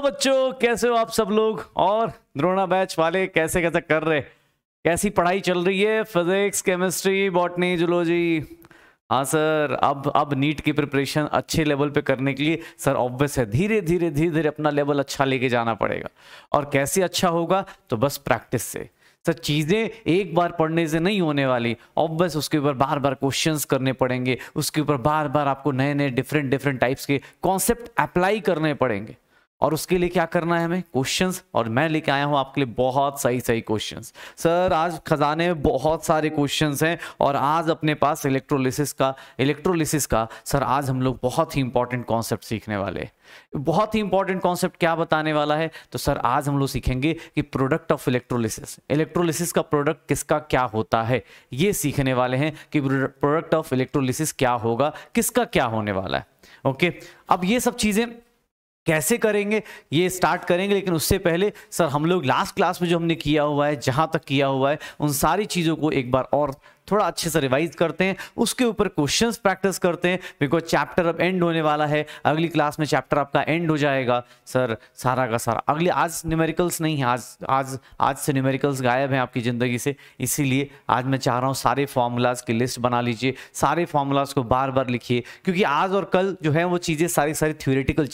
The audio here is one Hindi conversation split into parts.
बच्चों, कैसे हो आप सब लोग? और द्रोणा बैच वाले कैसे कैसे कर रहे? कैसी पढ़ाई चल रही है? Physics, chemistry, botany, zoology? हाँ सर, अब नीट की प्रिपरेशन अच्छे लेवल पे करने के लिए सर ऑब्वियस है धीरे धीरे अपना लेवल अच्छा लेके जाना पड़ेगा। और कैसे अच्छा होगा? तो बस प्रैक्टिस से। सर चीज़ें एक बार पढ़ने से नहीं होने वाली, ऑब्वियस उसके ऊपर बार बार क्वेश्चंस करने पड़ेंगे, उसके ऊपर बार बार आपको नए नए डिफरेंट टाइप्स के कॉन्सेप्ट अप्लाई करने पड़ेंगे। और उसके लिए क्या करना है हमें? क्वेश्चंस। और मैं लेके आया हूं आपके लिए बहुत सही क्वेश्चंस। सर आज खजाने में बहुत सारे क्वेश्चंस हैं और आज अपने पास इलेक्ट्रोलिसिस का सर आज हम लोग बहुत ही इंपॉर्टेंट कॉन्सेप्ट सीखने वाले हैं। बहुत ही इंपॉर्टेंट कॉन्सेप्ट क्या बताने वाला है? तो सर आज हम लोग सीखेंगे कि प्रोडक्ट ऑफ इलेक्ट्रोलिसिस का प्रोडक्ट किसका क्या होता है, ये सीखने वाले हैं कि प्रोडक्ट ऑफ इलेक्ट्रोलिसिस क्या होगा, किसका क्या होने वाला है। ओके, अब ये सब चीजें कैसे करेंगे ये स्टार्ट करेंगे, लेकिन उससे पहले सर हम लोग लास्ट क्लास में जो हमने किया हुआ है, जहां तक किया हुआ है, उन सारी चीज़ों को एक बार और थोड़ा अच्छे से रिवाइज करते हैं, उसके ऊपर क्वेश्चंस प्रैक्टिस करते हैं। बिकॉज चैप्टर अब एंड होने वाला है, अगली क्लास में चैप्टर आपका एंड हो जाएगा सर सारा का सारा। अगले आज न्यूमेरिकल्स नहीं है, आज से न्यूमेरिकल्स गायब हैं आपकी ज़िंदगी से, इसीलिए आज मैं चाह रहा हूँ सारे फार्मूलाज की लिस्ट बना लीजिए, सारे फार्मूलाज को बार बार लिखिए, क्योंकि आज और कल जो है वो चीज़ें सारी थ्योरेटिकल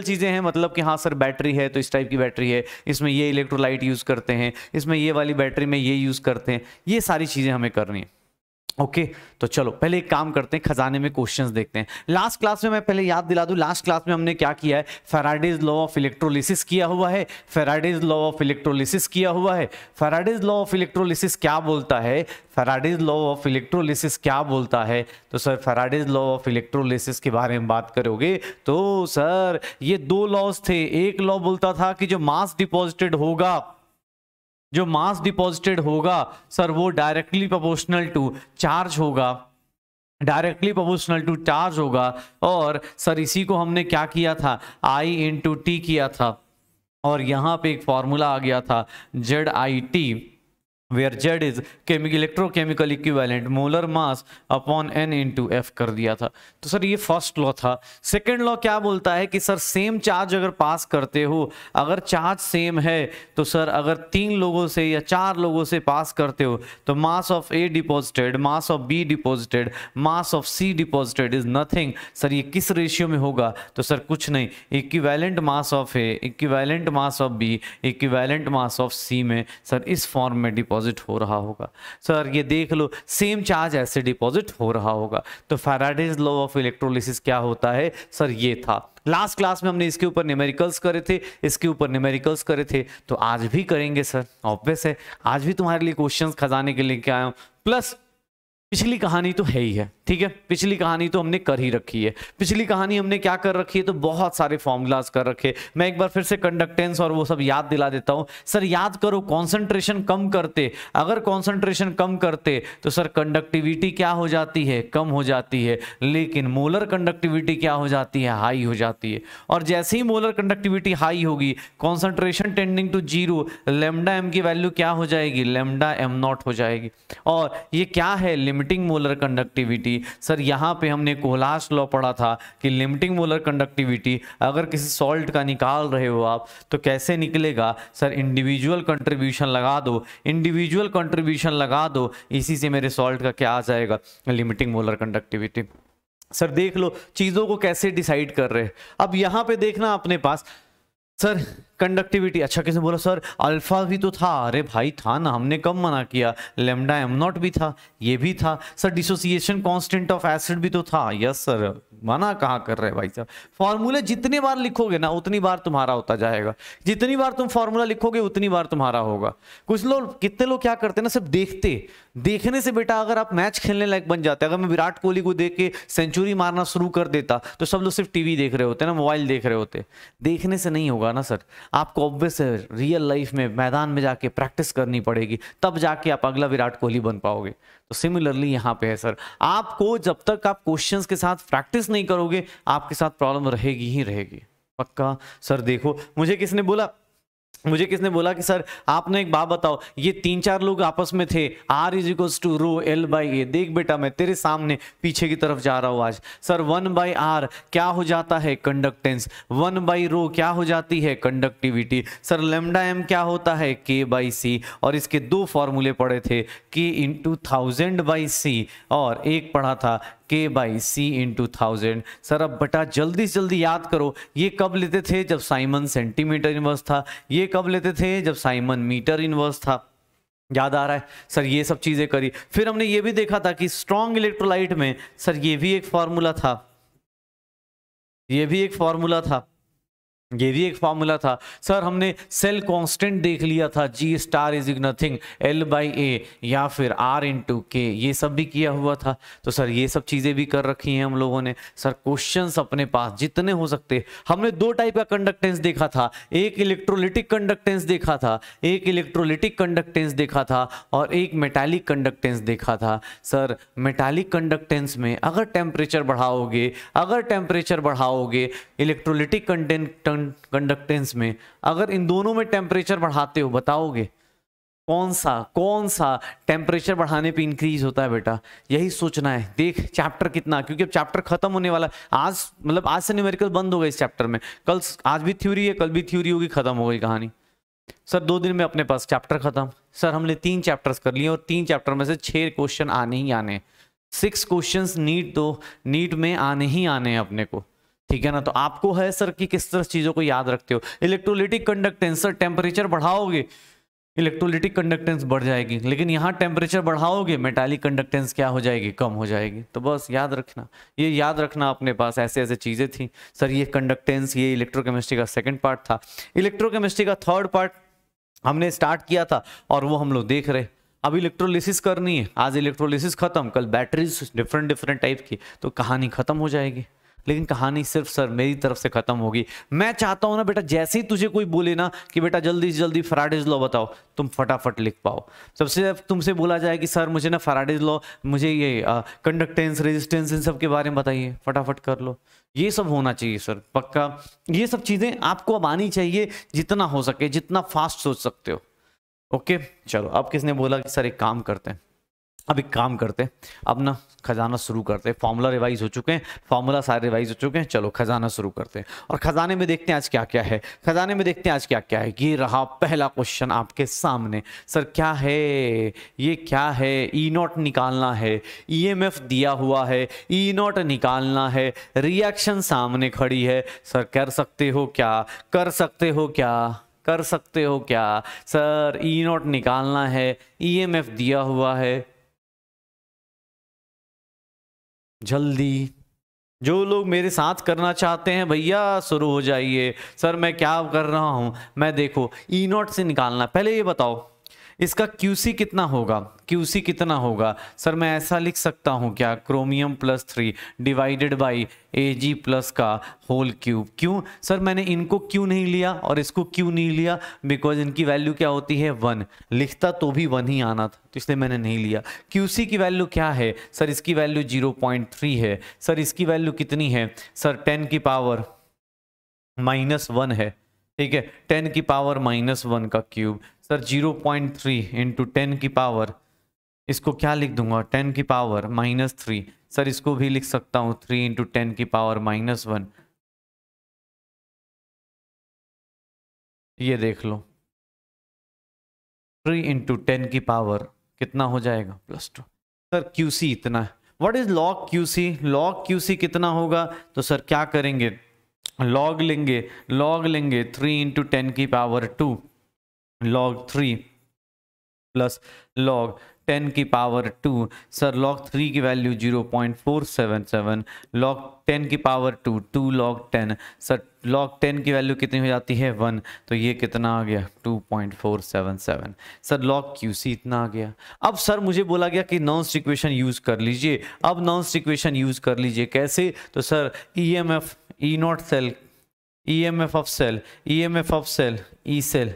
चीज़ें हैं। मतलब कि हाँ सर बैटरी है तो इस टाइप की बैटरी है, इसमें ये इलेक्ट्रोलाइट यूज़ करते हैं, इसमें ये वाली बैटरी में ये यूज़ करते हैं, ये सारी चीज़ें हमें करनी है। ओके तो चलो पहले एक काम करते हैं, खजाने में क्वेश्चंस देखते हैं। लास्ट क्लास में मैं पहले याद दिला दूं, लास्ट क्लास में हमने क्या किया है? फैराडेज लॉ ऑफ इलेक्ट्रोलिसिस किया हुआ है। फैराडेज लॉ ऑफ इलेक्ट्रोलिसिस क्या बोलता है? तो sir Faraday's law of electrolysis के बारे में बात करोगे तो सर ये दो लॉज थे। एक लॉ बोलता था कि जो मास डिपॉजिटेड होगा सर वो डायरेक्टली प्रोपोर्शनल टू चार्ज होगा, और सर इसी को हमने क्या किया था? I/T किया था, और यहां पे एक फॉर्मूला आ गया था ZIT, where Z is electrochemical equivalent molar mass upon N into F कर दिया था। तो सर ये फर्स्ट लॉ था। सेकेंड लॉ क्या बोलता है कि सर सेम चार्ज अगर पास करते हो, अगर चार्ज सेम है तो सर अगर 3 लोगों से या 4 लोगों से पास करते हो तो mass of A deposited, mass of B deposited, mass of C deposited is nothing. Sir ये किस रेशियो में होगा? तो सर कुछ नहीं, equivalent mass of A, equivalent mass of B, equivalent mass of C में सर इस फॉर्म में डिपॉजिट हो रहा होगा। सर ये देख लो, सेम चार्ज ऐसे डिपॉजिट हो रहा होगा। तो फैराडेज लॉ ऑफ इलेक्ट्रोलिसिस क्या होता है? सर ये था। लास्ट क्लास में हमने इसके ऊपर न्यूमेरिकल्स करे थे, तो आज भी करेंगे सर, ऑब्वियस है। आज भी तुम्हारे लिए क्वेश्चंस खजाने के लेके आया हूं, प्लस पिछली कहानी तो है ही है, ठीक है। पिछली कहानी तो हमने कर ही रखी है। पिछली कहानी हमने क्या कर रखी है? तो बहुत सारे फॉर्मूलाज कर रखे। मैं एक बार फिर से कंडक्टेंस और वो सब याद दिला देता हूं। सर याद करो, कॉन्सेंट्रेशन कम करते, अगर कॉन्सेंट्रेशन कम करते तो सर कंडक्टिविटी क्या हो जाती है? कम हो जाती है। लेकिन मोलर कंडक्टिविटी क्या हो जाती है? हाई हो जाती है। और जैसे ही मोलर कंडक्टिविटी हाई होगी, concentration tending to 0, lambda m की वैल्यू क्या हो जाएगी? लैम्डा m0 हो जाएगी। और ये क्या है? Limiting molar conductivity. सर यहां पे हमने कोहलाश लॉ पढ़ा था कि लिमिटिंग मोलर कंडक्टिविटी अगर किसी सॉल्ट का निकाल रहे हो आप तो कैसे निकलेगा? सर इंडिविजुअल कंट्रीब्यूशन लगा दो, इसी से मेरे सॉल्ट का क्या आ जाएगा? Limiting molar conductivity. सर देख लो चीजों को कैसे डिसाइड कर रहे हैं। अब यहां पे देखना अपने पास सर कंडक्टिविटी। अच्छा किसने बोला सर अल्फा भी तो था? अरे भाई था ना, हमने कब मना किया? लैम्डा m0 भी था, ये भी था। Sir dissociation constant of acid भी तो था। यस सर, मना कहाँ कर रहे हैं भाई साहब। फॉर्मूले जितनी बार लिखोगे ना उतनी बार तुम्हारा होता जाएगा, जितनी बार तुम फॉर्मूला लिखोगे उतनी बार तुम्हारा होगा। कितने लोग क्या करते हैं ना, सिर्फ देखने से बेटा अगर आप मैच खेलने लायक बन जाते। अगर मैं विराट कोहली को देख के सेंचुरी मारना शुरू कर देता तो सब लोग सिर्फ टीवी देख रहे होते ना, मोबाइल देख रहे होते। देखने से नहीं होगा ना सर, आपको ऑब्वियस है रियल लाइफ में मैदान में जाके प्रैक्टिस करनी पड़ेगी, तब जाके आप अगला विराट कोहली बन पाओगे। तो सिमिलरली यहाँ पे है सर, आपको जब तक आप क्वेश्चंस के साथ प्रैक्टिस नहीं करोगे आपके साथ प्रॉब्लम रहेगी ही रहेगी, पक्का। सर देखो मुझे किसने बोला मुझे किसने बोला कि सर आपने एक बात बताओ, ये 3-4 लोग आपस में थे, R is equals to rho L by A. देख बेटा मैं तेरे सामने पीछे की तरफ जा रहा हूं आज। सर 1/r क्या हो जाता है? कंडक्टेंस। 1/रो क्या हो जाती है? कंडक्टिविटी। सर लेमडा m क्या होता है? K/c। और इसके दो फॉर्मूले पढ़े थे, K इंटू 1000/c और एक पढ़ा था K/c इंटू 1000। सर अब बेटा जल्दी से जल्दी याद करो, ये कब लेते थे? जब साइमन सेंटीमीटर इनवर्स था। ये कब लेते थे? जब साइमन मीटर इनवर्स था। याद आ रहा है? सर ये सब चीजें करी। फिर हमने ये भी देखा था कि स्ट्रॉन्ग इलेक्ट्रोलाइट में सर ये भी एक फॉर्मूला था, ये भी एक फॉर्मूला था, ये भी एक फॉर्मूला था। सर हमने सेल कांस्टेंट देख लिया था, G star is nothing L/A या फिर R इंटू के, ये सब भी किया हुआ था। तो सर ये सब चीजें भी कर रखी हैं हम लोगों ने। सर क्वेश्चंस अपने पास जितने हो सकते। हमने दो टाइप का कंडक्टेंस देखा था, एक इलेक्ट्रोलिटिक कंडक्टेंस देखा था, एक इलेक्ट्रोलिटिक कंडक्टेंस देखा था और एक मेटालिक कंडक्टेंस देखा था। सर मेटालिक कंडक्टेंस में अगर टेम्परेचर बढ़ाओगे, अगर टेम्परेचर बढ़ाओगे इलेक्ट्रोलिटिक कंडक्टेंस में, अगर इन दोनों में टेम्परेचर बढ़ाते हो, बताओगे कौन सा टेम्परेचर बढ़ाने पे इंक्रीज होता है बेटा? यही सोचना है। देख चैप्टर कितना, क्योंकि अब चैप्टर खत्म होने वाला है। आज मतलब आज से न्यूमेरिकल बंद हो गए इस चैप्टर में। कल आज भी थ्योरी है, कल भी थ्योरी होगी, खत्म हो गई कहानी। सर 2 दिन में अपने पास चैप्टर खत्म। सर हमने 3 चैप्टर्स कर लिए और 3 चैप्टर में से 6 क्वेश्चन आने ही आने, 6 क्वेश्चंस नीट में आने ही आने हैं अपने को, ठीक है ना? तो आपको है सर कि किस तरह चीजों को याद रखते हो। इलेक्ट्रोलिटिक कंडक्टेंस, सर टेम्परेचर बढ़ाओगे इलेक्ट्रोलिटिक कंडक्टेंस बढ़ जाएगी, लेकिन यहाँ टेम्परेचर बढ़ाओगे मेटालिक कंडक्टेंस क्या हो जाएगी? कम हो जाएगी। तो बस याद रखना, ये याद रखना अपने पास, ऐसे ऐसे चीजें थी। सर ये कंडक्टेंस, ये इलेक्ट्रोकेमिस्ट्री का सेकंड पार्ट था। इलेक्ट्रोकेमिस्ट्री का थर्ड पार्ट हमने स्टार्ट किया था और वो हम लोग देख रहे। अब इलेक्ट्रोलिसिस करनी है, आज इलेक्ट्रोलिसिस खत्म, कल बैटरीज डिफरेंट टाइप की, तो कहानी खत्म हो जाएगी। लेकिन कहानी सिर्फ सर मेरी तरफ से खत्म होगी। मैं चाहता हूं ना बेटा, जैसे ही तुझे कोई बोले ना कि बेटा जल्दी से जल्दी फैराडेज लॉ बताओ, तुम फटाफट लिख पाओ। सबसे तुमसे बोला जाए कि सर मुझे ना फैराडेज लॉ, मुझे ये कंडक्टेंस, रेजिस्टेंस, इन सब के बारे में बताइए, फटाफट कर लो। ये सब होना चाहिए सर, पक्का। ये सब चीजें आपको अब आनी चाहिए, जितना हो सके, जितना फास्ट सोच सकते हो। ओके चलो, अब किसने बोला कि सर एक काम करते हैं, अब एक काम करते हैं, अब ना खजाना शुरू करते हैं। फॉर्मूला रिवाइज हो चुके हैं, फॉर्मूला सारे रिवाइज हो चुके हैं। चलो खजाना शुरू करते हैं और खजाने में देखते हैं आज क्या क्या है। खजाने में देखते हैं आज क्या क्या है। ये रहा पहला क्वेश्चन आपके सामने। सर क्या है ये? क्या है? E0 निकालना है, EMF दिया हुआ है, E0 निकालना है, रिएक्शन सामने खड़ी है। सर कर सकते हो क्या? कर सकते हो क्या? कर सकते हो क्या? सर E0 निकालना है, EMF दिया हुआ है, जल्दी। जो लोग मेरे साथ करना चाहते हैं भैया शुरू हो जाइए। सर मैं क्या कर रहा हूं, मैं देखो E0 से निकालना। पहले ये बताओ इसका QC कितना होगा? QC कितना होगा? सर मैं ऐसा लिख सकता हूं क्या, chromium +3 divided by Ag plus का होल क्यूब। क्यों सर मैंने इनको क्यों नहीं लिया और इसको क्यों नहीं लिया? बिकॉज इनकी वैल्यू क्या होती है? 1। लिखता तो भी 1 ही आना था, तो इसलिए मैंने नहीं लिया। QC की वैल्यू क्या है? सर इसकी वैल्यू 0.3 है। सर इसकी वैल्यू कितनी है? सर 10 की पावर -1 है, ठीक है, 10 की पावर -1 का क्यूब। सर 0.3 इंटू 10 की पावर, इसको क्या लिख दूंगा? 10 की पावर -3। सर इसको भी लिख सकता हूं 3 इंटू 10 की पावर -1। ये देख लो 3 इंटू 10 की पावर कितना हो जाएगा? +2। सर QC इतना है। What is log QC? Log QC कितना होगा? तो सर क्या करेंगे, लॉग लेंगे 3 इंटू 10 की पावर 2 log 3 प्लस log 10 की पावर 2। सर log 3 की वैल्यू 0.477, log 10 की पावर 2 log 10। सर log 10 की वैल्यू कितनी हो जाती है? 1। तो ये कितना आ गया? 2.477। सर log QC इतना आ गया। अब सर मुझे बोला गया कि नॉन्स इक्वेशन यूज कर लीजिए। अब नॉन्स इक्वेशन यूज कर लीजिए, कैसे? तो sir EMF E0 cell, EMF of cell E cell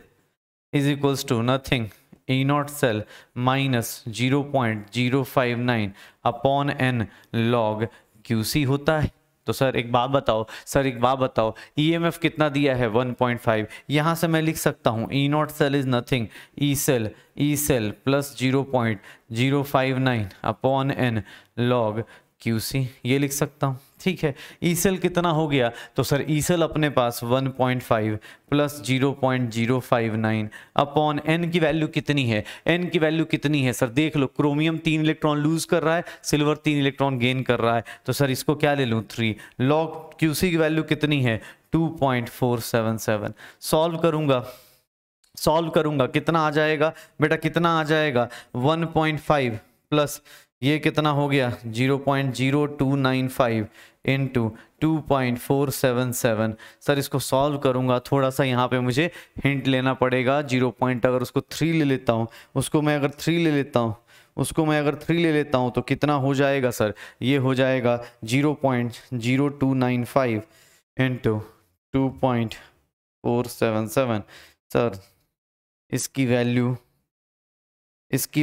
is equals to nothing E0 cell minus 0.059 upon n log QC होता है। तो सर एक बात बताओ, सर एक बात बताओ, ईएमएफ कितना दिया है 1.5। यहाँ से मैं लिख सकता हूँ E naught cell is nothing, E cell plus 0.059 upon n log Qc, ये लिख सकता हूँ। ठीक है, ई सेल कितना हो गया, तो सर ई सेल अपने पास 1.5 प्लस 0.059 अपॉन एन की वैल्यू कितनी है, एन की वैल्यू कितनी है सर देख लो, क्रोमियम 3 इलेक्ट्रॉन लूज कर रहा है, सिल्वर 3 इलेक्ट्रॉन गेन कर रहा है, तो सर इसको क्या ले लूँ 3। लॉग क्यूसी की वैल्यू कितनी है 2.477। सॉल्व करूंगा कितना आ जाएगा बेटा, कितना आ जाएगा 1.5 प्लस ये कितना हो गया 0.0295 इंटू 2.477। सर इसको सॉल्व करूंगा, थोड़ा सा यहाँ पे मुझे हिंट लेना पड़ेगा। 0 पॉइंट अगर उसको 3 ले लेता हूँ, उसको मैं अगर 3 ले लेता हूँ तो कितना हो जाएगा सर, ये हो जाएगा 0.0295 इंटू 2.477। सर इसकी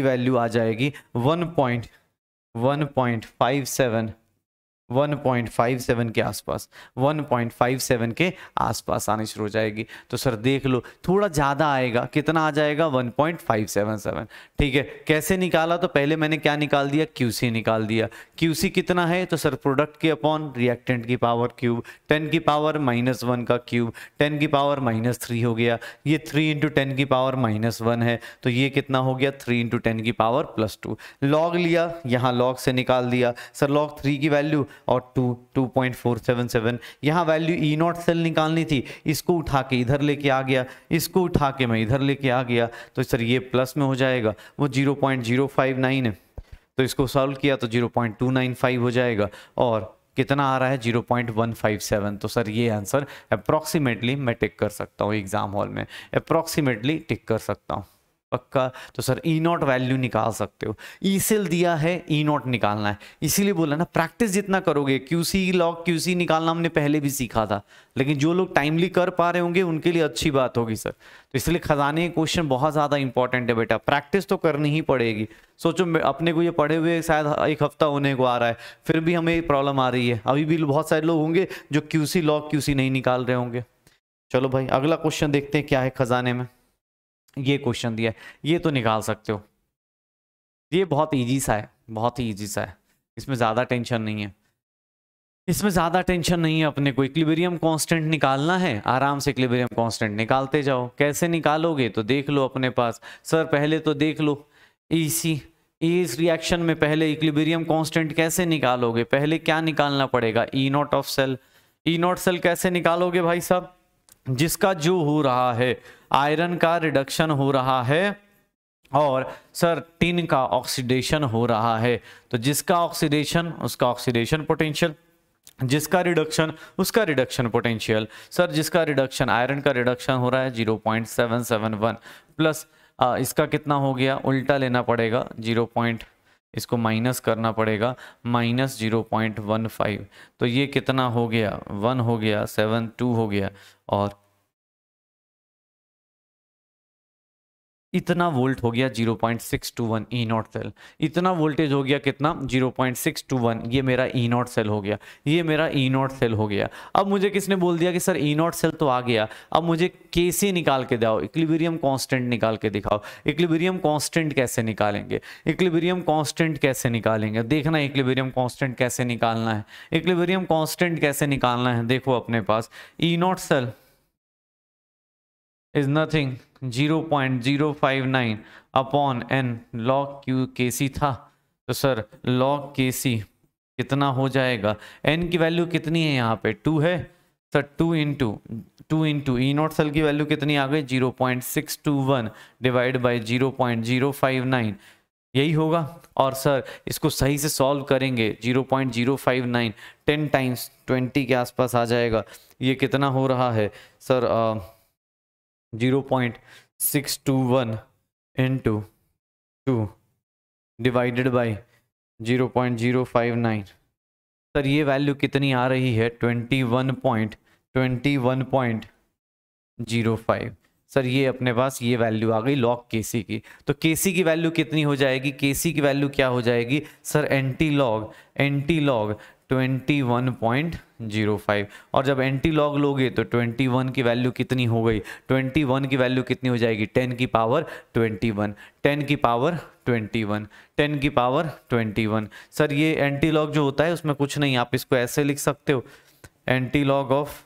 वैल्यू आ जाएगी 1.57 के आसपास, 1.57 के आसपास आनी शुरू हो जाएगी। तो सर देख लो थोड़ा ज़्यादा आएगा, कितना आ जाएगा 1.577। ठीक है, कैसे निकाला, तो पहले मैंने क्या निकाल दिया, क्यूसी निकाल दिया। क्यूसी कितना है, तो सर प्रोडक्ट के अपॉन रिएक्टेंट की पावर क्यूब, 10 की पावर -1 का क्यूब, 10 की पावर -3 हो गया, ये 3 इंटू 10 की पावर -1 है, तो ये कितना हो गया 3 इंटू 10 की पावर +2। लॉग लिया, यहाँ लॉग से निकाल दिया सर, लॉग 3 की वैल्यू और 2.477। यहाँ वैल्यू ई नॉट सेल निकालनी थी, इसको उठा के इधर लेके आ गया, इसको उठा के मैं इधर लेके आ गया, तो सर ये प्लस में हो जाएगा, वो 0.059 है, तो इसको सॉल्व किया तो 0.295 हो जाएगा, और कितना आ रहा है 0.157। तो सर ये आंसर अप्रॉक्सीमेटली मैं टिक कर सकता हूँ, एग्जाम हॉल में अप्रॉक्सीमेटली टिक कर सकता हूँ पक्का। तो सर ई नॉट वैल्यू निकाल सकते हो, ई सेल दिया है, ई नॉट निकालना है, इसीलिए बोला ना प्रैक्टिस जितना करोगे, क्यूसी लॉग क्यूसी निकालना हमने पहले भी सीखा था, लेकिन जो लोग टाइमली कर पा रहे होंगे उनके लिए अच्छी बात होगी सर। तो इसलिए खजाने के क्वेश्चन बहुत ज़्यादा इंपॉर्टेंट है बेटा, प्रैक्टिस तो करनी ही पड़ेगी। सोचो अपने को ये पढ़े हुए शायद 1 हफ्ता होने को आ रहा है, फिर भी हमें प्रॉब्लम आ रही है। अभी भी बहुत सारे लोग होंगे जो क्यूसी लॉग क्यूसी नहीं निकाल रहे होंगे। चलो भाई अगला क्वेश्चन देखते हैं क्या है खजाने में। ये क्वेश्चन दिया है, ये तो निकाल सकते हो, ये बहुत इजी सा है, बहुत ही इजी सा है, इसमें ज़्यादा टेंशन नहीं है, इसमें ज़्यादा टेंशन नहीं है। अपने को इक्विलिब्रियम कांस्टेंट निकालना है, आराम से इक्विलिब्रियम कांस्टेंट निकालते जाओ। कैसे निकालोगे तो देख लो अपने पास, सर पहले तो देख लो इस रिएक्शन में पहले इक्विलिब्रियम कांस्टेंट कैसे निकालोगे, पहले क्या निकालना पड़ेगा, E naught of cell. E naught cell कैसे निकालोगे भाई साहब, जिसका जो हो रहा है आयरन का रिडक्शन हो रहा है और सर टिन का ऑक्सीडेशन हो रहा है, तो जिसका ऑक्सीडेशन उसका ऑक्सीडेशन पोटेंशियल, जिसका रिडक्शन उसका रिडक्शन पोटेंशियल। सर जिसका रिडक्शन आयरन का रिडक्शन हो रहा है 0.771 प्लस इसका कितना हो गया, उल्टा लेना पड़ेगा, इसको माइनस करना पड़ेगा, -0.15, तो ये कितना हो गया 1 हो गया, 72 हो गया, और इतना वोल्ट हो गया 0.621 ई नॉट सेल। इतना वोल्टेज हो गया कितना 0.621, ये मेरा ई नॉट सेल हो गया, ये मेरा ई नॉट सेल हो गया। अब मुझे किसने बोल दिया कि सर ई नॉट सेल तो आ गया, अब मुझे केसी निकाल के दो, इक्विलिब्रियम कांस्टेंट निकाल के दिखाओ। इक्विलिब्रियम कांस्टेंट कैसे निकालेंगे, इक्विलिब्रियम कांस्टेंट कैसे निकालेंगे, देखना इक्विलिब्रियम कांस्टेंट कैसे निकालना है, इक्विलिब्रियम कांस्टेंट कैसे निकालना है। देखो अपने पास E naught cell is nothing 0.059 upon n log Q Kc था, तो सर लॉग केसी कितना हो जाएगा, एन की वैल्यू कितनी है यहाँ पे 2 है, sir 2 into E naught cell की वैल्यू कितनी आ गई 0.621 डिवाइड बाई 0.059, यही होगा। और सर इसको सही से सॉल्व करेंगे 0.059 10 टाइम्स 20 के आसपास आ जाएगा, ये कितना हो रहा है sir 0.621 into 2 divided by 0.059, sir ये वैल्यू कितनी आ रही है 21.05। सर ये अपने पास ये वैल्यू आ गई लॉग केसी की। तो केसी की वैल्यू कितनी हो जाएगी, केसी की वैल्यू क्या हो जाएगी सर एंटी लॉग 21.05। और जब एंटी लॉग लोगे तो 21 की वैल्यू कितनी हो गई, 21 की वैल्यू कितनी हो जाएगी, 10 की पावर 21, 10 की पावर 21, 10 की पावर 21। सर ये एंटी लॉग जो होता है उसमें कुछ नहीं, आप इसको ऐसे लिख सकते हो, एंटी लॉग ऑफ,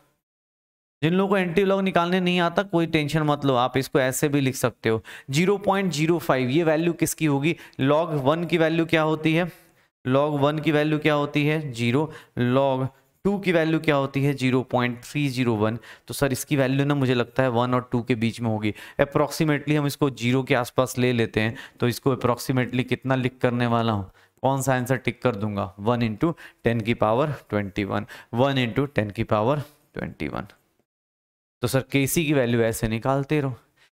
जिन लोगों को एंटी लॉग निकालने नहीं आता कोई टेंशन मत लो, आप इसको ऐसे भी लिख सकते हो 0.05। ये वैल्यू किसकी होगी, log 1 की वैल्यू क्या होती है, log 1 की वैल्यू क्या होती है 0, log 2 की वैल्यू क्या होती है 0.301। तो सर इसकी वैल्यू ना मुझे लगता है 1 और 2 के बीच में होगी अप्रॉक्सीमेटली। हम इसको 0 के आसपास ले लेते हैं, तो इसको अप्रॉक्सीमेटली कितना लिख करने वाला हूँ, कौन सा आंसर टिक कर दूंगा, 1 × 10 की पावर 21, 1 × 10 की पावर 21। तो सर केसी की वैल्यू ऐसे निकालते रहो,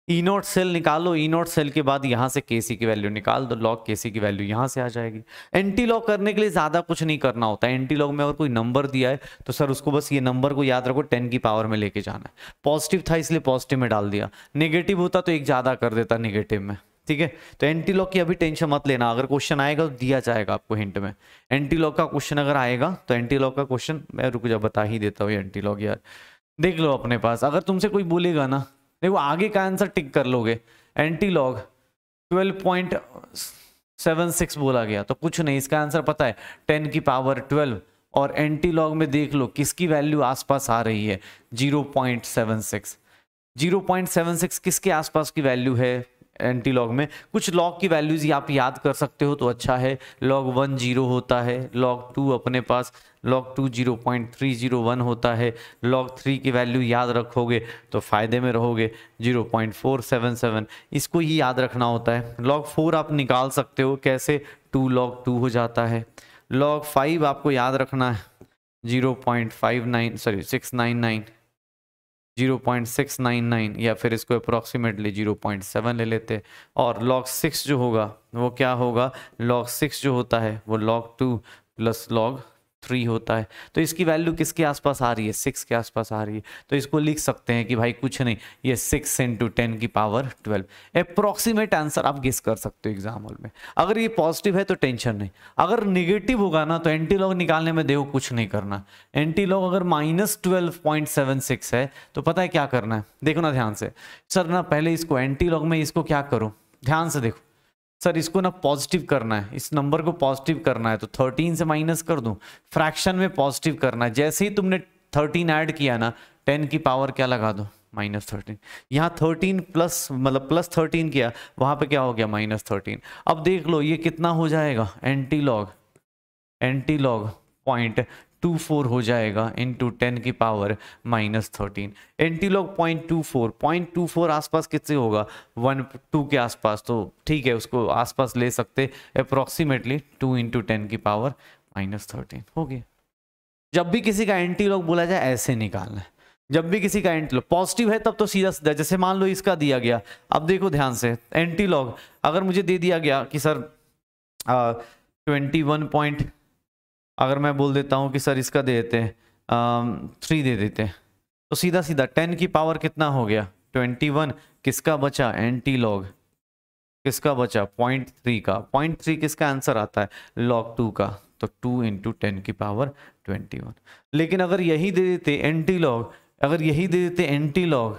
ई नॉट सेल निकालो, ई नॉट सेल के बाद यहाँ से केसी की वैल्यू निकाल दो, लॉग केसी की वैल्यू यहाँ से आ जाएगी। एंटी लॉग करने के लिए ज़्यादा कुछ नहीं करना होता है। एंटी लॉग में अगर कोई नंबर दिया है तो सर उसको बस ये नंबर को याद रखो 10 की पावर में लेके जाना है। पॉजिटिव था इसलिए पॉजिटिव में डाल दिया, नेगेटिव होता तो एक ज़्यादा कर देता नेगेटिव में, ठीक है। तो एंटी लॉग की अभी टेंशन मत लेना, अगर क्वेश्चन आएगा तो दिया जाएगा आपको हिंट में। एंटी लॉग का क्वेश्चन अगर आएगा तो एंटी लॉग का क्वेश्चन मैं रुक जा बता ही देता हूँ। एंटी लॉग यार देख लो अपने पास, अगर तुमसे कोई बोलेगा ना, देखो आगे का आंसर टिक कर लोगे, एंटी लॉग 12.76 बोला गया तो कुछ नहीं, इसका आंसर पता है 10 की पावर 12। और एंटी लॉग में देख लो किसकी वैल्यू आसपास आ रही है 0.76, 0.76 किसके आसपास की वैल्यू है एंटी लॉग में। कुछ लॉग की वैल्यूज आप याद कर सकते हो तो अच्छा है, log 1 0 होता है, log 2 अपने पास log 2 0.301 होता है, log 3 की वैल्यू याद रखोगे तो फायदे में रहोगे 0.477, इसको ही याद रखना होता है। log 4 आप निकाल सकते हो कैसे, 2 log 2 हो जाता है। log 5 आपको याद रखना है 699 0.699 या फिर इसको अप्रॉक्सीमेटली 0.7 ले लेते। और log 6 जो होगा वो क्या होगा, log 6 जो होता है वो log 2 + log 3 होता है। तो इसकी वैल्यू किसके आसपास आ रही है, 6 के आसपास आ रही है। तो इसको लिख सकते हैं कि भाई कुछ नहीं, ये 6 × 10 की पावर 12। अप्रॉक्सीमेट आंसर आप गेस कर सकते हो एग्जाम हॉल में। अगर ये पॉजिटिव है तो टेंशन नहीं, अगर निगेटिव होगा ना तो एंटी लॉग निकालने में देखो कुछ नहीं करना। एंटी लॉग अगर -12.76 है तो पता है क्या करना है, देखो ना ध्यान से। सर ना पहले इसको एंटी लॉग में इसको क्या करो, ध्यान से देखो सर, इसको ना पॉजिटिव करना है, इस नंबर को पॉजिटिव करना है तो 13 से माइनस कर दूं, फ्रैक्शन में पॉजिटिव करना है। जैसे ही तुमने 13 ऐड किया ना 10 की पावर क्या लगा दो -13। यहाँ 13 प्लस मतलब +13 किया, वहां पे क्या हो गया -13। अब देख लो ये कितना हो जाएगा, एंटी लॉग 0.24 हो जाएगा × 10 की पावर -13। एंटी लॉग 0.24 आसपास किससे होगा 1-2 के आसपास, तो ठीक है उसको आसपास ले सकते, अप्रॉक्सीमेटली 2 × 10 की पावर -13 हो गया। जब भी किसी का एंटी लॉग बोला जाए ऐसे निकालना है, जब भी किसी का एंटी लॉग पॉजिटिव है तब तो सीधा सीधा, जैसे मान लो इसका दिया गया, अब देखो ध्यान से एंटी लॉग अगर मुझे दे दिया गया कि सर 21 अगर मैं बोल देता हूं कि सर इसका दे देते हैं 3 दे देते हैं, तो सीधा सीधा 10 की पावर कितना हो गया 21, किसका बचा एंटी लॉग, किसका बचा 0.3 का, 0.3 किसका आंसर आता है log 2 का, तो 2 × 10 की पावर 21। लेकिन अगर यही दे देते एंटी लॉग, अगर यही दे देते एंटी लॉग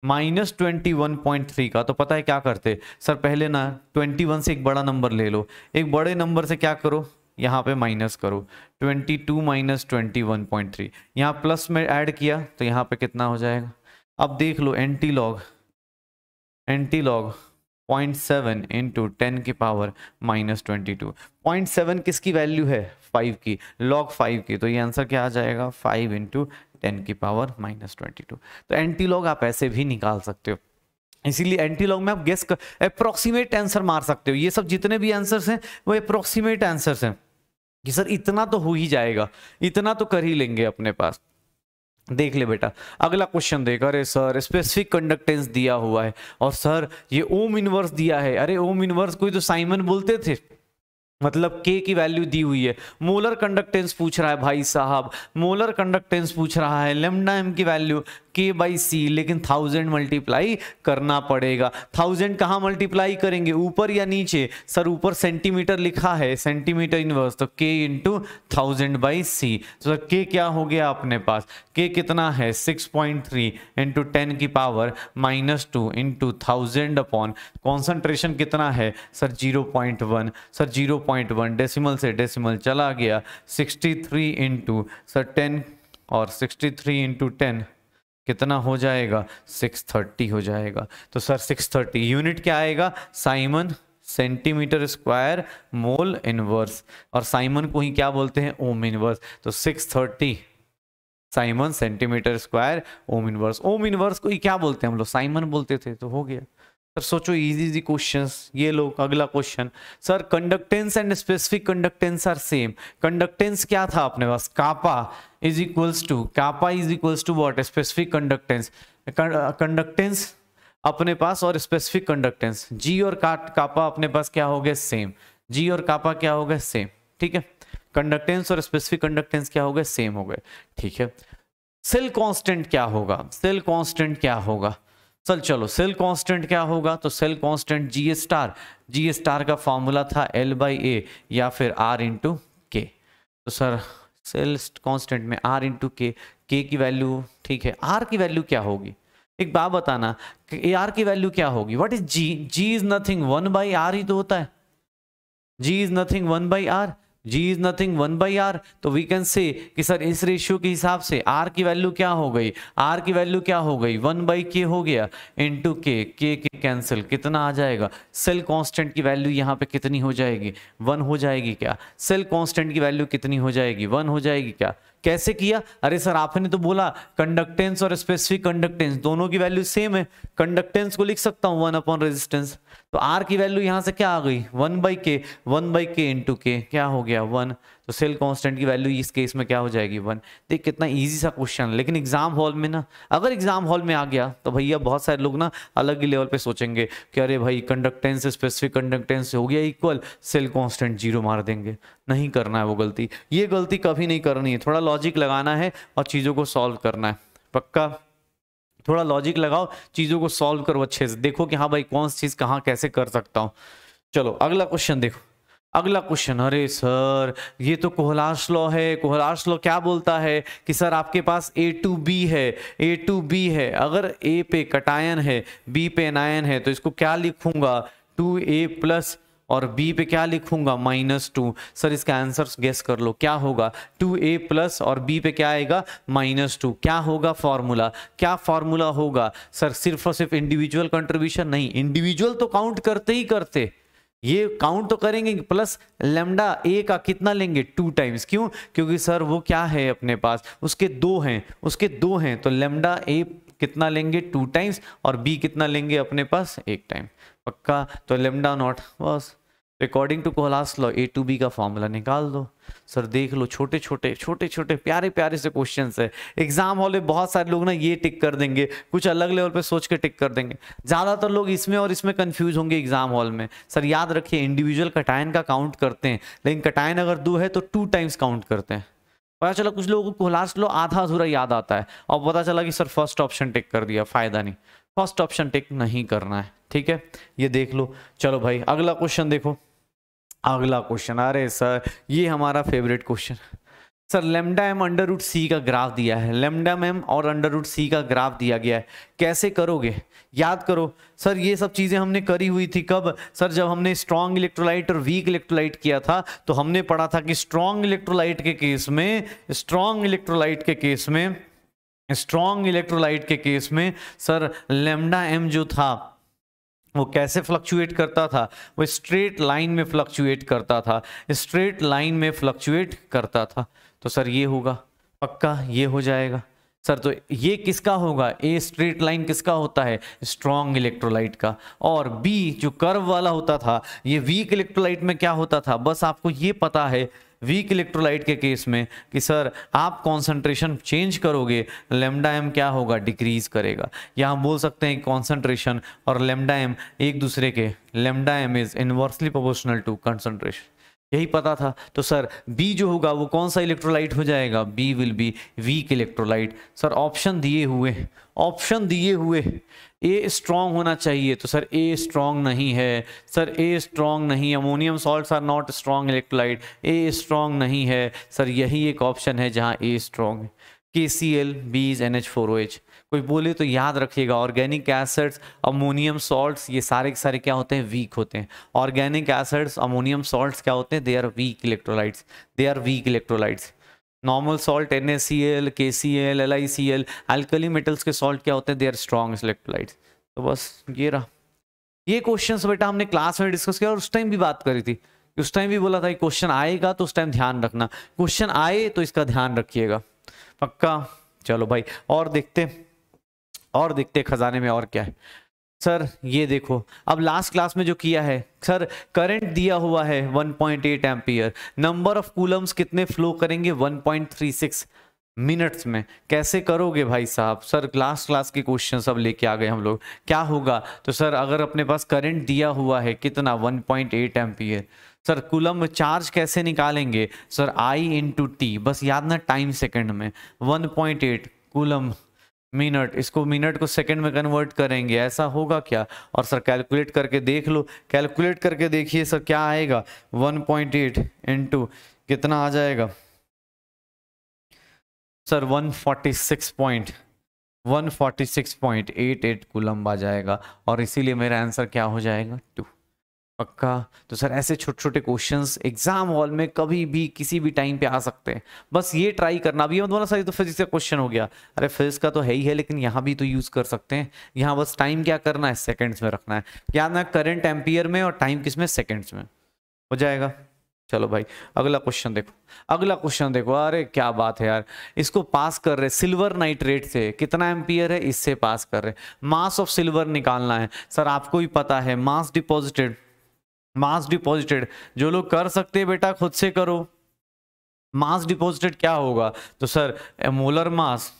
-21.3 का, तो पता है क्या करते सर, पहले ना 21 से एक बड़ा नंबर ले लो, एक बड़े नंबर से क्या करो यहाँ पे माइनस करो, 22 - 21.3, यहाँ प्लस में ऐड किया तो यहाँ पे कितना हो जाएगा। अब देख लो एंटी लॉग 0.7 × 10 की पावर -22, 0.7 किसकी वैल्यू है 5 की, log 5 की, तो ये आंसर क्या आ जाएगा 5 × 10 की पावर -22। तो एंटी लॉग आप ऐसे भी निकाल सकते हो, इसीलिए एंटी लॉग में आप गेस कर अप्रोक्सीमेट आंसर मार सकते हो। ये सब जितने भी आंसर्स हैं वो अप्रोक्सीमेट आंसर्स हैं कि सर इतना तो हो ही जाएगा, इतना तो कर ही लेंगे अपने पास। देख ले बेटा अगला क्वेश्चन देख, अरे सर स्पेसिफिक कंडक्टेंस दिया हुआ है और सर ये ओम इनवर्स दिया है। अरे ओम इनवर्स कोई तो साइमन बोलते थे, मतलब K की वैल्यू दी हुई है, मोलर कंडक्टेंस पूछ रहा है भाई साहब, मोलर कंडक्टेंस पूछ रहा है, लैम्डा m की वैल्यू, K बाई सी, लेकिन 1000 मल्टीप्लाई करना पड़ेगा। 1000 कहाँ मल्टीप्लाई करेंगे, ऊपर या नीचे? सर ऊपर सेंटीमीटर लिखा है, सेंटीमीटर इनवर्स, तो K इंटू 1000 बाई सी। तो सर K क्या हो गया अपने पास, K कितना है 6.3 इंटू 10 की पावर -2 इंटू 1000 अपॉन कॉन्सेंट्रेशन कितना है सर 0.1। सर 0.1 डेसिमल से डेसिमल चला गया, 63 इंटू सर 10 और 63 इंटू 10 कितना हो जाएगा 630 हो जाएगा। तो सर 630 यूनिट क्या आएगा, Simon centimetre square mole inverse, और साइमन को ही क्या बोलते हैं, ओम इनवर्स। तो 630 Simon centimetre square ohm inverse. Ohm inverse को ही क्या बोलते हैं हम लोग, साइमन बोलते थे। तो हो गया सर, सोचो इजी इजी क्वेश्चंस ये लो। अगला question, sir conductance and specific conductance are same. Conductance क्या था अपने पास, kappa is equals to what, specific conductance. Conductance अपने पास और स्पेसिफिक कंडक्टेंस जी और कापा अपने पास क्या हो गए, सेम। जी और कापा क्या हो गए, सेम। ठीक है, कंडक्टेंस और स्पेसिफिक कंडक्टेंस क्या हो गए, सेम हो गए। ठीक है, सेल कांस्टेंट क्या होगा, सेल कांस्टेंट क्या होगा, चलो सेल कांस्टेंट क्या होगा, तो सेल कांस्टेंट जी स्टार का फॉर्मूला था L बाई ए या फिर R इंटू के। तो सर सेल कांस्टेंट में R इंटू के की वैल्यू, ठीक है, R की वैल्यू क्या होगी, एक बात बताना, R की वैल्यू क्या होगी, what is G is nothing 1 by R ही तो होता है, G is nothing 1 by R, G is nothing 1 by R. तो वी कैन से कि सर इस रेशियो के हिसाब से आर की वैल्यू क्या हो गई, आर की वैल्यू क्या हो गई 1 बाई के हो गया इंटू के कैंसिल, कितना आ जाएगा, सेल कांस्टेंट की वैल्यू यहाँ पे कितनी हो जाएगी, 1 हो जाएगी क्या, सेल कांस्टेंट की वैल्यू कितनी हो जाएगी, 1 हो जाएगी क्या। कैसे किया, अरे सर आपने तो बोला कंडक्टेंस और स्पेसिफिक कंडक्टेंस दोनों की वैल्यू सेम है, कंडक्टेंस को लिख सकता हूँ 1 अपॉन रेजिस्टेंस। तो आर की वैल्यू यहां से क्या आ गई 1 बाई के इंटू के क्या हो गया 1। तो सेल कांस्टेंट की वैल्यू इस केस में क्या हो जाएगी 1। देख कितना इजी सा क्वेश्चन, लेकिन एग्जाम हॉल में ना, अगर एग्जाम हॉल में आ गया तो भैया बहुत सारे लोग ना अलग ही लेवल पे सोचेंगे कि अरे भाई कंडक्टेंस स्पेसिफिक कंडक्टेंस हो गया इक्वल, सेल कांस्टेंट 0 मार देंगे। नहीं करना है वो गलती, ये गलती कभी नहीं करनी है। थोड़ा लॉजिक लगाना है और चीज़ों को सॉल्व करना है, पक्का थोड़ा लॉजिक लगाओ, चीज़ों को सॉल्व करो अच्छे से, देखो कि हाँ भाई कौन सी चीज़ कहाँ कैसे कर सकता हूँ। चलो अगला क्वेश्चन देखो, अगला क्वेश्चन, अरे सर ये तो कोहलार्स लॉ है। कोहलार्स लॉ क्या बोलता है कि सर आपके पास A टू B है, A टू B है, अगर A पे कटायन है B पे एनायन है तो इसको क्या लिखूंगा 2A प्लस, और B पे क्या लिखूंगा -2। सर इसका आंसर गेस कर लो क्या होगा, 2A प्लस और B पे क्या आएगा -2। क्या होगा फॉर्मूला, क्या फॉर्मूला होगा सर, सिर्फ और सिर्फ इंडिविजुअल कंट्रीब्यूशन नहीं, इंडिविजुअल तो काउंट करते ही करते, ये काउंट तो करेंगे, प्लस लेमडा ए का कितना लेंगे 2 टाइम्स, क्यों, क्योंकि सर वो क्या है अपने पास, उसके 2 हैं, तो लेमडा ए कितना लेंगे 2 टाइम्स और बी कितना लेंगे अपने पास 1 टाइम, पक्का। तो लेमडा नॉट, बस according to Kohlrausch's law A to B का फॉर्मूला निकाल दो। सर देख लो छोटे छोटे प्यारे प्यारे से क्वेश्चंस है, एग्जाम हॉल में बहुत सारे लोग ना ये टिक कर देंगे, कुछ अलग लेवल पे सोच के टिक कर देंगे, ज्यादातर लोग इसमें और इसमें कंफ्यूज होंगे एग्जाम हॉल में। सर याद रखिए इंडिविजुअल कटायन का काउंट करते हैं, लेकिन कटायन अगर 2 है तो 2 टाइम्स काउंट करते हैं। पता चला कुछ लोगों को कोहलार्स लॉ आधा अधूरा याद आता है और पता चला कि सर फर्स्ट ऑप्शन टिक कर दिया, फायदा नहीं, फर्स्ट ऑप्शन टिक नहीं करना है, ठीक है, ये देख लो। चलो भाई अगला क्वेश्चन देखो, अगला क्वेश्चन, अरे सर ये हमारा favourite question. Sir lambda M under root C का ग्राफ दिया है, लेमडा एम और अंडर रूट सी का ग्राफ दिया गया है, कैसे करोगे, याद करो। सर ये सब चीजें हमने करी हुई थी कब, सर जब हमने स्ट्रॉन्ग इलेक्ट्रोलाइट और वीक इलेक्ट्रोलाइट किया था, तो हमने पढ़ा था कि स्ट्रॉन्ग इलेक्ट्रोलाइट के केस में सर लेमडा एम जो था वो कैसे फ्लक्चुएट करता था, वो स्ट्रेट लाइन में फ्लक्चुएट करता था, तो सर ये होगा पक्का, ये हो जाएगा। सर तो ये किसका होगा, ए स्ट्रेट लाइन किसका होता है, स्ट्रॉन्ग इलेक्ट्रोलाइट का, और बी जो कर्व वाला होता था ये वीक इलेक्ट्रोलाइट में क्या होता था, बस आपको ये पता है वीक इलेक्ट्रोलाइट के केस में कि सर आप कॉन्सेंट्रेशन चेंज करोगे लेमडा एम क्या होगा, डिक्रीज करेगा। यहाँ बोल सकते हैं कॉन्सेंट्रेशन और लेमडा एम एक दूसरे के, lambda M is inversely proportional to concentration, यही पता था। तो सर बी जो होगा वो कौन सा इलेक्ट्रोलाइट हो जाएगा, B will be weak electrolyte. Sir option दिए हुए ए स्ट्रॉन्ग होना चाहिए, तो सर ए स्ट्रॉन्ग नहीं है, सर ए स्ट्रॉन्ग नहीं, ammonium salts are not strong electrolyte, A strong नहीं है। सर यही एक ऑप्शन है जहां ए स्ट्रॉन्ग है, KCl बीज NH4OH। कोई बोले तो याद रखिएगा, ऑर्गेनिक एसिड्स, अमोनियम सॉल्ट्स, ये सारे के सारे क्या होते हैं, वीक होते हैं। ऑर्गेनिक एसिड्स, अमोनियम सॉल्ट्स क्या होते हैं, they are weak electrolytes, they are weak electrolytes. Normal salt NaCl, KCl, LiCl, alkali metals के सॉल्ट क्या होते हैं, दे आर स्ट्रॉन्ग इलेक्ट्रोलाइट्स। तो बस ये रहा, ये क्वेश्चंस बेटा हमने क्लास में डिस्कस किया और उस टाइम भी बात करी थी। उस टाइम भी बोला था कि क्वेश्चन आएगा तो उस टाइम ध्यान रखना, क्वेश्चन आए तो इसका ध्यान रखिएगा पक्का। चलो भाई और देखते खजाने में और क्या है। सर ये देखो, अब लास्ट क्लास में जो किया है, सर करंट दिया हुआ है 1.8 एम्पियर, नंबर ऑफ कूलम्स कितने फ्लो करेंगे 1.36 मिनट्स में। कैसे करोगे भाई साहब, सर लास्ट क्लास के क्वेश्चन सब लेके आ गए हम लोग। क्या होगा, तो सर अगर अपने पास करंट दिया हुआ है कितना 1.8 एम्पियर, सर कूलम चार्ज कैसे निकालेंगे, सर I इंटू टी, बस याद ना टाइम सेकंड में, 1.8 कूलम मिनट, इसको मिनट को सेकंड में कन्वर्ट करेंगे, ऐसा होगा क्या। और सर कैलकुलेट करके देख लो, कैलकुलेट करके देखिए सर क्या आएगा, 1.8 इंटू कितना आ जाएगा सर 146.88 कूलम आ जाएगा, और इसीलिए मेरा आंसर क्या हो जाएगा 2 पक्का। तो सर ऐसे छोटे छोटे क्वेश्चंस एग्जाम हॉल में कभी भी किसी भी टाइम पे आ सकते हैं, बस ये ट्राई करना। अभी हम दोनों सारी तो फिजिक्स का क्वेश्चन हो गया, अरे फिजिक्स का तो है ही है, लेकिन यहाँ भी तो यूज कर सकते हैं। यहाँ बस टाइम क्या करना है, सेकंड्स में रखना है, क्या ना करंट एम्पियर में और टाइम किस में, सेकंड्स में हो जाएगा। चलो भाई अगला क्वेश्चन देखो, अरे क्या बात है यार, इसको पास कर रहे सिल्वर नाइट्रेट से, कितना एम्पियर है, इससे पास कर रहे, मास ऑफ सिल्वर निकालना है। सर आपको ही पता है, मास डिपॉजिटेड जो लोग कर सकते हैं बेटा खुद से करो। मास डिपॉजिटेड क्या होगा, तो sir molar mass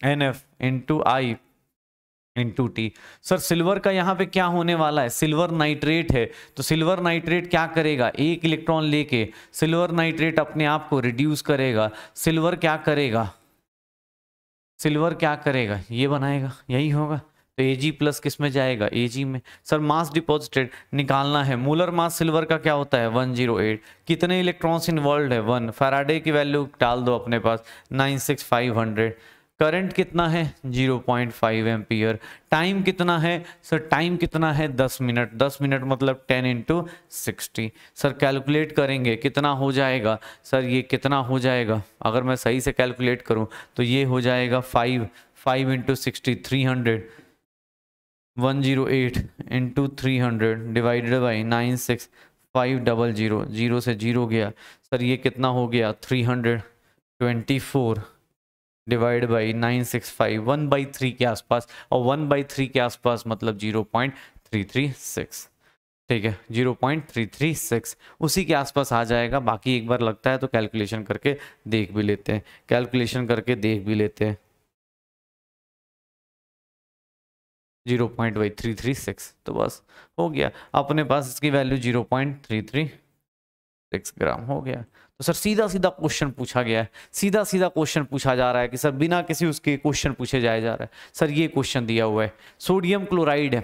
NF into I into T. Sir silver का यहाँ पे क्या होने वाला है, सिल्वर नाइट्रेट है, तो सिल्वर नाइट्रेट क्या करेगा, एक इलेक्ट्रॉन लेके सिल्वर नाइट्रेट अपने आप को रिड्यूस करेगा। सिल्वर क्या करेगा, ये बनाएगा, यही होगा। तो Ag प्लस किस में जाएगा, Ag में। सर मास डिपॉजिटेड निकालना है, मोलर मास सिल्वर का क्या होता है 108, कितने इलेक्ट्रॉन्स इन्वॉल्व है 1, फैराडे की वैल्यू डाल दो अपने पास 96500, करंट कितना है 0.5 एम्पियर, टाइम कितना है सर, टाइम कितना है 10 मिनट, 10 मिनट मतलब 10 इंटू 60। सर कैलकुलेट करेंगे कितना हो जाएगा, सर ये कितना हो जाएगा, अगर मैं सही से कैलकुलेट करूं तो ये हो जाएगा 5 इंटू 60 300, 108 इंटू 300 डिवाइडेड बाई 96500, 0 से 0 गया। सर ये कितना हो गया 324 डिवाइड बाई 965, 1/3 के आसपास, और 1/3 के आसपास मतलब 0.336, ठीक है 0.336 उसी के आसपास आ जाएगा। बाकी एक बार लगता है तो कैलकुलेशन करके देख भी लेते हैं, 0.336, तो बस हो गया अपने पास, इसकी वैल्यू 0.336 ग्राम हो गया। तो सर सीधा क्वेश्चन पूछा गया है, सीधा क्वेश्चन पूछा जा रहा है कि सर बिना किसी उसके क्वेश्चन पूछे जाया जा रहा है। सर ये क्वेश्चन दिया हुआ है, सोडियम क्लोराइड है,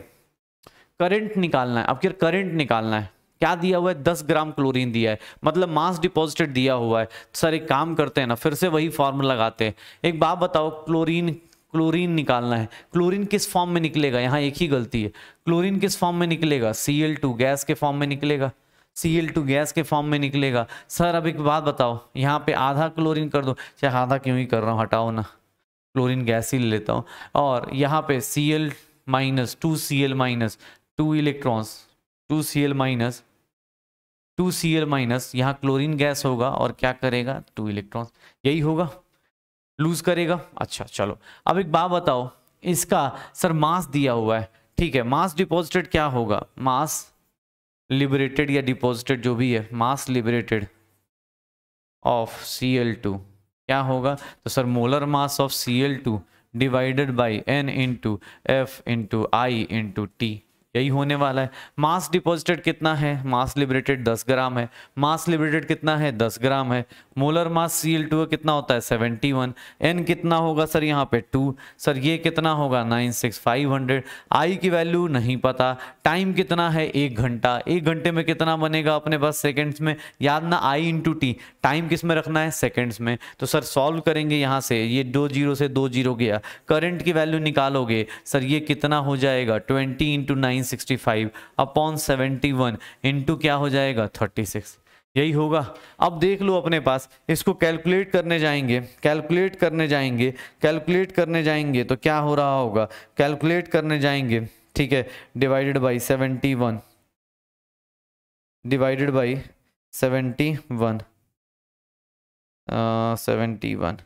करंट निकालना है। अब क्या करंट निकालना है, क्या दिया हुआ है 10 ग्राम क्लोरीन दिया है, मतलब मास डिपॉजिटेड दिया हुआ है। सर एक काम करते हैं ना, फिर से वही फॉर्मूला लगाते हैं। एक बात बताओ, क्लोरीन निकालना है, क्लोरीन किस फॉर्म में निकलेगा, यहाँ एक ही गलती है, क्लोरीन किस फॉर्म में निकलेगा, Cl2 गैस के फॉर्म में निकलेगा, Cl2 गैस के फॉर्म में निकलेगा। सर अब एक बात बताओ, यहाँ पे आधा क्लोरीन कर दो, चाहे आधा क्यों ही कर रहा हूँ, हटाओ ना, क्लोरीन गैस ही ले लेता हूँ, और यहाँ पे Cl minus 2Cl minus 2 electrons, 2Cl minus यहाँ क्लोरीन गैस होगा और क्या करेगा 2 इलेक्ट्रॉन्स, यही होगा, लूज करेगा। अच्छा चलो अब एक बात बताओ, इसका सर मास दिया हुआ है, ठीक है, मास डिपॉजिटेड क्या होगा, मास लिबरेटेड या डिपॉजिटेड जो भी है, मास लिबरेटेड ऑफ Cl2 क्या होगा, तो sir molar mass of Cl2 divided by N into F into I into T, यही होने वाला है। मास डिपॉजिटेड कितना है, मास लिबरेटेड 10 ग्राम है। मास लिबरेटेड कितना है, 10 ग्राम है। मोलर मास Cl2 कितना होता है, 71। N कितना होगा सर यहाँ पे 2। सर ये कितना होगा 96500। आई की वैल्यू नहीं पता। टाइम कितना है, 1 घंटा। 1 घंटे में कितना बनेगा अपने पास सेकेंड्स में, याद ना I इंटू टी, टाइम किस में रखना है, सेकेंड्स में। तो सर सॉल्व करेंगे यहाँ से, ये 2 जीरो से 2 जीरो गया, करंट की वैल्यू निकालोगे सर ये कितना हो जाएगा 20 इंटू 965 अपॉन 71 इंटू क्या हो जाएगा 36, यही होगा। अब देख लो अपने पास, इसको कैलकुलेट करने जाएंगे, कैलकुलेट करने जाएंगे तो क्या हो रहा होगा, कैलकुलेट करने जाएंगे, ठीक है, डिवाइडेड बाई 71 डिवाइडेड बाई 71 71,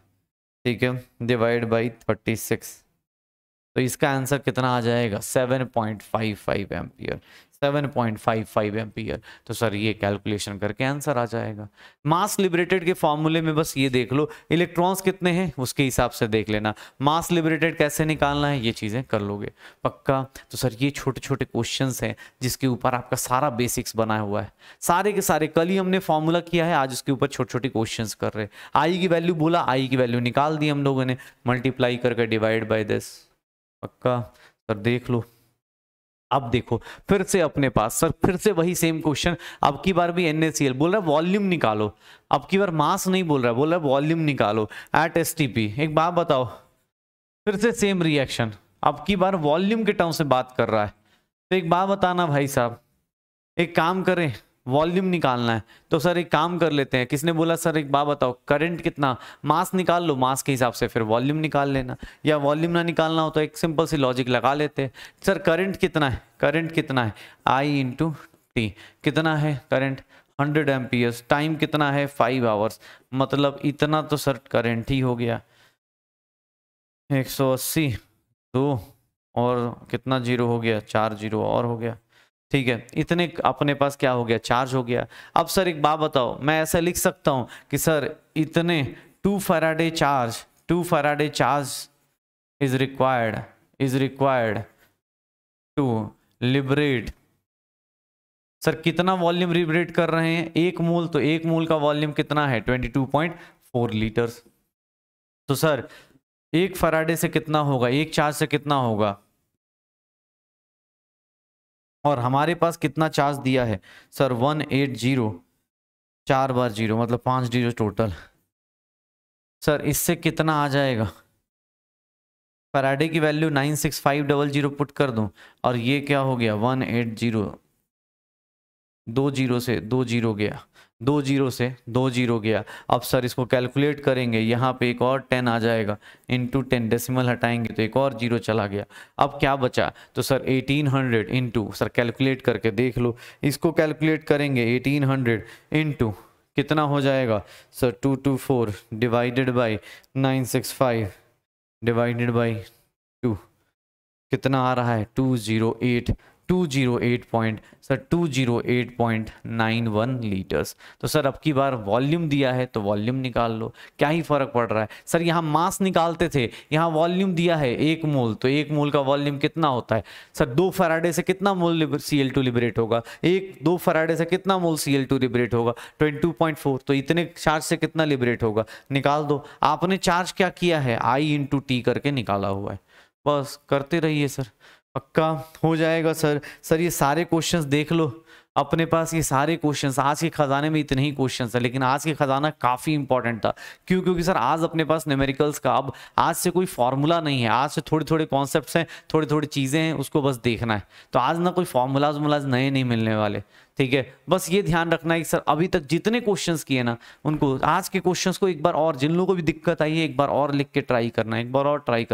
ठीक है, डिवाइड बाई 36, तो इसका आंसर कितना आ जाएगा 7.55 एम्पियर, 7.55 एम्पियर। तो सर ये कैलकुलेशन करके आंसर आ जाएगा। मास लिबरेटेड के फॉर्मूले में बस ये देख लो, इलेक्ट्रॉन्स कितने हैं उसके हिसाब से देख लेना, मास लिबरेटेड कैसे निकालना है ये चीज़ें कर लोगे पक्का। तो सर ये छोटे छोटे क्वेश्चंस हैं जिसके ऊपर आपका सारा बेसिक्स बना हुआ है, सारे के सारे। कल ही हमने फॉर्मूला किया है, आज उसके ऊपर छोटे छोटे क्वेश्चंस कर रहे हैं। आई की वैल्यू बोला, आई की वैल्यू निकाल दी हम लोगों ने, मल्टीप्लाई करके डिवाइड बाई दिस पक्का। सर देख लो, अब देखो फिर से अपने पास सर फिर से वही सेम क्वेश्चन, अब की बार भी NaCl बोल रहा है वॉल्यूम निकालो, अब की बार मास नहीं बोल रहा है, बोल रहा है वॉल्यूम निकालो एट STP। एक बात बताओ, फिर से सेम रिएक्शन, अब की बार वॉल्यूम के टर्म से बात कर रहा है। तो एक बात बताना भाई साहब, एक काम करें, वॉल्यूम निकालना है तो सर एक काम कर लेते हैं, किसने बोला सर एक बात बताओ करंट कितना, मास निकाल लो, मास के हिसाब से फिर वॉल्यूम निकाल लेना, या वॉल्यूम ना निकालना हो तो एक सिंपल सी लॉजिक लगा लेते हैं। सर करंट कितना है, करंट कितना है आई इंटू टी, कितना है करंट 100 एम्पियर्स, टाइम कितना है 5 आवर्स, मतलब इतना तो सर करंट ही हो गया। 180 2 और कितना जीरो हो गया, 4 जीरो और हो गया, ठीक है, इतने अपने पास क्या हो गया, चार्ज हो गया। अब सर एक बात बताओ, मैं ऐसा लिख सकता हूं कि सर इतने 2 faraday charge is required to liberate. Sir कितना वॉल्यूम लिबरेट कर रहे हैं, 1 मोल, तो 1 मोल का वॉल्यूम कितना है 22.4 लीटर्स। तो सर 1 फैराडे से कितना होगा, 1 चार्ज से कितना होगा, और हमारे पास कितना चार्ज दिया है सर 180, 4 बार 0 मतलब 5 जीरो टोटल। सर इससे कितना आ जाएगा, फैराडे की वैल्यू 96500 पुट कर दूं, और ये क्या हो गया 180, 2 जीरो से 2 जीरो गया, 2 जीरो से 2 जीरो गया। अब सर इसको कैलकुलेट करेंगे, यहाँ पे एक और 10 आ जाएगा, इंटू 10 डेसिमल हटाएंगे तो एक और जीरो चला गया। अब क्या बचा, तो सर 1800 इंटू, सर कैलकुलेट करके देख लो, इसको कैलकुलेट करेंगे 1800 इंटू कितना हो जाएगा sir 224 divided by 965 divided by 2, कितना आ रहा है 208.91 लीटर्स। तो सर अब की बार वॉल्यूम दिया है तो वॉल्यूम निकाल लो, क्या ही फर्क पड़ रहा है। सर यहाँ मास निकालते थे, यहाँ वॉल्यूम दिया है 1 मोल, तो 1 मोल का वॉल्यूम कितना होता है सर, 2 फैराडे से कितना मोल Cl2 लिबरेट होगा, 2 फैराडे से कितना मोल Cl2 लिबरेट होगा 22.4, तो इतने चार्ज से कितना लिबरेट होगा निकाल दो। आपने चार्ज क्या किया है I इंटू टी करके निकाला हुआ है, बस करते रहिए सर, पक्का हो जाएगा सर। सर ये सारे क्वेश्चंस देख लो अपने पास, ये सारे क्वेश्चंस, आज के खजाने में इतने ही क्वेश्चंस है, लेकिन आज के खजाना काफ़ी इंपॉर्टेंट था। क्यों, क्योंकि सर आज अपने पास न्यूमेरिकल्स का अब आज से कोई फॉर्मूला नहीं है, आज से थोड़े थोड़े कॉन्सेप्ट्स हैं, थोड़ी थोड़ी चीज़ें हैं, उसको बस देखना है। तो आज ना कोई फॉर्मूलाज नए नहीं मिलने वाले, ठीक है। बस ये ध्यान रखना है कि सर अभी तक जितने क्वेश्चंस किए ना, उनको आज के क्वेश्चंस को एक बार और, जिन लोगों को भी दिक्कत आई है एक बार और लिख के ट्राई करना, एक बार और ट्राई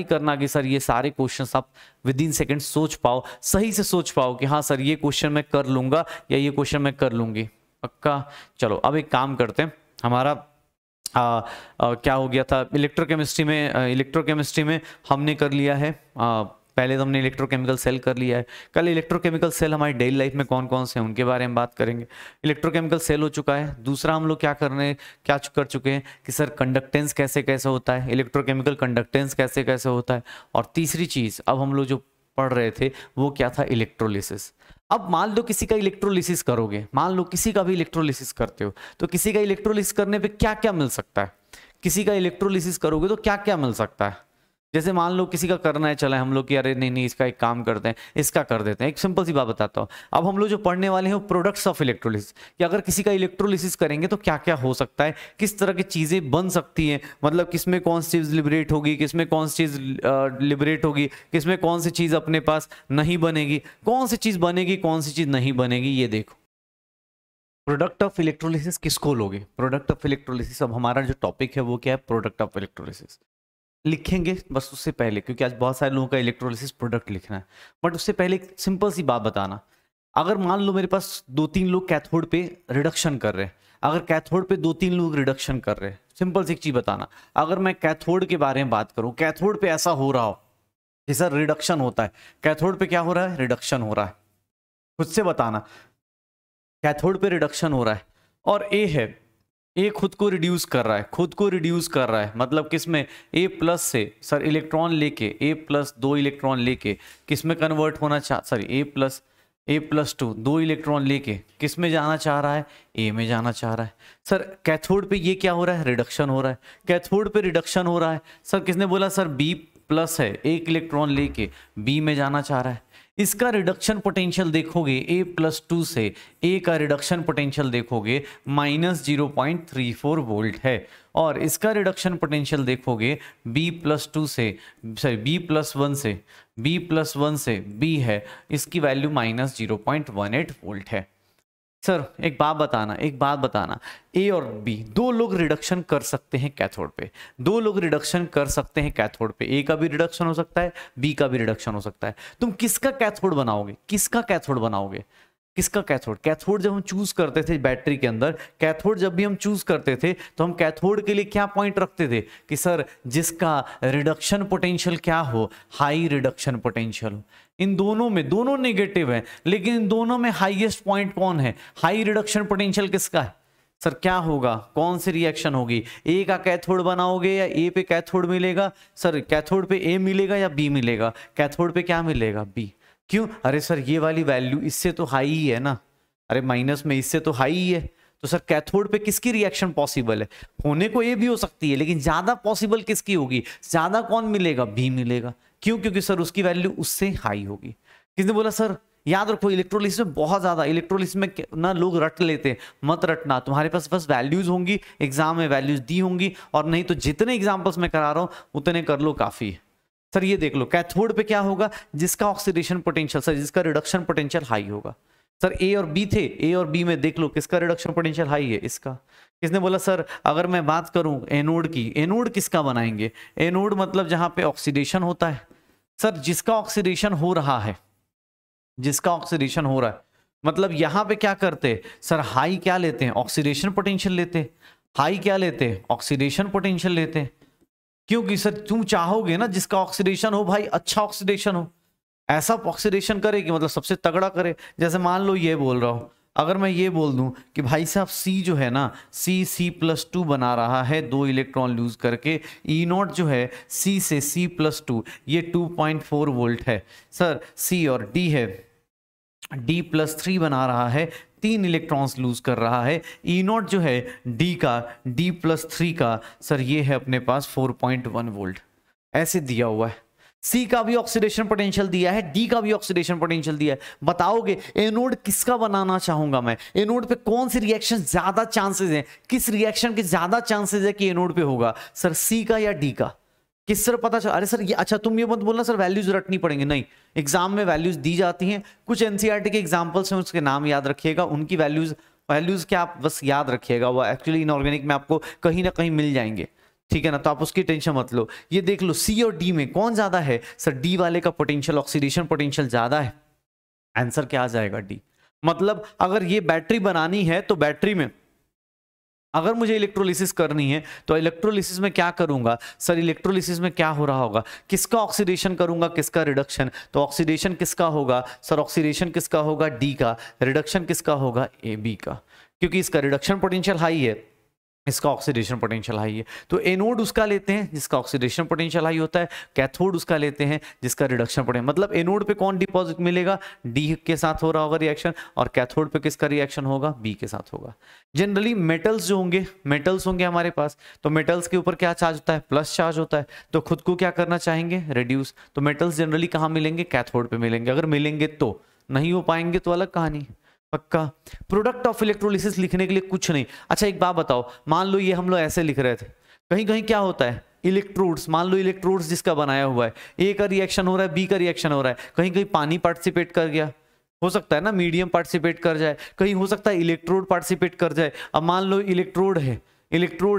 करना कि सर ये सारे क्वेश्चंस आप विद इन सेकेंड सोच पाओ, सही से सोच पाओ कि हाँ सर ये क्वेश्चन मैं कर लूंगा या ये क्वेश्चन मैं कर लूंगी, पक्का। चलो अब एक काम करते हैं, हमारा क्या हो गया था इलेक्ट्रोकेमिस्ट्री में हमने कर लिया है, पहले तो हमने इलेक्ट्रोकेमिकल सेल कर लिया है। कल इलेक्ट्रोकेमिकल सेल हमारी डेली लाइफ में कौन कौन से हैं उनके बारे में बात करेंगे। इलेक्ट्रोकेमिकल सेल हो चुका है। दूसरा हम लोग क्या कर चुके हैं कि सर कंडक्टेंस कैसे कैसे होता है, इलेक्ट्रोकेमिकल कंडक्टेंस कैसे कैसे होता है। और तीसरी चीज़ अब हम लोग जो पढ़ रहे थे वो क्या था, इलेक्ट्रोलिसिस। अब मान लो किसी का इलेक्ट्रोलिसिस करोगे, मान लो किसी का भी इलेक्ट्रोलिसिस करते हो, तो किसी का इलेक्ट्रोलिसिस करने पे क्या क्या मिल सकता है, किसी का इलेक्ट्रोलिसिस करोगे तो क्या क्या मिल सकता है। जैसे मान लो किसी का करना है, चला हम लोग कि अरे नहीं नहीं इसका एक काम करते हैं, इसका कर देते हैं। एक सिंपल सी बात बताता हूँ, अब हम लोग जो पढ़ने वाले हैं वो प्रोडक्ट्स ऑफ इलेक्ट्रोलिसिस, कि अगर किसी का इलेक्ट्रोलिसिस करेंगे तो क्या क्या हो सकता है, किस तरह की चीज़ें बन सकती हैं, मतलब किसमें कौन सी चीज़ लिबरेट होगी, किसमें कौन सी चीज़ लिबरेट होगी, किसमें कौन सी चीज़ अपने पास नहीं बनेगी, कौन सी चीज़ बनेगी, कौन सी चीज़ नहीं बनेगी, ये देखो। प्रोडक्ट ऑफ इलेक्ट्रोलिसिस किसको लोगे, प्रोडक्ट ऑफ इलेक्ट्रोलिसिस, अब हमारा जो टॉपिक है वो क्या है, प्रोडक्ट ऑफ इलेक्ट्रोलिसिस लिखेंगे। बस उससे पहले, क्योंकि आज बहुत सारे लोगों का इलेक्ट्रोलिसिस प्रोडक्ट लिखना है, बट उससे पहले एक सिंपल सी बात बताना। अगर मान लो मेरे पास 2-3 लोग कैथोड पे रिडक्शन कर रहे हैं, अगर कैथोड पे 2-3 लोग रिडक्शन कर रहे हैं, सिंपल सी एक चीज बताना, अगर मैं कैथोड के बारे में बात करूं, कैथोड पे ऐसा हो रहा हो कि सर रिडक्शन होता है, कैथोड पे क्या हो रहा है, रिडक्शन हो रहा है, खुद से बताना, कैथोड पे रिडक्शन हो रहा है, और ए है, ए खुद को रिड्यूस कर रहा है, खुद को रिड्यूस कर रहा है, मतलब किसमें, ए प्लस से सर इलेक्ट्रॉन लेके, ए प्लस 2 इलेक्ट्रॉन लेके किसमें कन्वर्ट होना सॉरी ए प्लस 2 2 इलेक्ट्रॉन लेके किसमें जाना चाह रहा है, ए में जाना चाह रहा है। सर कैथोड पे ये क्या हो रहा है, रिडक्शन हो रहा है, कैथोड पे रिडक्शन हो रहा है। सर किसने बोला, सर बी प्लस है, 1 इलेक्ट्रॉन लेके बी में जाना चाह रहा है। इसका रिडक्शन पोटेंशियल देखोगे, A+2 से A का रिडक्शन पोटेंशियल देखोगे -0.34 वोल्ट है, और इसका रिडक्शन पोटेंशियल देखोगे B+2 से सॉरी B+1 से B है, इसकी वैल्यू -0.18 वोल्ट है। सर एक बात बताना, ए और बी दो लोग रिडक्शन कर सकते हैं कैथोड पे, दो लोग रिडक्शन कर सकते हैं कैथोड पे, ए का भी रिडक्शन हो सकता है, बी का भी रिडक्शन हो सकता है। तुम किसका कैथोड बनाओगे, किसका कैथोड बनाओगे, किसका कैथोड। कैथोड जब हम चूज करते थे बैटरी के अंदर, कैथोड जब भी हम चूज करते थे तो हम कैथोड के लिए क्या पॉइंट रखते थे कि सर जिसका रिडक्शन पोटेंशियल क्या हो, हाई रिडक्शन पोटेंशियल हो। इन दोनों में, दोनों नेगेटिव है, लेकिन इन दोनों में हाईएस्ट पॉइंट कौन है, हाई रिडक्शन पोटेंशियल किसका है। सर क्या होगा, कौन सी रिएक्शन होगी, ए का कैथोड बनाओगे या ए पे कैथोड मिलेगा, सर कैथोड पे ए मिलेगा या बी मिलेगा, कैथोड पे क्या मिलेगा, बी। क्यों, अरे सर ये वाली वैल्यू इससे तो हाई ही है ना, अरे माइनस में इससे तो हाई ही है, तो सर कैथोड पे किसकी रिएक्शन पॉसिबल है, होने को ए भी हो सकती है, लेकिन ज्यादा पॉसिबल किसकी होगी, ज्यादा कौन मिलेगा, बी मिलेगा। क्यों, क्योंकि सर उसकी वैल्यू उससे हाई होगी। किसने बोला, सर याद रखो इलेक्ट्रोलिसिस में बहुत ज्यादा, इलेक्ट्रोलिसिस में ना लोग रट लेते, मत रटना, तुम्हारे पास बस वैल्यूज होंगी, एग्जाम में वैल्यूज दी होंगी, और नहीं तो जितने एग्जाम्पल्स मैं करा रहा हूं उतने कर लो, काफी है। सर ये देख लो कैथोड पे क्या होगा, जिसका ऑक्सीडेशन पोटेंशियल, सर जिसका रिडक्शन पोटेंशियल हाई होगा। सर ए और बी थे, ए और बी में देख लो किसका रिडक्शन पोटेंशियल हाई है, इसका। किसने बोला, सर अगर मैं बात करूं एनोड की, एनोड किसका बनाएंगे, एनोड मतलब जहां पे ऑक्सीडेशन होता है। सर जिसका ऑक्सीडेशन हो रहा है, जिसका ऑक्सीडेशन हो रहा है, मतलब यहां पे क्या करते, सर हाई क्या लेते हैं, ऑक्सीडेशन पोटेंशियल लेते, हाई क्या लेते, ऑक्सीडेशन पोटेंशियल लेते। क्योंकि सर तुम चाहोगे ना जिसका ऑक्सीडेशन हो भाई अच्छा ऑक्सीडेशन हो, ऐसा ऑक्सीडेशन करे कि मतलब सबसे तगड़ा करे। जैसे मान लो ये बोल रहा हूं, अगर मैं ये बोल दूं कि भाई साहब सी जो है ना, C+2 बना रहा है 2 इलेक्ट्रॉन लूज करके, ई नॉट जो है C से C+2 ये 2.4 वोल्ट है। सर C और D है, D+3 बना रहा है, 3 इलेक्ट्रॉन्स लूज कर रहा है। ई नॉट जो है D का, D+3 का, सर ये है अपने पास 4.1 वोल्ट, ऐसे दिया हुआ है। C का भी ऑक्सीडेशन पोटेंशियल दिया है, D का भी ऑक्सीडेशन पोटेंशियल दिया है। बताओगे एनोड किसका बनाना चाहूंगा मैं, एनोड पे कौन सी रिएक्शन ज्यादा चांसेस है, किस रिएक्शन के ज्यादा चांसेस है कि एनोड पे होगा, सर C का या D का, किस तरह पता चला। अरे सर ये, अच्छा तुम ये मत बोलना सर वैल्यूज रटनी पड़ेंगे, नहीं, एग्जाम में वैल्यूज दी जाती हैं, कुछ एनसीईआरटी के एग्जांपल्स हैं, उसके नाम याद रखिएगा, उनकी वैल्यूज क्या आप बस याद रखिएगा, वो एक्चुअली इनऑर्गेनिक में आपको कहीं ना कहीं मिल जाएंगे, ठीक है ना, तो आप उसकी टेंशन मत लो। ये देख लो सी और डी में कौन ज्यादा है, सर डी वाले का पोटेंशियल, ऑक्सीडेशन पोटेंशियल ज्यादा है, आंसर क्या आ जाएगा, डी। मतलब अगर ये बैटरी बनानी है तो बैटरी में अगर मुझे इलेक्ट्रोलिसिस करनी है तो इलेक्ट्रोलिसिस में क्या करूंगा, सर इलेक्ट्रोलिसिस में क्या हो रहा होगा, किसका ऑक्सीडेशन करूंगा, किसका रिडक्शन, तो ऑक्सीडेशन किसका होगा, सर ऑक्सीडेशन किसका होगा, डी का, रिडक्शन किसका होगा, ए बी का, क्योंकि इसका रिडक्शन पोटेंशियल हाई है, इसका ऑक्सीडेशन पोटेंशियल हाई है। तो एनोड उसका लेते हैं जिसका ऑक्सीडेशन पोटेंशियल हाई होता है, कैथोड उसका लेते हैं जिसका रिडक्शन पोटेंशियल, मतलब एनोड पे कौन डिपॉजिट मिलेगा, डी के साथ हो रहा होगा रिएक्शन, और कैथोड पे किसका रिएक्शन होगा, बी के साथ होगा। जनरली मेटल्स जो होंगे, मेटल्स होंगे हमारे पास, तो मेटल्स के ऊपर क्या चार्ज होता है, प्लस चार्ज होता है, तो खुद को क्या करना चाहेंगे, रिड्यूस। तो मेटल्स जनरली कहाँ मिलेंगे, कैथोड पे मिलेंगे, अगर मिलेंगे तो, नहीं हो पाएंगे तो अलग कहानी। पक्का। प्रोडक्ट ऑफ इलेक्ट्रोलिसिस लिखने के लिए कुछ नहीं। अच्छा एक बात बताओ, मान लो ये हम लोग ऐसे लिख रहे थे, कहीं कहीं क्या होता है, इलेक्ट्रोड्स, मान लो इलेक्ट्रोड्स जिसका बनाया हुआ है, ए का रिएक्शन हो रहा है, बी का रिएक्शन हो रहा है, कहीं कहीं पानी पार्टिसिपेट कर गया, हो सकता है ना मीडियम पार्टिसिपेट कर जाए, कहीं हो सकता है इलेक्ट्रोड पार्टिसिपेट कर जाए। अब मान लो इलेक्ट्रोड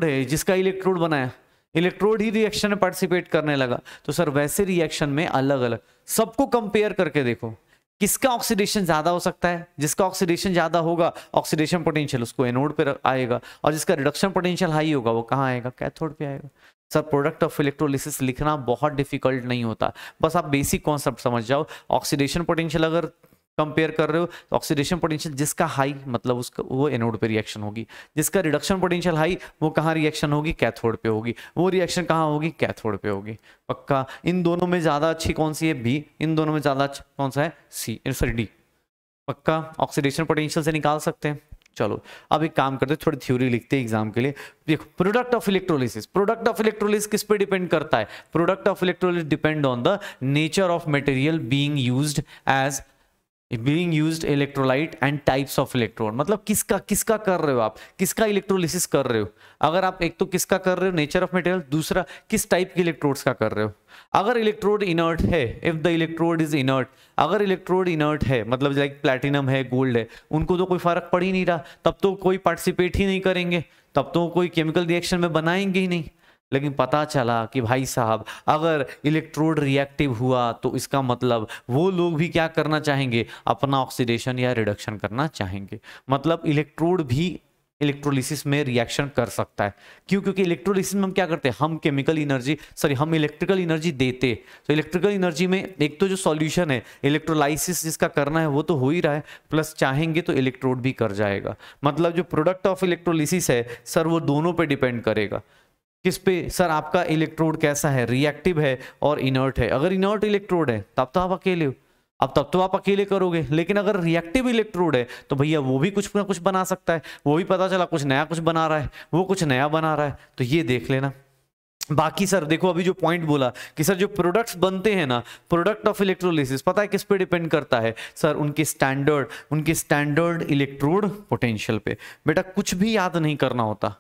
है जिसका इलेक्ट्रोड बनाया, इलेक्ट्रोड ही रिएक्शन में पार्टिसिपेट करने लगा, तो सर वैसे रिएक्शन में अलग अलग सबको कंपेयर करके देखो किसका ऑक्सीडेशन ज्यादा हो सकता है, जिसका ऑक्सीडेशन ज्यादा होगा ऑक्सीडेशन पोटेंशियल उसको एनोड पे आएगा, और जिसका रिडक्शन पोटेंशियल हाई होगा वो कहाँ आएगा, कैथोड पे आएगा। सर प्रोडक्ट ऑफ इलेक्ट्रोलिसिस लिखना बहुत डिफिकल्ट नहीं होता, बस आप बेसिक कॉन्सेप्ट समझ जाओ। ऑक्सीडेशन पोटेंशियल अगर कंपेयर कर रहे हो तो ऑक्सीडेशन पोटेंशियल जिसका हाई मतलब उसका वो एनोड पे रिएक्शन होगी, जिसका रिडक्शन पोटेंशियल हाई वो कहाँ रिएक्शन होगी, कैथोड पे होगी, वो रिएक्शन कहाँ होगी, कैथोड पे होगी। पक्का। इन दोनों में ज्यादा अच्छी कौन सी है, बी, इन दोनों में ज्यादा अच्छा कौन सा है, सी, सॉरी डी। पक्का ऑक्सीडेशन पोटेंशियल से निकाल सकते हैं। चलो अब एक काम करते हैं, थोड़ी थ्योरी लिखते हैं एग्जाम के लिए। देखो product of electrolysis, product of electrolysis किस पे डिपेंड करता है, product of electrolysis depend on the nature of material being used as being used electrolyte and types of electrode, मतलब किसका किसका कर रहे हो आप, किसका इलेक्ट्रोलिसिस कर रहे हो। अगर आप एक तो किसका कर रहे हो, नेचर ऑफ मटेरियल, दूसरा किस टाइप के इलेक्ट्रोड्स का कर रहे हो। अगर इलेक्ट्रोड इनर्ट है, if the electrode is inert, अगर इलेक्ट्रोड इनर्ट है मतलब लाइक प्लैटिनम है, गोल्ड है, उनको तो कोई फर्क पड़ ही नहीं रहा, तब तो कोई पार्टिसिपेट ही नहीं करेंगे, तब तो कोई केमिकल रिएक्शन में बनाएंगे ही नहीं। लेकिन पता चला कि भाई साहब अगर इलेक्ट्रोड रिएक्टिव हुआ तो इसका मतलब वो लोग भी क्या करना चाहेंगे, अपना ऑक्सीडेशन या रिडक्शन करना चाहेंगे। मतलब इलेक्ट्रोड भी इलेक्ट्रोलिसिस में रिएक्शन कर सकता है। क्यों? क्योंकि इलेक्ट्रोलिसिस में हम क्या करते हैं, हम केमिकल एनर्जी हम इलेक्ट्रिकल एनर्जी देते। तो इलेक्ट्रिकल एनर्जी में एक तो जो सॉल्यूशन है इलेक्ट्रोलाइसिस जिसका करना है वो तो हो ही रहा है, प्लस चाहेंगे तो इलेक्ट्रोड भी कर जाएगा। मतलब जो प्रोडक्ट ऑफ इलेक्ट्रोलिसिस है सर वो दोनों पे डिपेंड करेगा। किस पे सर, आपका इलेक्ट्रोड कैसा है, रिएक्टिव है और इनर्ट है। अगर इनर्ट इलेक्ट्रोड है तब तो आप अकेले हो, अब तब तो आप अकेले करोगे। लेकिन अगर रिएक्टिव इलेक्ट्रोड है तो भैया वो भी कुछ ना कुछ बना सकता है, वो भी पता चला कुछ नया कुछ बना रहा है, वो कुछ नया बना रहा है, तो ये देख लेना। बाकी सर देखो अभी जो पॉइंट बोला कि सर जो प्रोडक्ट्स बनते हैं ना, प्रोडक्ट ऑफ इलेक्ट्रोलिसिस पता है किस पे डिपेंड करता है सर, उनके स्टैंडर्ड इलेक्ट्रोड पोटेंशियल पे। बेटा कुछ भी याद नहीं करना होता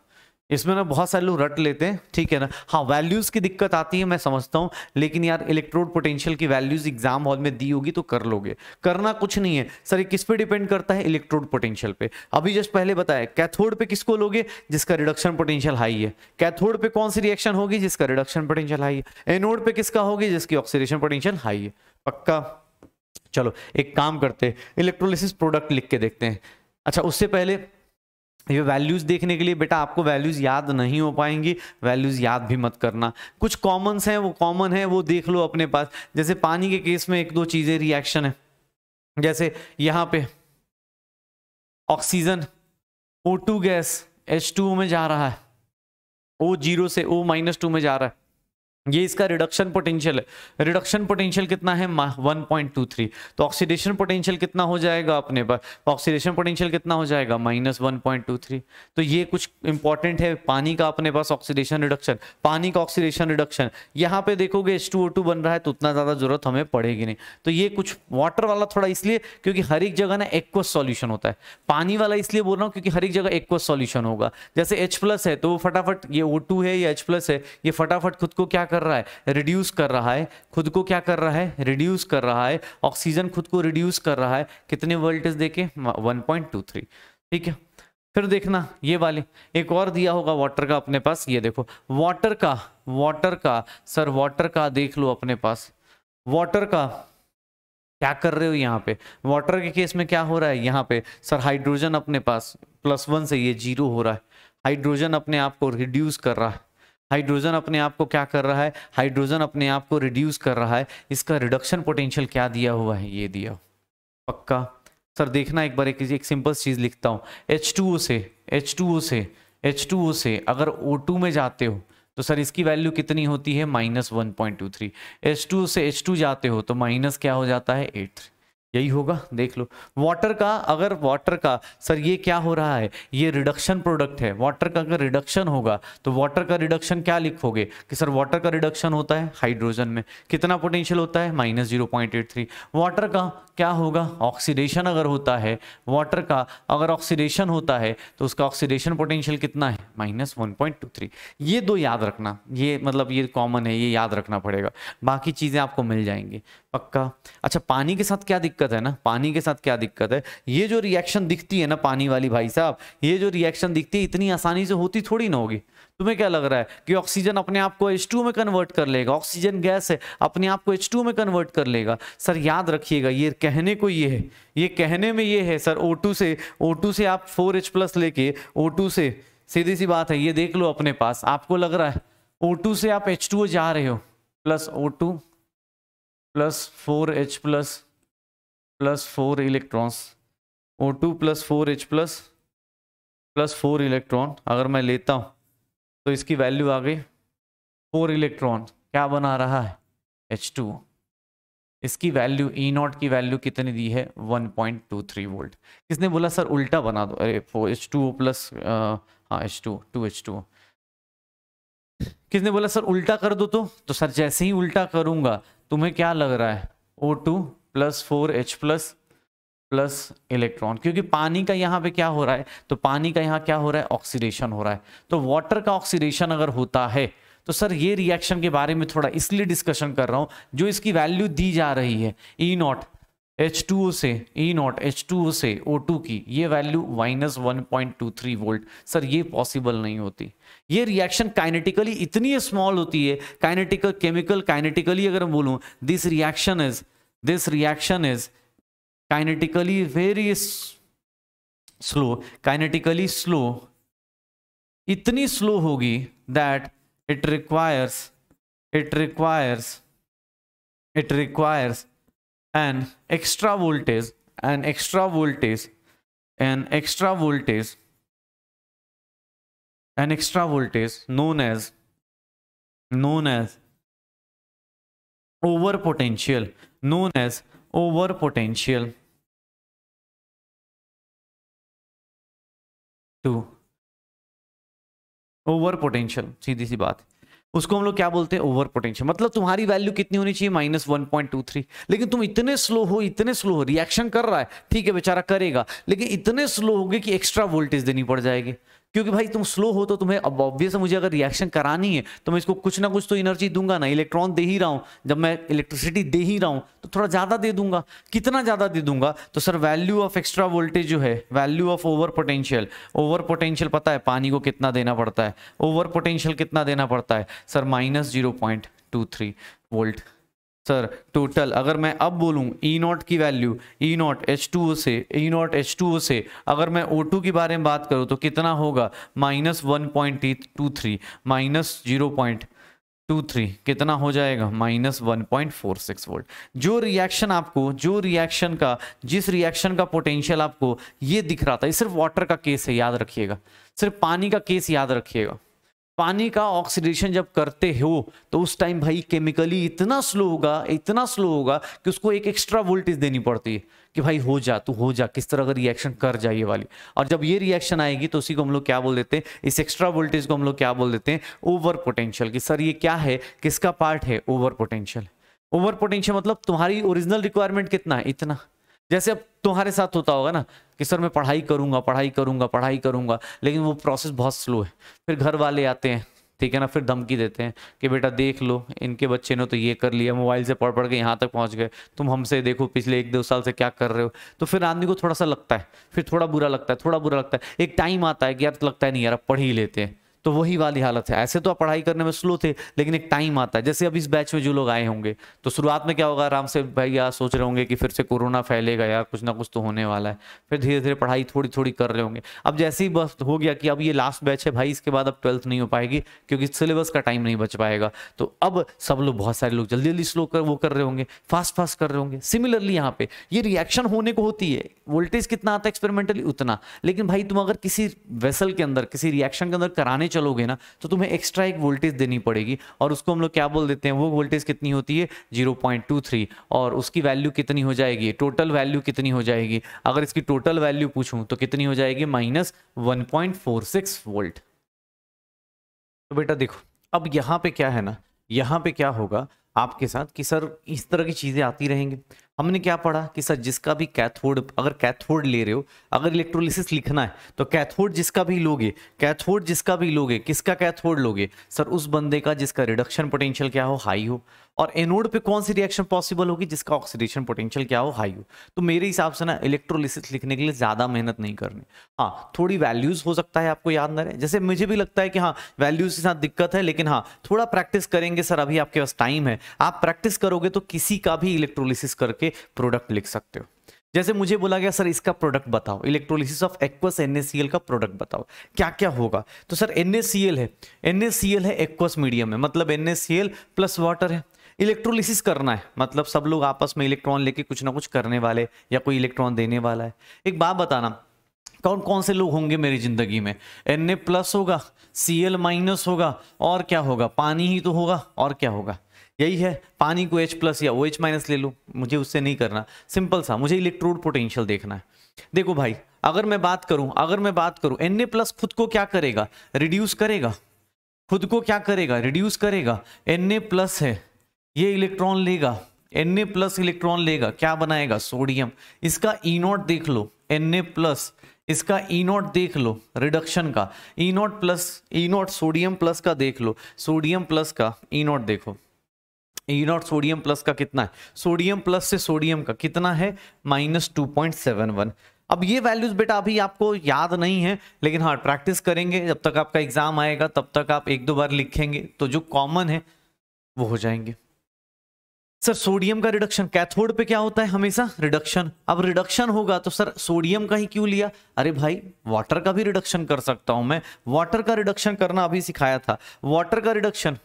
इसमें ना, बहुत सारे लोग रट लेते हैं, ठीक है ना। हाँ वैल्यूज की दिक्कत आती है मैं समझता हूँ, लेकिन यार इलेक्ट्रोड पोटेंशियल की वैल्यूज एग्जाम हॉल में दी होगी तो कर लोगे, करना कुछ नहीं है सर। ये किस पे डिपेंड करता है, इलेक्ट्रोड पोटेंशियल पे। अभी जस्ट पहले बताया कैथोड पे किसको लोगे, जिसका रिडक्शन पोटेंशियल हाई है। कैथोड पे कौन सी रिएक्शन होगी, जिसका रिडक्शन पोटेंशियल हाई है। एनोड पे किसका होगी, जिसकी ऑक्सीडेशन पोटेंशियल हाई है। पक्का। चलो एक काम करते हैं, इलेक्ट्रोलिसिस प्रोडक्ट लिख के देखते हैं। अच्छा उससे पहले ये वैल्यूज देखने के लिए बेटा आपको वैल्यूज याद नहीं हो पाएंगी, वैल्यूज याद भी मत करना। कुछ कॉमन्स हैं, वो कॉमन है वो देख लो अपने पास। जैसे पानी के केस में एक दो चीजें रिएक्शन है, जैसे यहां पे ऑक्सीजन O2 गैस H2O में जा रहा है, O0 से O-2 में जा रहा है, ये इसका रिडक्शन पोटेंशियल है। रिडक्शन पोटेंशियल कितना है 1.23, तो ऑक्सीडेशन पोटेंशियल कितना हो जाएगा अपने पास, ऑक्सीडेशन पोटेंशियल कितना हो जाएगा -1.23। तो ये कुछ इंपॉर्टेंट है पानी का अपने पास ऑक्सीडेशन रिडक्शन, पानी का ऑक्सीडेशन रिडक्शन। यहाँ पे देखोगे H2O2 बन रहा है तो उतना ज्यादा जरूरत हमें पड़ेगी नहीं। तो ये कुछ वाटर वाला थोड़ा इसलिए क्योंकि हर एक जगह ना एक्वस सॉल्यूशन होता है, पानी वाला इसलिए बोल रहा हूँ क्योंकि हर एक जगह एक्वस सॉल्यूशन होगा। जैसे H+ है तो वो फटाफट, ये O2 है या H+ है, ये फटाफट खुद को क्या कर रहा है, रिड्यूस कर रहा है, खुद को क्या कर रहा है, रिड्यूस कर रहा है। ऑक्सीजन खुद को रिड्यूस कर रहा है, कितने वोल्टेज देके 1.23, ठीक है। फिर देखना ये वाले एक और दिया होगा वाटर का अपने पास, ये देखो वाटर का सर, वाटर का देख लो अपने पास। वाटर का क्या कर रहे हो यहाँ पे, वाटर के केस में क्या हो रहा है यहाँ पे सर, हाइड्रोजन अपने पास +1 से ये 0 हो रहा है। हाइड्रोजन अपने आप को रिड्यूस कर रहा है, हाइड्रोजन अपने आप को क्या कर रहा है, हाइड्रोजन अपने आप को रिड्यूस कर रहा है। इसका रिडक्शन पोटेंशियल क्या दिया हुआ है, ये दिया। पक्का सर देखना एक बार, एक सिंपल चीज लिखता हूं, H2O से H2O से अगर O2 में जाते हो तो सर इसकी वैल्यू कितनी होती है -1.23। H2O से H2 जाते हो तो माइनस क्या हो जाता है 83। यही होगा, देख लो। वाटर का, अगर वाटर का सर ये क्या हो रहा है, ये रिडक्शन प्रोडक्ट है। वाटर का अगर रिडक्शन होगा तो वाटर का रिडक्शन क्या लिखोगे कि सर वाटर का रिडक्शन होता है हाइड्रोजन में, कितना पोटेंशियल होता है -0.83। वाटर का क्या होगा, ऑक्सीडेशन अगर होता है, वाटर का अगर ऑक्सीडेशन होता है तो उसका ऑक्सीडेशन पोटेंशियल कितना है -1.23। ये दो याद रखना, ये मतलब ये कॉमन है, ये याद रखना पड़ेगा, बाकी चीज़ें आपको मिल जाएंगी पक्का। अच्छा पानी के साथ क्या दिक्कत है ना, पानी के साथ क्या दिक्कत है, ये जो रिएक्शन दिखती है ना पानी वाली भाई साहब, ये जो रिएक्शन दिखती है इतनी आसानी से होती थोड़ी ना होगी। तुम्हें क्या लग रहा है कि ऑक्सीजन अपने आप को H2 में कन्वर्ट कर लेगा, ऑक्सीजन गैस है अपने आप को H2 में कन्वर्ट कर लेगा। सर याद रखिएगा ये कहने को ये है, ये कहने में ये है सर O2 से आप 4H+ लेके O2 से, सीधी सी बात है, ये देख लो अपने पास, आपको लग रहा है O2 से आप H2O जा रहे हो plus O2 plus 4H+ plus 4 electrons, O2 plus 4H+ plus 4 electron अगर मैं लेता हूं तो इसकी वैल्यू आ गई 4 इलेक्ट्रॉन क्या बना रहा है H2O। इसकी वैल्यू E0 की वैल्यू कितनी दी है 1.23 वोल्ट। किसने बोला सर उल्टा बना दो, अरे H2O प्लस हाँ H2O 2H2O, किसने बोला सर उल्टा कर दो, तो सर जैसे ही उल्टा करूंगा तुम्हें क्या लग रहा है O2 plus 4H+ plus electron, क्योंकि पानी का यहाँ पे क्या हो रहा है, तो पानी का यहाँ क्या हो रहा है ऑक्सीडेशन हो रहा है। तो वाटर का ऑक्सीडेशन अगर होता है तो सर ये रिएक्शन के बारे में थोड़ा इसलिए डिस्कशन कर रहा हूं, जो इसकी वैल्यू दी जा रही है E0 H2O से, E0 H2O से O2 की ये वैल्यू -1.23 वोल्ट, सर ये पॉसिबल नहीं होती। ये रिएक्शन काइनेटिकली इतनी स्मॉल होती है, काइनेटिकल केमिकल काइनेटिकली अगर मैं बोलूं this reaction is kinetically very slow, kinetically slow, इतनी स्लो होगी that it requires an extra voltage known as over potential, to over potential, सीधी सी बात, उसको हम लोग क्या बोलते हैं ओवर पोटेंशियल। मतलब तुम्हारी वैल्यू कितनी होनी चाहिए -1.23, लेकिन तुम इतने स्लो हो, रिएक्शन कर रहा है ठीक है बेचारा करेगा, लेकिन इतने स्लो होगे कि एक्स्ट्रा वोल्टेज देनी पड़ जाएगी। क्योंकि भाई तुम स्लो हो तो तुम्हें अब ऑब्वियस है, मुझे अगर रिएक्शन करानी है तो मैं इसको कुछ ना कुछ तो एनर्जी दूंगा ना, इलेक्ट्रॉन दे ही रहा हूं, जब मैं इलेक्ट्रिसिटी दे ही रहा हूं तो थोड़ा ज्यादा दे दूंगा। कितना ज्यादा दे दूंगा, तो sir value of extra voltage जो है, वैल्यू ऑफ ओवर पोटेंशियल पता है पानी को कितना देना पड़ता है, ओवर पोटेंशियल कितना देना पड़ता है सर -0.23 वोल्ट। सर टोटल अगर मैं अब बोलूं E0 की वैल्यू, E0 H2O से अगर मैं O2 के बारे में बात करूं तो कितना होगा -1.23 -0.23 कितना हो जाएगा -1.46 वोल्ट। जिस रिएक्शन का पोटेंशियल आपको ये दिख रहा था, ये सिर्फ वाटर का केस है, याद रखिएगा, सिर्फ पानी का केस याद रखिएगा। पानी का ऑक्सीडेशन जब करते हो तो उस टाइम भाई केमिकली इतना स्लो होगा कि उसको एक एक्स्ट्रा वोल्टेज देनी पड़ती है कि भाई हो जा, किस तरह का रिएक्शन कर जा ये वाली। और जब ये रिएक्शन आएगी तो उसी को हम लोग क्या बोल देते हैं, इस एक्स्ट्रा वोल्टेज को हम लोग क्या बोल देते हैं ओवर पोटेंशियल। कि सर ये क्या है, किसका पार्ट है, ओवर पोटेंशियल। ओवर पोटेंशियल मतलब तुम्हारी ओरिजिनल रिक्वायरमेंट कितना है, इतना। जैसे अब तुम्हारे साथ होता होगा ना कि सर मैं पढ़ाई करूंगा, लेकिन वो प्रोसेस बहुत स्लो है। फिर घर वाले आते हैं, ठीक है ना, फिर धमकी देते हैं कि बेटा देख लो इनके बच्चे ने तो ये कर लिया, मोबाइल से पढ़ के यहाँ तक पहुँच गए, तुम हमसे देखो पिछले 1-2 साल से क्या कर रहे हो। तो फिर आदमी को थोड़ा सा लगता है, फिर थोड़ा बुरा लगता है, एक टाइम आता है कि यार लगता है नहीं यार पढ़ ही लेते हैं, तो वही वाली हालत है। ऐसे तो आप पढ़ाई करने में स्लो थे, लेकिन एक टाइम आता है, जैसे अब इस बैच में जो लोग आए होंगे तो शुरुआत में क्या होगा, आराम से भाई यार सोच रहे होंगे कि फिर से कोरोना फैलेगा यार, कुछ ना कुछ तो होने वाला है, फिर धीरे धीरे पढ़ाई थोड़ी थोड़ी कर रहे होंगे। अब जैसे ही बस हो गया कि अब ये लास्ट बैच है भाई, इसके बाद अब 12th नहीं हो पाएगी क्योंकि सिलेबस का टाइम नहीं बच पाएगा, तो अब सब लोग, बहुत सारे लोग जल्दी जल्दी स्लो कर वो कर रहे होंगे, फास्ट फास्ट कर रहे होंगे। सिमिलरली यहाँ पे ये रिएक्शन होने को होती है, वोल्टेज कितना आता है एक्सपेरिमेंटली उतना, लेकिन भाई तुम अगर किसी वेसल के अंदर किसी रिएक्शन के अंदर कराने चलोगे ना तो तुम्हें एक्स्ट्रा एक वोल्टेज देनी पड़ेगी, और उसको हम लोग क्या बोल देते हैं, वो वोल्टेज कितनी होती है 0.23, और उसकी वैल्यू कितनी हो जाएगी, टोटल वैल्यू कितनी हो जाएगी, अगर इसकी टोटल वैल्यू पूछूं तो कितनी हो जाएगी -1.46 वोल्ट। तो बेटा देखो अब यहाँ पे क्या है ना, यहाँ पे क्या होगा आपके साथ कि सर इस तरह की चीजें आती रहेंगी। हमने क्या पढ़ा कि सर जिसका भी कैथोड, अगर कैथोड ले रहे हो, अगर इलेक्ट्रोलिसिस लिखना है तो कैथोड जिसका भी लोगे, कैथोड जिसका भी लोगे, किसका कैथोड लोगे सर, उस बंदे का जिसका रिडक्शन पोटेंशियल क्या हो, हाई हो। और एनोड पे कौन सी रिएक्शन पॉसिबल होगी, जिसका ऑक्सीडेशन पोटेंशियल क्या हो, हाई हो। तो मेरे हिसाब से ना इलेक्ट्रोलिसिस लिखने के लिए ज्यादा मेहनत नहीं करनी। हाँ थोड़ी वैल्यूज हो सकता है आपको याद ना रहे, जैसे मुझे भी लगता है कि हाँ वैल्यूज के साथ दिक्कत है, लेकिन हाँ थोड़ा प्रैक्टिस करेंगे सर, अभी आपके पास टाइम है, आप प्रैक्टिस करोगे तो किसी का भी इलेक्ट्रोलिसिस करके प्रोडक्ट लिख सकते हो। जैसे मुझे बोला गया सर इसका प्रोडक्ट बताओ, इलेक्ट्रोलिसिस ऑफ एक्वस NaCl का प्रोडक्ट बताओ, क्या क्या होगा। तो सर NaCl है, NaCl है एक्वस मीडियम में, मतलब NaCl प्लस वाटर है। इलेक्ट्रोलिसिस करना है मतलब सब लोग आपस में इलेक्ट्रॉन लेके कुछ ना कुछ करने वाले, या कोई इलेक्ट्रॉन देने वाला है। एक बात बताना, कौन कौन से लोग होंगे मेरी जिंदगी में, Na प्लस होगा, Cl माइनस होगा, और क्या होगा, पानी ही तो होगा, और क्या होगा, यही है। पानी को H प्लस या OH माइनस ले लो, मुझे उससे नहीं करना, सिंपल सा, मुझे इलेक्ट्रोड पोटेंशियल देखना है। देखो भाई अगर मैं बात करूं Na प्लस खुद को क्या करेगा, रिड्यूस करेगा, खुद को क्या करेगा, रिड्यूस करेगा। Na प्लस है, ये इलेक्ट्रॉन लेगा, Na प्लस इलेक्ट्रॉन लेगा, क्या बनाएगा, सोडियम। इसका E0 देख लो, Na प्लस, इसका E0 देख लो रिडक्शन का, E0 plus, E0 sodium plus का देख लो, सोडियम प्लस का E0 देखो, E0 सोडियम प्लस का कितना है, सोडियम प्लस से सोडियम का कितना है -2.71। अब ये वैल्यूज बेटा अभी आपको याद नहीं है, लेकिन हाँ प्रैक्टिस करेंगे, जब तक आपका एग्जाम आएगा तब तक आप एक दो बार लिखेंगे तो जो कॉमन है वो हो जाएंगे। सर सोडियम का रिडक्शन, कैथोड पे क्या होता है हमेशा, रिडक्शन। अब रिडक्शन होगा तो सर सोडियम का ही क्यों लिया, अरे भाई वाटर का भी रिडक्शन कर सकता हूं मैं, वाटर का रिडक्शन करना अभी सिखाया था। वाटर का रिडक्शन,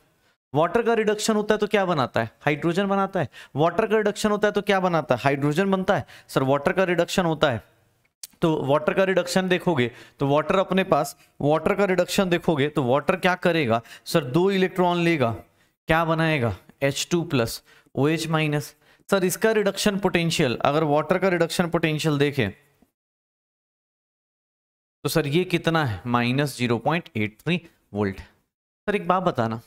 वाटर का रिडक्शन होता है तो क्या बनाता है, हाइड्रोजन बनाता है। वाटर का रिडक्शन होता है तो क्या बनाता है, हाइड्रोजन बनता है। सर वाटर का रिडक्शन होता है तो वाटर का रिडक्शन देखोगे तो वाटर अपने पास, वाटर का रिडक्शन देखोगे तो वाटर क्या करेगा सर, 2 इलेक्ट्रॉन लेगा, क्या बनाएगा H2 plus OH minus. Sir इसका रिडक्शन पोटेंशियल, अगर वाटर का रिडक्शन पोटेंशियल देखें तो सर ये कितना है -0.83 वोल्ट। सर एक बात बताना,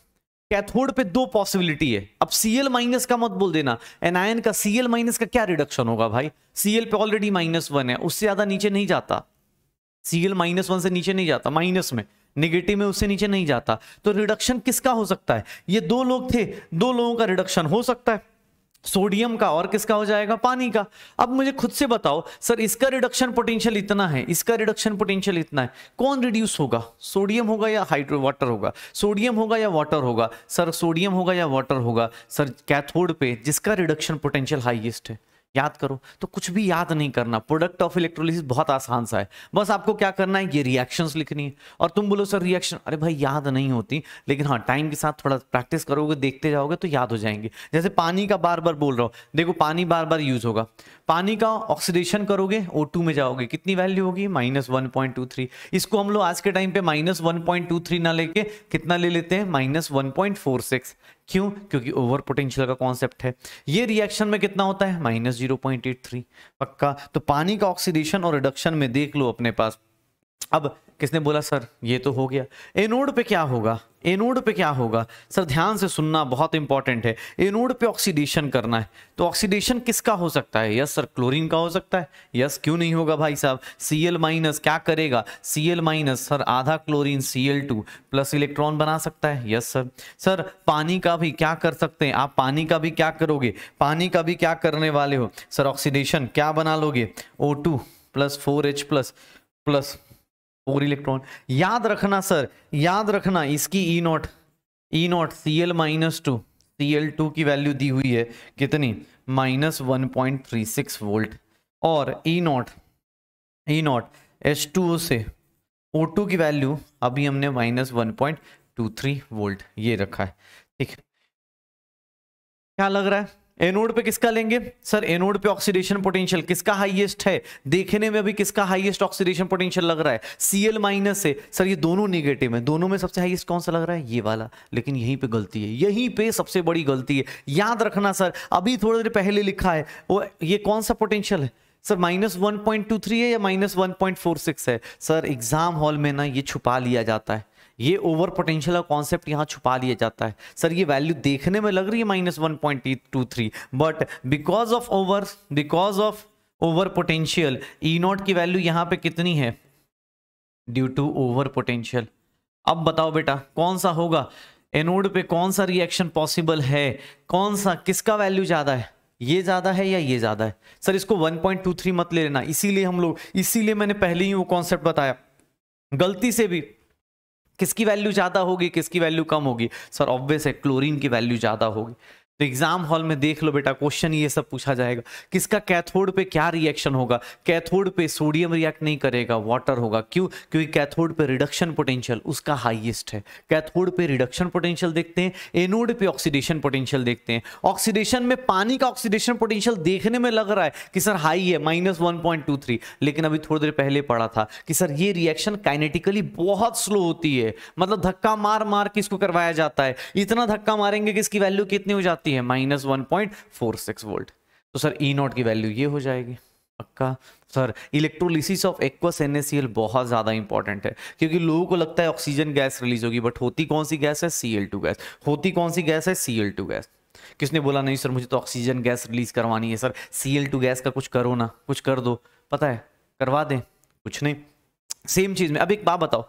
कैथोड पे 2 पॉसिबिलिटी है। अब Cl माइनस का मत बोल देना, एनायन का Cl माइनस का क्या रिडक्शन होगा भाई, Cl पे ऑलरेडी -1 है, उससे ज्यादा नीचे नहीं जाता। Cl -1 से नीचे नहीं जाता, माइनस में, नेगेटिव में उससे नीचे नहीं जाता। तो रिडक्शन किसका हो सकता है, ये 2 लोग थे, 2 लोगों का रिडक्शन हो सकता है, सोडियम का और किसका हो जाएगा, पानी का। अब मुझे खुद से बताओ सर इसका रिडक्शन पोटेंशियल इतना है, इसका रिडक्शन पोटेंशियल इतना है, कौन रिड्यूस होगा, सोडियम होगा या हाइड्रो वाटर होगा, सोडियम होगा या वाटर होगा। सर सोडियम होगा या वाटर होगा। सर कैथोड पे जिसका रिडक्शन पोटेंशियल हाईएस्ट है, याद करो। तो कुछ भी याद नहीं करना, प्रोडक्ट ऑफ इलेक्ट्रोलिसिस बहुत आसान सा है, बस आपको क्या करना है, ये रिएक्शंस लिखनी है। और तुम बोलो सर रिएक्शन, अरे भाई याद नहीं होती, लेकिन हाँ टाइम के साथ थोड़ा प्रैक्टिस करोगे, देखते जाओगे तो याद हो जाएंगे। जैसे पानी का बार बार बोल रहा हूँ, देखो पानी बार बार यूज होगा, पानी का ऑक्सीडेशन करोगे O2 में जाओगे, कितनी वैल्यू होगी -1.23। इसको हम लोग आज के टाइम पे -1.23 ना लेके कितना ले लेते हैं, -1.46। क्यों, क्योंकि ओवर पोटेंशियल का कॉन्सेप्ट है। ये रिएक्शन में कितना होता है -0.83 पक्का। तो पानी का ऑक्सीडेशन और रिडक्शन में देख लो अपने पास। अब किसने बोला सर ये तो हो गया, एनोड पे क्या होगा, एनोड पे क्या होगा सर, ध्यान से सुनना बहुत इंपॉर्टेंट है। एनोड पे ऑक्सीडेशन करना है तो ऑक्सीडेशन किसका हो सकता है, यस सर क्लोरीन का हो सकता है। यस क्यों नहीं होगा भाई साहब, Cl माइनस क्या करेगा, Cl माइनस सर आधा क्लोरीन Cl2 प्लस इलेक्ट्रॉन बना सकता है। Yes sir. सर पानी का भी क्या कर सकते हैं आप, पानी का भी क्या करोगे, पानी का भी क्या करने वाले हो सर, ऑक्सीडेशन क्या बना लोगे O2 plus 4H plus 4 electron. याद रखना सर, याद रखना इसकी ई नॉट Cl-2 Cl2 की वैल्यू दी हुई है कितनी, -1.36 वोल्ट, और ई नॉट H2O से O2 की वैल्यू अभी हमने -1.23 वोल्ट ये रखा है। ठीक है, क्या लग रहा है एनोड पे किसका लेंगे सर? एनोड पे ऑक्सीडेशन पोटेंशियल किसका हाईएस्ट है? देखने में अभी किसका हाईएस्ट ऑक्सीडेशन पोटेंशियल लग रहा है? Cl- से सर, ये दोनों नेगेटिव हैं, दोनों में सबसे हाईएस्ट कौन सा लग रहा है? ये वाला। लेकिन यहीं पे गलती है, यहीं पे सबसे बड़ी गलती है। याद रखना सर, अभी थोड़ी देर पहले लिखा है वो, ये कौन सा पोटेंशियल है सर? -1.23 है या -1.46 है? सर एग्जाम हॉल में ना ये छुपा लिया जाता है, ये ओवर पोटेंशियल का कॉन्सेप्ट यहां छुपा लिया जाता है। सर ये वैल्यू देखने में लग रही है -1.23, but because of over potential E naught की वैल्यू यहां पे कितनी है? Due to over potential. अब बताओ बेटा कौन सा होगा एनोड पे, कौन सा रिएक्शन पॉसिबल है? कौन सा, किसका वैल्यू ज्यादा है? ये ज्यादा है या ये ज्यादा है? सर इसको 1.23 मत ले लेना, इसीलिए मैंने पहले ही वो कॉन्सेप्ट बताया। गलती से भी किसकी वैल्यू ज्यादा होगी, किसकी वैल्यू कम होगी? सर ऑब्वियस है क्लोरीन की वैल्यू ज्यादा होगी। तो एग्जाम हॉल में देख लो बेटा, क्वेश्चन ये सब पूछा जाएगा, किसका कैथोड पे क्या रिएक्शन होगा? कैथोड पे सोडियम रिएक्ट नहीं करेगा, वाटर होगा। क्यों? क्योंकि कैथोड पे रिडक्शन पोटेंशियल उसका हाईएस्ट है। कैथोड पे रिडक्शन पोटेंशियल देखते हैं, एनोड पे ऑक्सीडेशन पोटेंशियल देखते हैं। ऑक्सीडेशन में पानी का ऑक्सीडेशन पोटेंशियल देखने में लग रहा है कि सर हाई है, -1.23, लेकिन अभी थोड़ी देर पहले पढ़ा था कि सर ये रिएक्शन काइनेटिकली बहुत स्लो होती है, मतलब धक्का मार मार के इसको करवाया जाता है। इतना धक्का मारेंगे कि इसकी वैल्यू कितनी हो जाती है? -1.46 वोल्ट। तो सर ई नॉट की वैल्यू ये हो जाएगी पक्का। Sir electrolysis of aqueous NaCl बहुत ज्यादा इंपॉर्टेंट है, क्योंकि लोगों को लगता है ऑक्सीजन गैस रिलीज होगी, बट होती कौन सी गैस है? Cl2 gas. होती कौन सी गैस है? Cl2 gas. किसने बोला नहीं सर मुझे तो ऑक्सीजन गैस रिलीज करवानी है? सर Cl2 गैस का कुछ करो ना, कुछ कर दो, पता है करवा दें, कुछ नहीं। सेम चीज में अब एक बात बताओ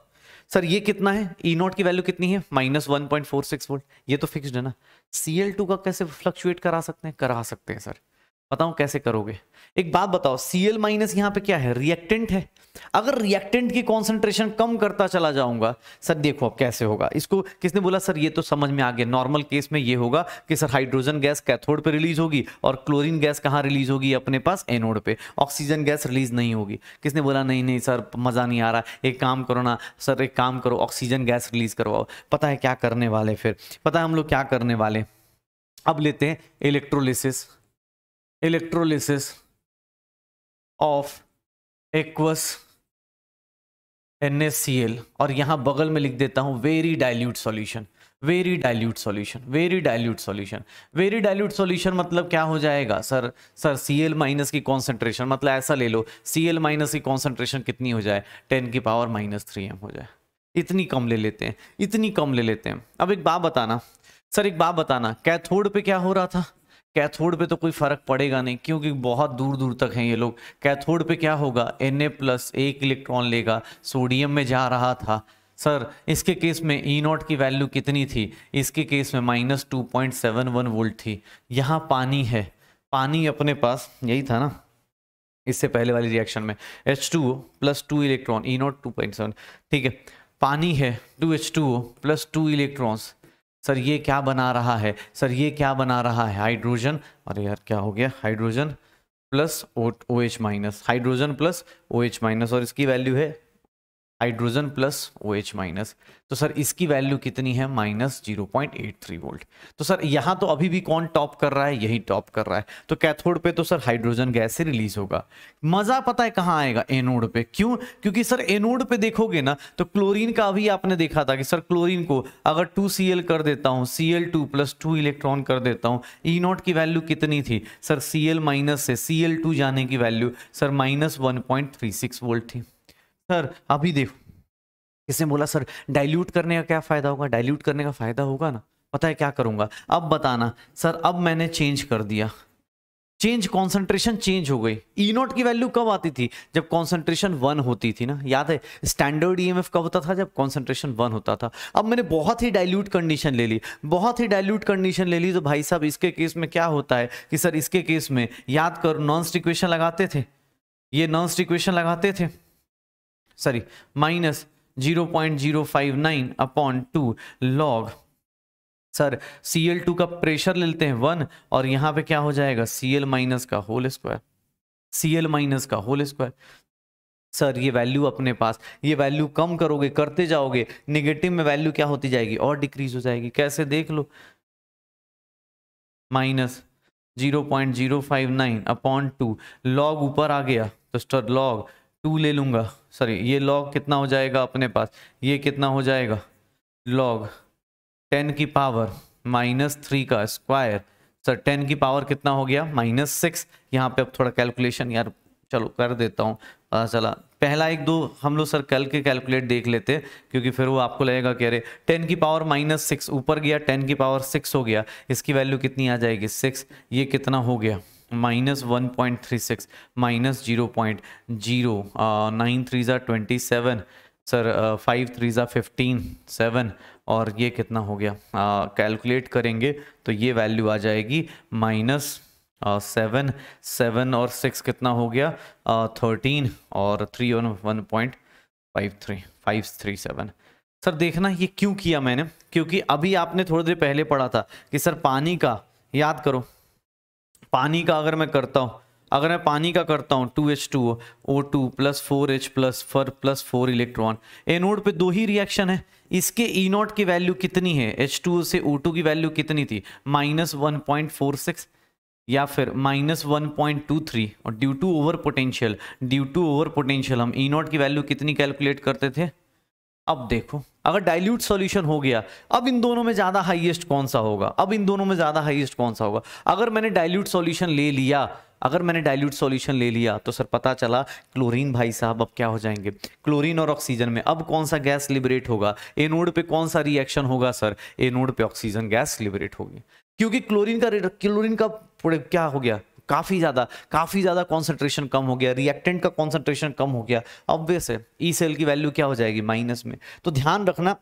सर, ये कितना है? ई नॉट की वैल्यू कितनी है? -1.46 वोल्ट। ये तो फिक्स्ड है ना। Cl2 का कैसे फ्लक्चुएट करा सकते हैं? करा सकते हैं सर, बताऊं कैसे करोगे? एक बात बताओ, Cl- यहां पे क्या है? रिएक्टेंट है। अगर रिएक्टेंट की कॉन्सेंट्रेशन कम करता चला जाऊंगा, सर देखो अब कैसे होगा। इसको किसने बोला? सर ये तो समझ में आ गया। नॉर्मल केस में ये होगा कि सर हाइड्रोजन गैस कैथोड पे रिलीज होगी और क्लोरीन गैस कहां रिलीज होगी? अपने पास एनोड पे। ऑक्सीजन गैस रिलीज नहीं होगी। किसने बोला नहीं नहीं सर मजा नहीं आ रहा, एक काम करो ना सर, एक काम करो ऑक्सीजन गैस रिलीज करवाओ। पता है क्या करने वाले? फिर पता है हम लोग क्या करने वाले? अब लेते हैं इलेक्ट्रोलिसिस ऑफ एक्वस NaCl, और यहां बगल में लिख देता हूं very dilute solution. Very dilute solution मतलब क्या हो जाएगा सर? Cl- की कॉन्सेंट्रेशन, मतलब ऐसा ले लो Cl- की कॉन्सेंट्रेशन कितनी हो जाए? 10⁻³ m हो जाए। इतनी कम ले लेते हैं, अब एक बात बताना सर, कैथोड पे क्या हो रहा था? कैथोड पे तो कोई फर्क पड़ेगा नहीं, क्योंकि बहुत दूर दूर तक हैं ये लोग। कैथोड पे क्या होगा? Na+ एक इलेक्ट्रॉन लेगा, सोडियम में जा रहा था। सर इसके केस में ई नॉट की वैल्यू कितनी थी? इसके केस में -2.71 वोल्ट थी। यहाँ पानी है, पानी अपने पास यही था ना इससे पहले वाली रिएक्शन में, H2O + 2 इलेक्ट्रॉन, ई नॉट 2.7, ठीक है। पानी है 2H2O + 2 इलेक्ट्रॉन्स। सर ये क्या बना रहा है? हाइड्रोजन। अरे यार क्या हो गया? Hydrogen plus OH-, hydrogen plus OH-, और इसकी वैल्यू है हाइड्रोजन प्लस OH-। तो सर इसकी वैल्यू कितनी है? -0.83 वोल्ट। तो सर यहाँ तो अभी भी कौन टॉप कर रहा है? यही टॉप कर रहा है। तो कैथोड पे तो सर हाइड्रोजन गैस से रिलीज होगा। मजा पता है कहाँ आएगा? एनोड पे। क्यों? क्योंकि सर एनोड पे देखोगे ना तो क्लोरीन का अभी आपने देखा था कि सर क्लोरीन को अगर 2Cl कर देता हूँ, Cl2 + 2 इलेक्ट्रॉन कर देता हूँ, ई नॉट की वैल्यू कितनी थी सर? Cl- से Cl2 जाने की वैल्यू सर -1.36 वोल्ट थी। सर अभी देखो, किसने बोला सर डाइल्यूट करने का क्या फायदा होगा? डाइल्यूट करने का फायदा होगा ना, पता है क्या करूंगा? अब बताना सर, अब मैंने चेंज कर दिया, कॉन्सेंट्रेशन चेंज हो गई। ई नॉट की वैल्यू कब आती थी? जब कॉन्सेंट्रेशन 1 होती थी ना, याद है? स्टैंडर्ड EMF कब होता था? जब कॉन्सेंट्रेशन 1 होता था। अब मैंने बहुत ही डाइल्यूट कंडीशन ले ली, तो भाई साहब इसके केस में क्या होता है कि सर इसके केस में याद करो नॉन स्टिक इक्वेशन लगाते थे, sorry minus 0.059 upon 2 log sir Cl2 का प्रेशर ले लेते हैं 1 और यहाँ पे क्या हो जाएगा Cl माइनस का होल स्क्वायर, Cl माइनस का होल स्क्वायर। सर ये वैल्यू अपने पास, ये वैल्यू कम करोगे करते जाओगे, नेगेटिव में वैल्यू क्या होती जाएगी और डिक्रीज हो जाएगी। कैसे देख लो, माइनस 0.059 अपॉन 2 लॉग ऊपर आ गया तो स्टार लॉग 2 ले लूंगा, सॉरी ये लॉग कितना हो जाएगा अपने पास, ये कितना हो जाएगा लॉग 10 की पावर -3 का स्क्वायर। सर 10 की पावर कितना हो गया -6। यहाँ पे अब थोड़ा कैलकुलेशन यार चलो कर देता हूँ, पता चला। पहला एक दो हम लोग सर कल के कैलकुलेट देख लेते क्योंकि फिर वो आपको लगेगा कह रहे 10 की पावर -6 ऊपर गया 10 की पावर 6 हो गया, इसकी वैल्यू कितनी आ जाएगी 6। ये कितना हो गया -1.36 माइनस 0.093 27 सर 5 3 15 7 और ये कितना हो गया कैलकुलेट करेंगे तो ये वैल्यू आ जाएगी -7 और 6 कितना हो गया 13 और 3 और 1.537। सर देखना ये क्यों किया मैंने, क्योंकि अभी आपने थोड़ी देर पहले पढ़ा था कि सर पानी का, याद करो पानी का अगर मैं करता हूँ, अगर मैं पानी का करता हूँ 2H2O O2 + 4H + 4 electron, anode पे 2 ही रिएक्शन है, इसके E0 की वैल्यू कितनी है, H2O से O2 की वैल्यू कितनी थी -1.46 या फिर -1.23 और ड्यू टू ओवर पोटेंशियल हम E0 की वैल्यू कितनी कैलकुलेट करते थे। अब देखो अगर डाइल्यूट सॉल्यूशन हो गया, अब इन दोनों में ज्यादा हाईएस्ट कौन सा होगा, अब इन दोनों में ज्यादा हाईएस्ट कौन सा होगा। अगर मैंने डाइल्यूट सॉल्यूशन ले लिया, तो सर पता चला क्लोरीन भाई साहब अब क्या हो जाएंगे, क्लोरीन और ऑक्सीजन में अब कौन सा गैस लिबरेट होगा, एनोड पे कौन सा रिएक्शन होगा सर, एनोड पे ऑक्सीजन गैस लिबरेट होगी, क्योंकि क्लोरीन का क्या हो गया काफी ज्यादा कॉन्सेंट्रेशन कम हो गया, रिएक्टेंट का कॉन्सेंट्रेशन कम हो गया, ऑब्वियस है ई सेल की वैल्यू क्या हो जाएगी माइनस में। तो ध्यान रखना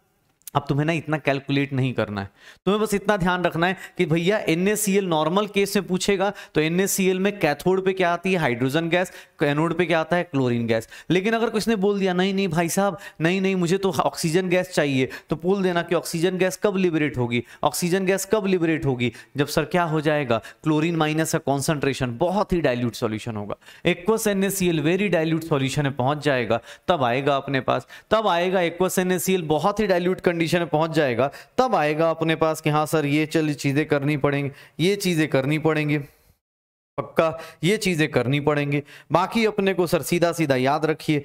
अब तुम्हें ना इतना कैलकुलेट नहीं करना है, तुम्हें बस इतना ध्यान रखना है कि भैया NaCl नॉर्मल केस में पूछेगा तो NaCl में कैथोड पे क्या आती है हाइड्रोजन गैस, एनोड पे क्या आता है क्लोरीन गैस। लेकिन अगर किसने बोल दिया नहीं भाई साहब नहीं मुझे तो ऑक्सीजन गैस चाहिए, तो बोल देना कि ऑक्सीजन गैस कब लिबरेट होगी, जब सर क्या हो जाएगा क्लोरीन माइनस का कॉन्सेंट्रेशन बहुत ही डाइल्यूट सॉल्यूशन होगा, aqueous NaCl very dilute solution में पहुंच जाएगा, तब आएगा अपने पास, एक्वस NaCl बहुत ही डाइल्यूट कंडीशन में पहुंच जाएगा, तब आएगा अपने पास कि हाँ सर ये चीजें करनी पड़ेंगी, पक्का ये चीजें करनी पड़ेंगी। बाकी अपने को सर सीधा सीधा याद रखिए,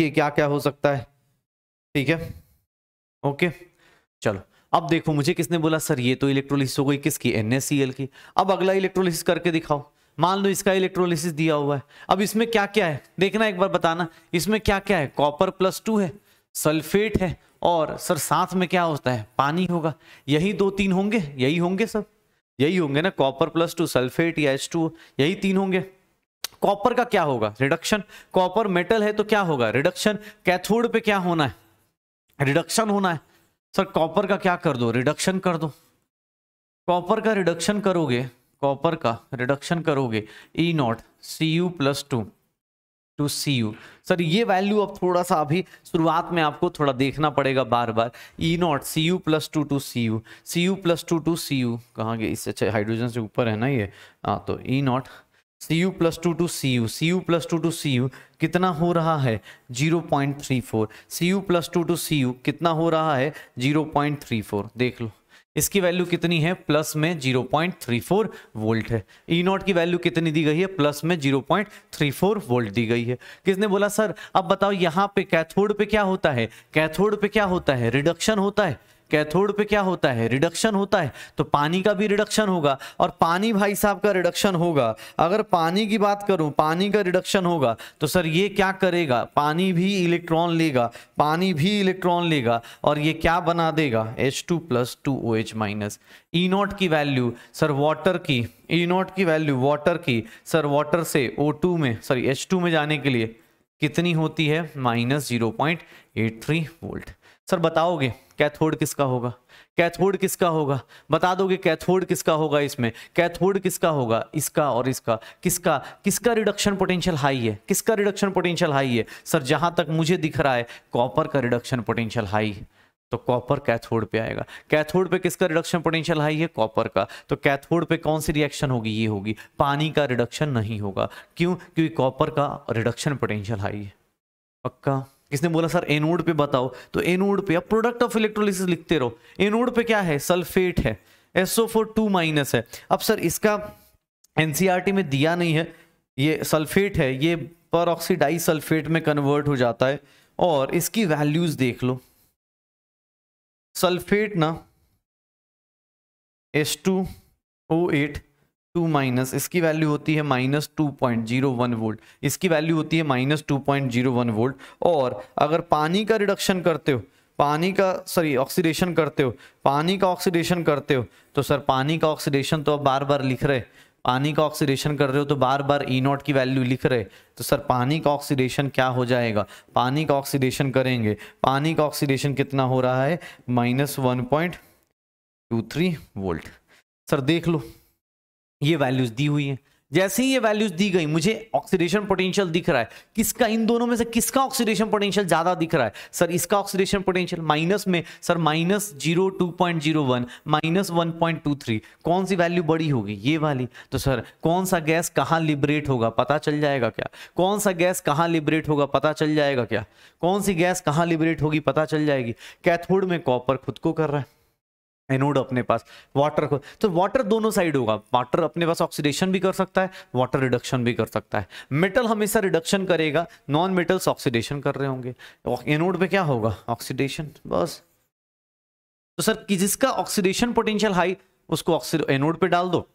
क्या क्या हो सकता है, ठीक है ओके। चलो अब देखो मुझे किसने बोला सर ये तो इलेक्ट्रोलिसिस हो गई किसकी, NaCl की। अब अगला इलेक्ट्रोलिसिस करके दिखाओ, मान लो इसका इलेक्ट्रोलिसिस दिया हुआ है, अब इसमें क्या क्या है देखना एक बार बताना, इसमें क्या क्या है, कॉपर +2 है, सल्फेट है और सर साथ में क्या होता है पानी होगा, यही 2-3 होंगे, यही होंगे ना, कॉपर +2 सल्फेट या H2O, यही 3 होंगे। कॉपर का क्या होगा रिडक्शन, कॉपर मेटल है तो क्या होगा रिडक्शन, कैथोड पे क्या होना है रिडक्शन होना है। सर कॉपर का क्या कर दो रिडक्शन कर दो, कॉपर का रिडक्शन करोगे E0 Cu + 2 Cu। सर ये वैल्यू अब थोड़ा सा अभी शुरुआत में आपको थोड़ा देखना पड़ेगा बार बार, E0 Cu + 2 Cu कहाँ गए, इससे अच्छा हाइड्रोजन से ऊपर है ना ये, तो E0 Cu + 2 Cu कितना हो रहा है 0.34, Cu + 2 Cu कितना हो रहा है 0.34, देख लो इसकी वैल्यू कितनी है प्लस में 0.34 वोल्ट है, E0 की वैल्यू कितनी दी गई है प्लस में 0.34 वोल्ट दी गई है। किसने बोला सर अब बताओ यहाँ पे कैथोड पे क्या होता है, रिडक्शन होता है, कैथोड पे क्या होता है रिडक्शन होता है, तो पानी का भी रिडक्शन होगा, और पानी भाई साहब का रिडक्शन होगा, अगर पानी की बात करूं पानी का रिडक्शन होगा तो सर ये क्या करेगा, पानी भी इलेक्ट्रॉन लेगा और ये क्या बना देगा H2 + 2OH-। E0 की वैल्यू सर वाटर की सर वाटर से O2 में सॉरी H2 में जाने के लिए कितनी होती है -0.83 वोल्ट। सर बताओगे कैथोड किसका होगा, कैथोड किसका होगा, बता दोगे कैथोड किसका होगा इसमें, कैथोड किसका होगा, इसका और इसका, किसका किसका रिडक्शन पोटेंशियल हाई है, किसका रिडक्शन पोटेंशियल हाई है सर, जहां तक मुझे दिख रहा है कॉपर का रिडक्शन पोटेंशियल हाई, तो कॉपर कैथोड पे आएगा। कैथोड पे किसका रिडक्शन पोटेंशियल हाई है, कॉपर का, तो कैथोड पे कौन सी रिएक्शन होगी, ये होगी, पानी का रिडक्शन नहीं होगा, क्यों, क्योंकि कॉपर का रिडक्शन पोटेंशियल हाई है। पक्का। किसने बोला सर एनोड पे बताओ, तो एनोड पे अब प्रोडक्ट ऑफ इलेक्ट्रोलिसिस लिखते रहो। एनोड पे क्या है, सल्फेट है, SO4 2- है। अब सर इसका एनसीईआरटी में दिया नहीं है, ये सल्फेट है, ये पर ऑक्सीडाइज सल्फेट में कन्वर्ट हो जाता है, और इसकी वैल्यूज देख लो। सल्फेट ना H2O8 2-, इसकी वैल्यू होती है -2.01 वोल्ट, इसकी वैल्यू होती है -2.01 वोल्ट। और अगर पानी का रिडक्शन करते हो, पानी का ऑक्सीडेशन करते हो, पानी का ऑक्सीडेशन करते हो, तो सर पानी का ऑक्सीडेशन तो अब बार बार लिख रहे, पानी का ऑक्सीडेशन कर रहे हो तो बार बार E0 की वैल्यू लिख रहे, तो सर पानी का ऑक्सीडेशन क्या हो जाएगा, पानी का ऑक्सीडेशन करेंगे, पानी का ऑक्सीडेशन कितना हो रहा है, -1.23 वोल्ट। सर देख लो ये वैल्यूज दी हुई है, जैसे ही ये वैल्यूज दी गई मुझे ऑक्सीडेशन पोटेंशियल दिख रहा है, किसका, इन दोनों में से किसका ऑक्सीडेशन पोटेंशियल ज्यादा दिख रहा है, सर इसका ऑक्सीडेशन पोटेंशियल, माइनस में सर -0.2.01 -1.23, कौन सी वैल्यू बड़ी होगी, ये वाली, तो सर कौन सा गैस कहाँ लिबरेट होगा पता चल जाएगा क्या, कौन सा गैस कहाँ लिबरेट होगा पता चल जाएगा क्या, कौन सी गैस कहाँ लिबरेट होगी पता चल जाएगी। कैथोड में कॉपर खुद को कर रहा है, एनोड अपने पास वाटर को, तो वाटर दोनों साइड होगा, वाटर अपने पास ऑक्सीडेशन भी कर सकता है, वाटर रिडक्शन भी कर सकता है। मेटल हमेशा रिडक्शन करेगा, नॉन मेटल्स ऑक्सीडेशन कर रहे होंगे, एनोड पे क्या होगा, ऑक्सीडेशन, बस। तो सर जिसका ऑक्सीडेशन पोटेंशियल हाई उसको एनोड पे डाल दो,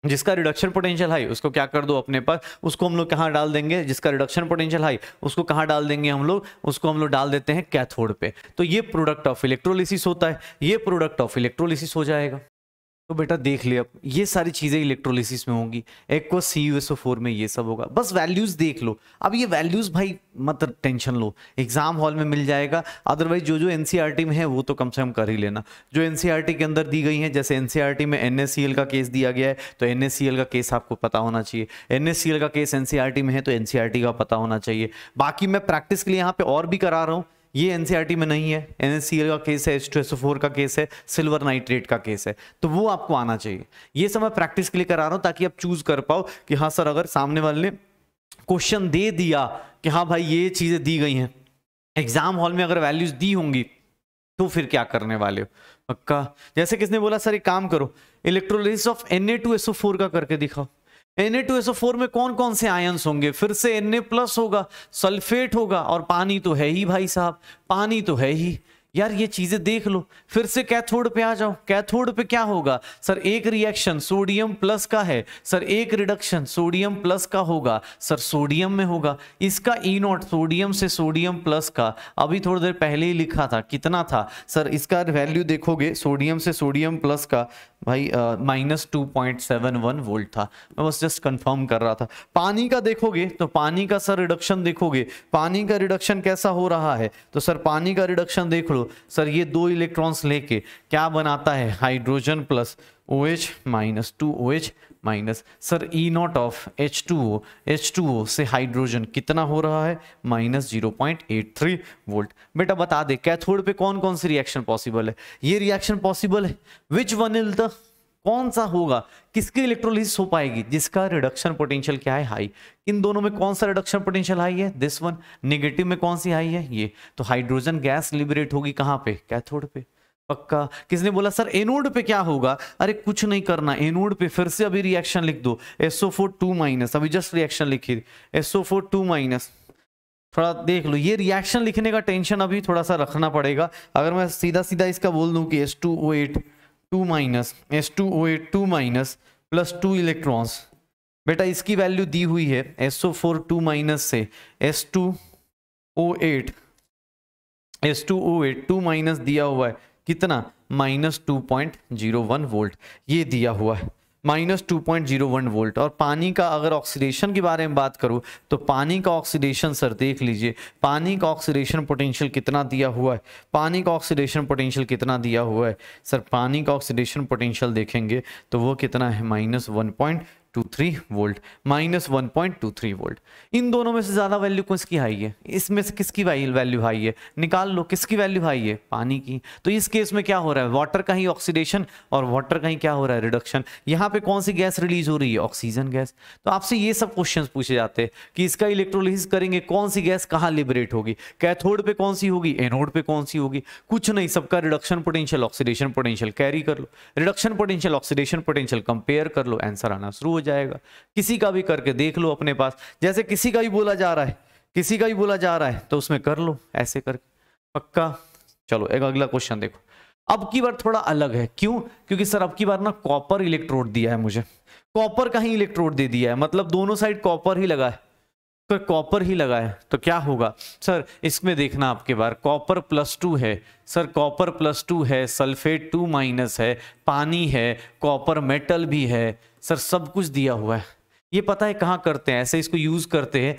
जिसका रिडक्शन पोटेंशियल हाई उसको क्या कर दो अपने पास, उसको हम लोग कहाँ डाल देंगे, जिसका रिडक्शन पोटेंशियल हाई उसको कहाँ डाल देंगे हम लोग, उसको हम लोग डाल देते हैं कैथोड पे। तो ये प्रोडक्ट ऑफ इलेक्ट्रोलिसिस होता है, ये प्रोडक्ट ऑफ इलेक्ट्रोलिसिस हो जाएगा। तो बेटा देख लिया, ये सारी चीजें इलेक्ट्रोलिसिस में होंगी, एक्वस CuSO4 में ये सब होगा, बस वैल्यूज देख लो। अब ये वैल्यूज भाई मत टेंशन लो, एग्जाम हॉल में मिल जाएगा, अदरवाइज जो जो एनसीईआरटी में है वो तो कम से कम कर ही लेना, जो एनसीईआरटी के अंदर दी गई है। जैसे एनसीईआरटी में NaCl का केस दिया गया है तो NaCl का केस आपको पता होना चाहिए, NaCl का केस एनसीईआरटी में है तो एनसीईआरटी का पता होना चाहिए। बाकी मैं प्रैक्टिस के लिए यहाँ पे और भी करा रहा हूँ, ये एनसीईआरटी में नहीं है, NaCl का केस है, H2SO4 का केस है, सिल्वर नाइट्रेट का केस है, तो वो आपको आना चाहिए। ये सब मैं प्रैक्टिस के लिए करा रहा हूं ताकि आप चूज कर पाओ कि हाँ सर अगर सामने वाले ने क्वेश्चन दे दिया कि हाँ भाई ये चीजें दी गई हैं, एग्जाम हॉल में अगर वैल्यूज दी होंगी तो फिर क्या करने वाले हो। पक्का। जैसे किसने बोला सर एक काम करो, इलेक्ट्रोलिसिस ऑफ Na2SO4 का करके दिखाओ। Na2SO4 में कौन कौन से आयंस होंगे, फिर से Na+ होगा, सल्फेट होगा, और पानी तो है ही भाई साहब, पानी तो है ही यार। ये चीजें देख लो। फिर से कैथोड पे आ जाओ, कैथोड पे क्या होगा सर, एक रिएक्शन सोडियम प्लस का है सर, एक रिडक्शन सोडियम प्लस का होगा सर, सोडियम में होगा। इसका E0 सोडियम से सोडियम प्लस का अभी थोड़ी देर पहले ही लिखा था, कितना था सर, इसका वैल्यू देखोगे सोडियम से सोडियम प्लस का भाई -2.71 वोल्ट था। मैं बस जस्ट कंफर्म कर रहा था। पानी का देखोगे तो पानी का सर रिडक्शन देखोगे, पानी का रिडक्शन कैसा हो रहा है, तो सर पानी का रिडक्शन देख लो सर, ये 2 इलेक्ट्रॉन्स लेके क्या बनाता है, hydrogen plus OH minus 2OH minus sir E0 of H2O से हाइड्रोजन कितना हो रहा है, -0.83 वोल्ट। बेटा बता दे कैथोड पे कौन कौन सी रिएक्शन पॉसिबल है, ये रिएक्शन पॉसिबल है, विच वन इज द, कौन सा होगा, किसकी इलेक्ट्रोलिसिस हो पाएगी, जिसका रिडक्शन पोटेंशियल क्या है, हाई। इन दोनों में कौन सा रिडक्शन पोटेंशियल हाई है, दिस वन। नेगेटिव में कौन सी हाई है, ये। तो हाइड्रोजन गैस लिबरेट होगी कहाँ पे, कैथोड पे। पक्का। किसने बोला सर एनोड पे क्या होगा, अरे कुछ नहीं करना, एनोड पे फिर से अभी रिएक्शन लिख दो, SO4 2-, अभी जस्ट रिएक्शन लिखी, SO4 2-। थोड़ा देख लो, ये रिएक्शन लिखने का टेंशन अभी थोड़ा सा रखना पड़ेगा। अगर मैं सीधा सीधा इसका बोल दूं कि H2O8 2- प्लस 2 इलेक्ट्रॉन्स, बेटा इसकी वैल्यू दी हुई है SO4 2- से H2O8 2- दिया हुआ है कितना, -2.01 वोल्ट, ये दिया हुआ है। -2.01 वोल्ट। और पानी का अगर ऑक्सीडेशन के बारे में बात करूं तो पानी का ऑक्सीडेशन सर देख लीजिए, पानी का ऑक्सीडेशन पोटेंशियल कितना दिया हुआ है, पानी का ऑक्सीडेशन पोटेंशियल कितना दिया हुआ है सर, पानी का ऑक्सीडेशन पोटेंशियल देखेंगे तो वो कितना है -1.23 वोल्ट, -1.23 वोल्ट। इन दोनों में से ज्यादा वैल्यू किसकी हाई है, इसमें से किसकी वैल्यू हाई है, निकाल लो किसकी वैल्यू हाई है, पानी की। तो इस केस में क्या हो रहा है, वाटर का ही ऑक्सीडेशन और वाटर का ही क्या हो रहा है, रिडक्शन। यहाँ पे कौन सी गैस रिलीज हो रही है, ऑक्सीजन गैस। तो आपसे ये सब क्वेश्चंस पूछे जाते हैं कि इसका इलेक्ट्रोलिसिस करेंगे कौन सी गैस कहाँ लिबरेट होगी, कैथोड पे कौन सी होगी, एनोड पे कौन सी होगी, कुछ नहीं, सबका reduction potential oxidation potential carry कर लो, reduction potential oxidation potential compare कर लो, आंसर आना शुरू हो जाएगा। किसी का भी करके देख लो अपने पास, जैसे किसी का भी बोला जा रहा है, किसी का भी बोला जा रहा है तो उसमें कर लो ऐसे करके, पक्का। चलो एक अगला क्वेश्चन देखो, अब की बार थोड़ा अलग है, क्यों, क्योंकि सर अब की बार ना कॉपर इलेक्ट्रोड दिया है मुझे, कॉपर का ही इलेक्ट्रोड दे दिया है, मतलब दोनों साइड कॉपर ही लगा है, तो कॉपर ही लगा है तो क्या होगा सर, इसमें देखना आपके बार कॉपर +2 है सर, कॉपर +2 है, सल्फेट 2- है, पानी है, कॉपर मेटल भी है सर, सब कुछ दिया हुआ है। ये पता है कहाँ करते हैं ऐसे, इसको यूज करते हैं,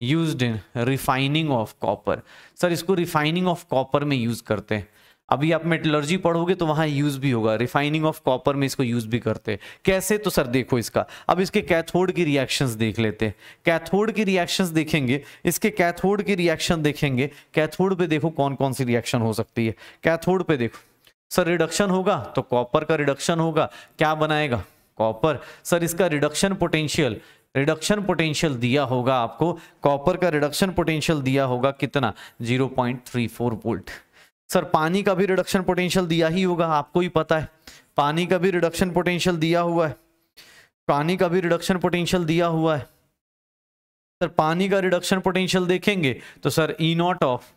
used in refining of copper. Sir इसको रिफाइनिंग ऑफ कॉपर में यूज करते हैं, अभी आप मेटलर्जी पढ़ोगे तो वहां यूज भी होगा, रिफाइनिंग ऑफ कॉपर में इसको यूज भी करते हैं। कैसे, तो सर देखो इसका, अब इसके कैथोड की रिएक्शंस देख लेते हैं, कैथोड की रिएक्शंस देखेंगे, इसके कैथोड की रिएक्शन देखेंगे, कैथोड पे देखो कौन कौन सी रिएक्शन हो सकती है। कैथोड पे देखो सर रिडक्शन होगा तो कॉपर का रिडक्शन होगा, क्या बनाएगा, कॉपर। सर इसका रिडक्शन पोटेंशियल दिया होगा आपको, कॉपर का रिडक्शन पोटेंशियल दिया होगा कितना, 0.34 वोल्ट। सर पानी का भी रिडक्शन पोटेंशियल दिया ही होगा, आपको ही पता है, पानी का भी रिडक्शन पोटेंशियल दिया हुआ है, पानी का भी रिडक्शन पोटेंशियल दिया हुआ है। सर पानी का रिडक्शन पोटेंशियल देखेंगे तो sir E0 of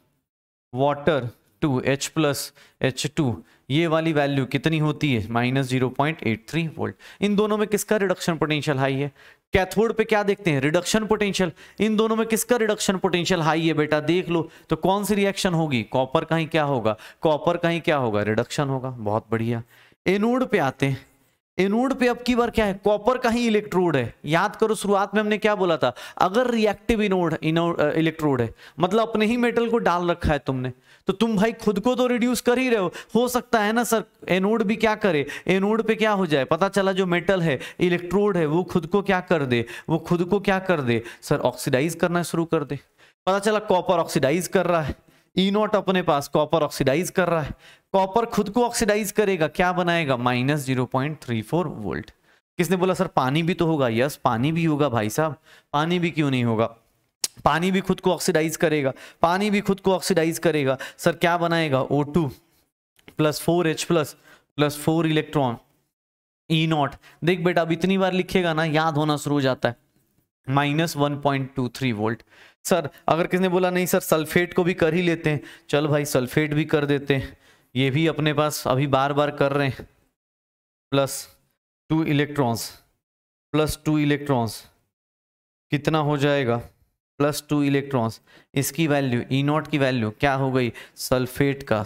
water to H+H2, ये वाली वैल्यू कितनी होती है, -0.83 वोल्ट। इन दोनों में किसका रिडक्शन पोटेंशियल हाई है, कैथोड पे क्या देखते हैं, रिडक्शन पोटेंशियल, इन दोनों में किसका रिडक्शन पोटेंशियल हाई है बेटा, देख लो तो कौन सी रिएक्शन होगी, कॉपर का ही क्या होगा, कॉपर का ही क्या होगा, रिडक्शन होगा, बहुत बढ़िया। एनोड पे आते हैं, एनोड पे अब की बार क्या है, कॉपर का ही इलेक्ट्रोड है। याद करो शुरुआत में हमने क्या बोला था, अगर रिएक्टिव इलेक्ट्रोड है मतलब अपने ही मेटल को डाल रखा है तुमने, तो तुम भाई खुद को तो रिड्यूस कर ही रहे हो सकता है ना सर एनोड भी क्या करे, एनोड पे क्या हो जाए, पता चला जो मेटल है इलेक्ट्रोड है वो खुद को क्या कर दे, वो खुद को क्या कर दे सर, ऑक्सीडाइज करना शुरू कर दे। पता चला कॉपर ऑक्सीडाइज कर रहा है, E0 अपने पास कॉपर ऑक्सीडाइज कर रहा है, कॉपर खुद को ऑक्सीडाइज करेगा, क्या बनाएगा, -0.34 वोल्ट। किसने बोला सर पानी भी तो होगा, यस पानी भी होगा भाई साहब, पानी भी क्यों नहीं होगा, पानी भी खुद को ऑक्सीडाइज करेगा, पानी भी खुद को ऑक्सीडाइज करेगा। सर क्या बनाएगा, O2 + 4H+ + 4 इलेक्ट्रॉन, E0। देख बेटा अब इतनी बार लिखेगा ना याद होना शुरू हो जाता है, -1.23 वोल्ट। सर अगर किसने बोला नहीं सर सल्फेट को भी कर ही लेते हैं, चल भाई सल्फेट भी कर देते हैं, ये भी अपने पास अभी बार बार कर रहे हैं, +2 इलेक्ट्रॉन्स कितना हो जाएगा, +2 इलेक्ट्रॉन्स, इसकी वैल्यू E0 की वैल्यू क्या हो गई, सल्फेट का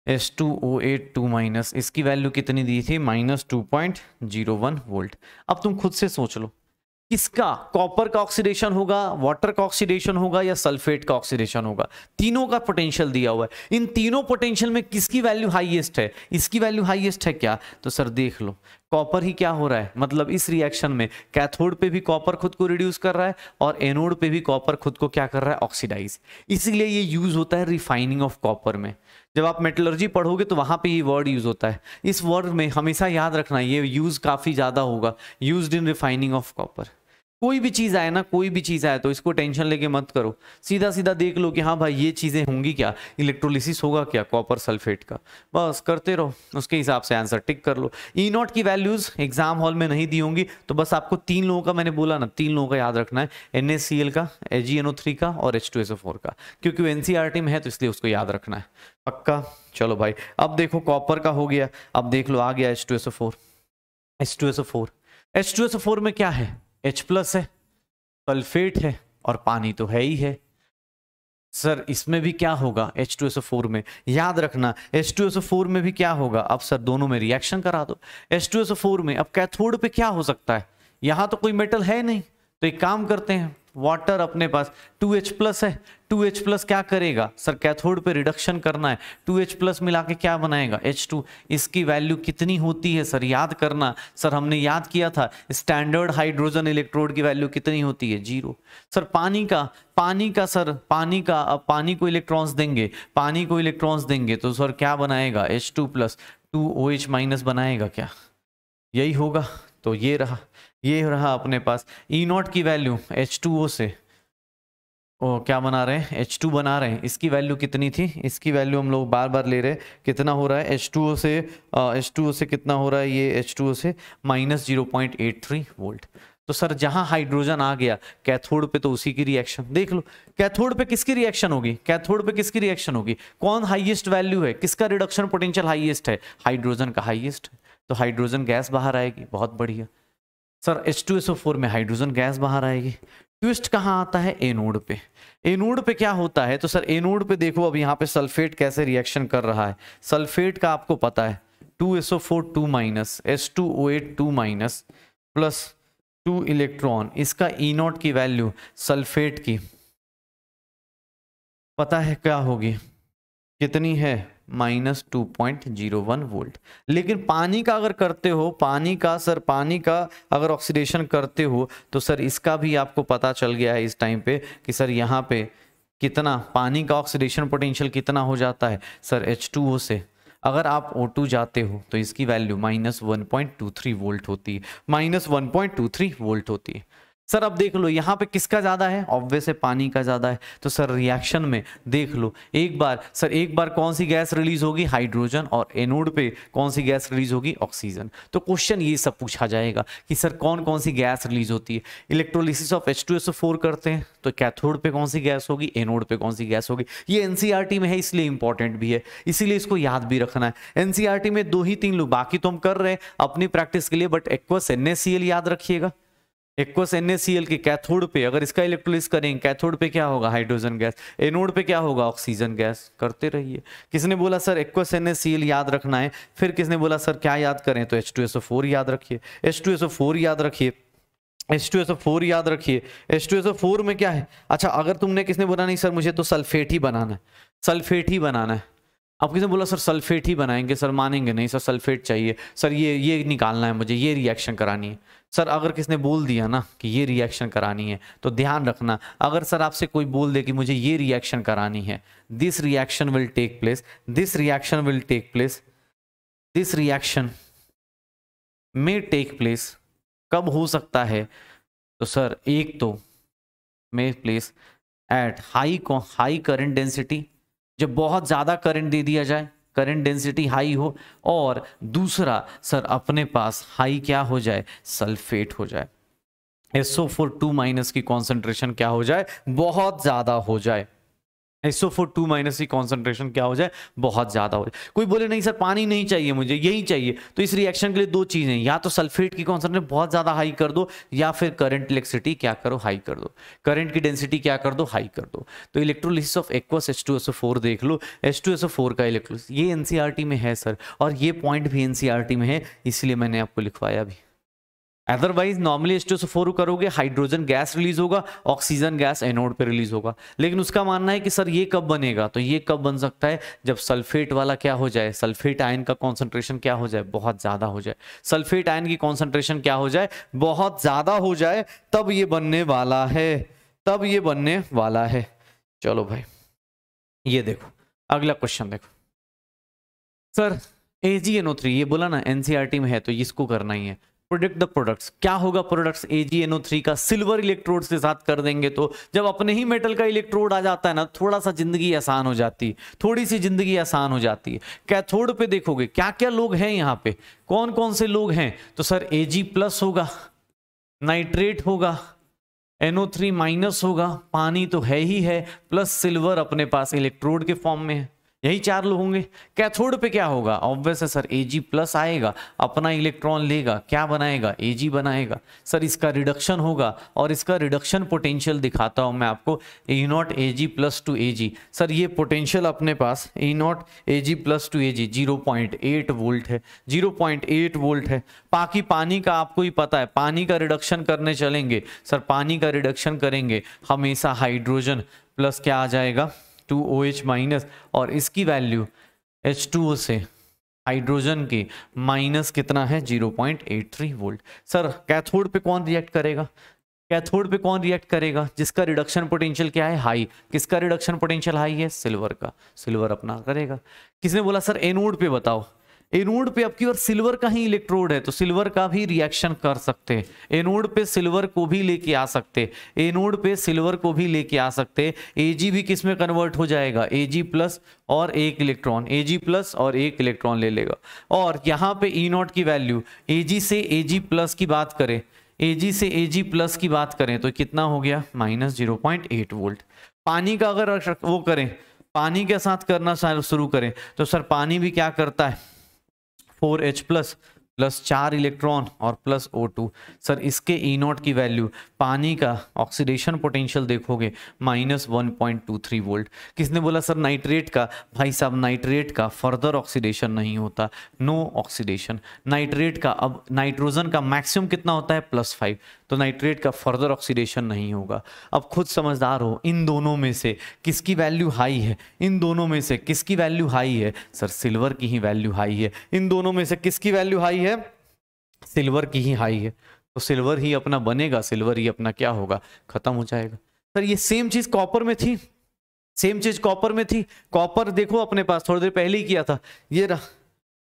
H2O8 2-, इसकी वैल्यू कितनी दी थी, -2.01 वोल्ट। अब तुम खुद से सोच लो किसका, कॉपर का ऑक्सीडेशन होगा, वाटर का ऑक्सीडेशन होगा या सल्फेट का ऑक्सीडेशन होगा, तीनों का पोटेंशियल दिया हुआ है। इन तीनों पोटेंशियल में किसकी वैल्यू हाईएस्ट है, इसकी वैल्यू हाईएस्ट है क्या, तो सर देख लो कॉपर ही क्या हो रहा है, मतलब इस रिएक्शन में कैथोड पे भी कॉपर खुद को रिड्यूस कर रहा है और एनोड पे भी कॉपर खुद को क्या कर रहा है, ऑक्सीडाइज। इसीलिए ये यूज होता है रिफाइनिंग ऑफ कॉपर में। जब आप मेटलर्जी पढ़ोगे तो वहां पे ये वर्ड यूज होता है, इस वर्ड में हमेशा याद रखना ये यूज काफी ज्यादा होगा, used in refining of copper. कोई भी चीज आए ना, कोई भी चीज आए तो इसको टेंशन लेके मत करो, सीधा सीधा देख लो कि हाँ भाई ये चीजें होंगी क्या, इलेक्ट्रोलिसिस होगा क्या कॉपर सल्फेट का, बस करते रहो, उसके हिसाब से आंसर टिक कर लो। E0 की वैल्यूज एग्जाम हॉल में नहीं दी होंगी, तो बस आपको 3 लोगों का मैंने बोला ना, 3 लोगों का याद रखना है, NaCl का, AgNO3 का और H2SO4 का, क्योंकि वो NCERT में है तो इसलिए उसको याद रखना है, पक्का। चलो भाई अब देखो कॉपर का हो गया, अब देख लो आ गया H2SO4 में क्या है, H+ है, सल्फेट है और पानी तो है ही है। सर इसमें भी क्या होगा, H2SO4 में, याद रखना H2SO4 में भी क्या होगा, अब सर दोनों में रिएक्शन करा दो। H2SO4 में अब कैथोड पे क्या हो सकता है, यहां तो कोई मेटल है नहीं, तो एक काम करते हैं, वाटर अपने पास 2H प्लस है, 2H प्लस क्या करेगा सर, कैथोड पे रिडक्शन करना है, 2H प्लस मिला के क्या बनाएगा H2। इसकी वैल्यू कितनी होती है सर, याद करना सर, हमने याद किया था स्टैंडर्ड हाइड्रोजन इलेक्ट्रोड की वैल्यू कितनी होती है, 0। सर पानी का सर, अब पानी को इलेक्ट्रॉन्स देंगे तो सर क्या बनाएगा, H2 प्लस 2OH माइनस बनाएगा क्या, यही होगा। तो ये रहा अपने पास E0 की वैल्यू H2O से क्या बना रहे हैं, H2 बना रहे हैं। इसकी वैल्यू कितनी थी, इसकी वैल्यू हम लोग बार बार ले रहे हैं, कितना हो रहा है H2O से कितना हो रहा है, ये H2O से -0.83 वोल्ट। तो सर जहां हाइड्रोजन आ गया कैथोड पे तो उसी की रिएक्शन देख लो, कैथोड पे किसकी रिएक्शन होगी, कौन हाईएस्ट वैल्यू है, किसका रिडक्शन पोटेंशियल हाईएस्ट है, हाइड्रोजन का हाईएस्ट, तो हाइड्रोजन गैस बाहर आएगी, बहुत बढ़िया। सर H2SO4 में हाइड्रोजन गैस बाहर आएगी। ट्विस्ट कहाँ आता है, एनोड पे। एनोड पे क्या होता है, तो सर एनोड पे देखो अब यहाँ पे सल्फेट कैसे रिएक्शन कर रहा है। सल्फेट का आपको पता है 2SO4 2 minus H2O8 2 minus plus 2 electron, इसका E0 की वैल्यू सल्फेट की पता है क्या होगी, कितनी है, -2.01 वोल्ट। लेकिन पानी का अगर करते हो, पानी का अगर ऑक्सीडेशन करते हो तो सर इसका भी आपको पता चल गया है इस टाइम पे कि सर यहाँ पे कितना पानी का ऑक्सीडेशन पोटेंशियल कितना हो जाता है सर, H2O से अगर आप O2 जाते हो तो इसकी वैल्यू -1.23 वोल्ट होती है, -1.23 वोल्ट होती है। सर अब देख लो यहाँ पे किसका ज्यादा है, ऑब्वियस है पानी का ज्यादा है। तो सर रिएक्शन में देख लो एक बार कौन सी गैस रिलीज होगी, हाइड्रोजन, और एनोड पे कौन सी गैस रिलीज होगी, ऑक्सीजन। तो क्वेश्चन ये सब पूछा जाएगा कि सर कौन कौन सी गैस रिलीज होती है। इलेक्ट्रोलिसिस ऑफ H2SO4 करते हैं तो कैथोड पे कौन सी गैस होगी, एनोड पे कौन सी गैस होगी। ये एनसीईआरटी में है इसलिए इंपॉर्टेंट भी है, इसीलिए इसको याद भी रखना है। एनसीईआरटी में 2 ही 3 लोग, बाकी तो हम कर रहे हैं अपनी प्रैक्टिस के लिए, बट एक्वस NaCl याद रखिएगा। एक्वस NaCl के कैथोड पे अगर इसका इलेक्ट्रोलिसिस करेंगे, कैथोड पे क्या होगा, हाइड्रोजन गैस, एनोड पे क्या होगा, ऑक्सीजन गैस। करते रहिए। किसने बोला सर एक्वस NaCl याद रखना है, फिर किसने बोला सर क्या याद करें, तो H2SO4 याद रखिए, H2SO4 याद रखिए, H2SO4 याद रखिए। H2SO4 में क्या है, अच्छा अगर तुमने, किसने बोला नहीं सर मुझे तो सल्फेट ही बनाना है, सल्फेट ही बनाना है। अब किसने बोला सर सल्फेट ही बनाएंगे, सर मानेंगे नहीं, सर सल्फेट चाहिए, सर ये निकालना है मुझे, ये रिएक्शन करानी है। सर अगर किसने बोल दिया ना कि ये रिएक्शन करानी है तो ध्यान रखना, अगर सर आपसे कोई बोल दे कि मुझे ये रिएक्शन करानी है, this reaction will take place, this reaction will take place, this reaction may take place, कब हो सकता है, तो सर एक तो में place at high current density, जब बहुत ज्यादा करंट दे दिया जाए, करंट डेंसिटी हाई हो, और दूसरा सर अपने पास हाई क्या हो जाए, सल्फेट हो जाए, SO4 2 माइनस की कॉन्सेंट्रेशन क्या हो जाए, बहुत ज्यादा हो जाए, SO4 2 माइनस की कॉन्सेंट्रेशन क्या हो जाए, बहुत ज्यादा हो जाए। कोई बोले नहीं सर पानी नहीं चाहिए मुझे, यही चाहिए, तो इस रिएक्शन के लिए 2 चीजें, या तो सल्फेट की कॉन्सेंट्रेशन बहुत ज्यादा हाई कर दो, या फिर करंट इलेक्ट्रिसिटी क्या करो, हाई कर दो, करंट की डेंसिटी क्या कर दो, हाई कर दो। तो इलेक्ट्रोलिसिस ऑफ एक्वस H2SO4 देख लो, H2SO4 का इलेक्ट्रोलिसिस ये एनसीईआरटी में है सर, और ये पॉइंट भी एनसीईआरटी में है, इसलिए मैंने आपको लिखवाया भी। अदरवाइज नॉर्मली H2SO4 करोगे हाइड्रोजन गैस रिलीज होगा, ऑक्सीजन गैस एनोड पे रिलीज होगा। लेकिन उसका मानना है कि सर ये कब बनेगा, तो ये कब बन सकता है, जब सल्फेट वाला क्या हो जाए, सल्फेट आयन का कॉन्सेंट्रेशन क्या हो जाए, बहुत ज्यादा हो जाए, सल्फेट आयन की कॉन्सेंट्रेशन क्या हो जाए, बहुत ज्यादा हो जाए, तब ये बनने वाला है, तब ये बनने वाला है। चलो भाई ये देखो अगला क्वेश्चन देखो, सर AgNO3 ये बोला ना एनसीईआरटी में है तो इसको करना ही है। प्रोडक्ट द प्रोडक्ट्स, क्या होगा प्रोडक्ट्स AgNO3 का, सिल्वर इलेक्ट्रोड के साथ कर देंगे तो जब अपने ही मेटल का इलेक्ट्रोड आ जाता है ना, थोड़ा सा जिंदगी आसान हो जाती है, थोड़ी सी जिंदगी आसान हो जाती है। कैथोड पे देखोगे क्या क्या लोग हैं यहाँ पे, कौन कौन से लोग हैं, तो सर Ag+ होगा, नाइट्रेट होगा, NO3- होगा, पानी तो है ही है, प्लस सिल्वर अपने पास इलेक्ट्रोड के फॉर्म में है, यही 4 लोग होंगे। कैथोड पे क्या होगा, ऑब्वियस है सर Ag प्लस आएगा, अपना इलेक्ट्रॉन लेगा, क्या बनाएगा, Ag बनाएगा। सर इसका रिडक्शन होगा और इसका रिडक्शन पोटेंशियल दिखाता हूं मैं आपको, E0 Ag plus two Ag। Sir ये पोटेंशियल अपने पास E0 Ag plus two Ag 0.8 volt है, 0.8 वोल्ट है। बाकी पानी का आपको ही पता है, पानी का रिडक्शन करने चलेंगे सर, पानी का रिडक्शन करेंगे हमेशा हाइड्रोजन प्लस क्या आ जाएगा 2OH माइनस, और इसकी वैल्यू H2O से हाइड्रोजन की माइनस कितना है 0.83 वोल्ट। सर कैथोड पे कौन रिएक्ट करेगा, कैथोड पे कौन रिएक्ट करेगा, जिसका रिडक्शन पोटेंशियल क्या है हाई। किसका रिडक्शन पोटेंशियल हाई है, सिल्वर का, सिल्वर अपना करेगा। किसने बोला सर एनोड पे बताओ, एनोड पे अब की बार सिल्वर का ही इलेक्ट्रोड है तो सिल्वर का भी रिएक्शन कर सकते हैं, एनोड पे सिल्वर को भी लेके आ सकते, एनोड पे सिल्वर को भी लेके आ सकते। Ag भी किस में कन्वर्ट हो जाएगा, Ag प्लस और एक इलेक्ट्रॉन, Ag प्लस और एक इलेक्ट्रॉन ले लेगा। और यहाँ पे E0 की वैल्यू Ag से Ag प्लस की बात करें, Ag से Ag प्लस की बात करें तो कितना हो गया माइनस 0.8 वोल्ट। पानी का अगर वो करें, पानी के साथ करना शुरू करें तो सर पानी भी क्या करता है 4H प्लस प्लस 4 इलेक्ट्रॉन और प्लस O2। सर इसके E0 की वैल्यू, पानी का ऑक्सीडेशन पोटेंशियल देखोगे माइनस 1.23 वोल्ट। किसने बोला सर नाइट्रेट का, भाई साहब नाइट्रेट का फर्दर ऑक्सीडेशन नहीं होता, नो ऑक्सीडेशन। नाइट्रेट का अब नाइट्रोजन का मैक्सिमम कितना होता है +5, तो नाइट्रेट का फर्दर ऑक्सीडेशन नहीं होगा। अब खुद समझदार हो, इन दोनों में से किसकी वैल्यू हाई है, इन दोनों में से किसकी वैल्यू हाई है, सर सिल्वर की ही वैल्यू हाई है। इन दोनों में से किसकी वैल्यू हाई है, सिल्वर की ही हाई है, तो सिल्वर ही अपना बनेगा, सिल्वर ही अपना क्या होगा, खत्म हो जाएगा। सर ये सेम चीज कॉपर में थी, सेम चीज कॉपर में थी। कॉपर देखो अपने पास थोड़ी देर पहले ही किया था, ये रहा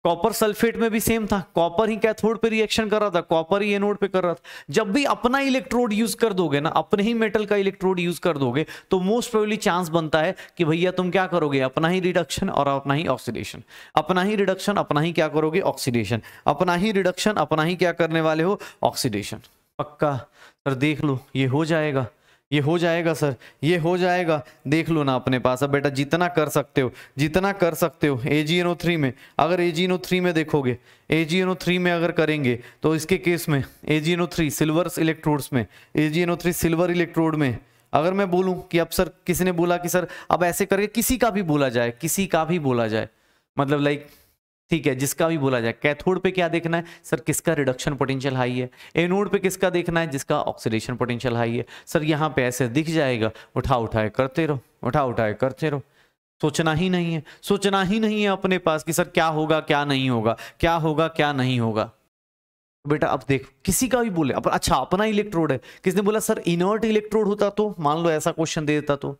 कॉपर सल्फेट में भी सेम था, कॉपर ही कैथोड पे रिएक्शन कर रहा था, कॉपर ही एनोड पे कर रहा था। जब भी अपना इलेक्ट्रोड यूज कर दोगे ना, अपने ही मेटल का इलेक्ट्रोड यूज कर दोगे तो मोस्ट प्रोबेबली चांस बनता है कि भैया तुम क्या करोगे, अपना ही रिडक्शन और अपना ही ऑक्सीडेशन, अपना ही रिडक्शन अपना ही क्या करोगे ऑक्सीडेशन, अपना ही रिडक्शन अपना ही क्या करने वाले हो ऑक्सीडेशन। पक्का सर देख लो ये हो जाएगा, ये हो जाएगा सर, ये हो जाएगा, देख लो ना अपने पास। अब बेटा जितना कर सकते हो, जितना कर सकते हो AgNO3 में, अगर AgNO3 में देखोगे, AgNO3 में अगर करेंगे तो इसके केस में AgNO3 सिल्वर इलेक्ट्रोड्स में, AgNO3 सिल्वर इलेक्ट्रोड में अगर मैं बोलूं कि अब सर किसी ने बोला कि सर अब ऐसे करके किसी का भी बोला जाए, किसी का भी बोला जाए, मतलब लाइक ठीक है जिसका भी बोला जाए, कैथोड पे क्या देखना है सर, किसका रिडक्शन पोटेंशियल हाई है, एनोड पे किसका देखना है, जिसका ऑक्सीडेशन पोटेंशियल हाई है। सर यहाँ पे ऐसे दिख जाएगा, उठा उठाए करते रहो, उठा उठाए करते रहो, सोचना ही नहीं है, सोचना ही नहीं है अपने पास कि सर क्या होगा क्या नहीं होगा, क्या होगा क्या नहीं होगा। बेटा अब देख किसी का भी बोले अच्छा अपना इलेक्ट्रोड है, किसने बोला सर इनर्ट इलेक्ट्रोड होता तो, मान लो ऐसा क्वेश्चन दे देता तो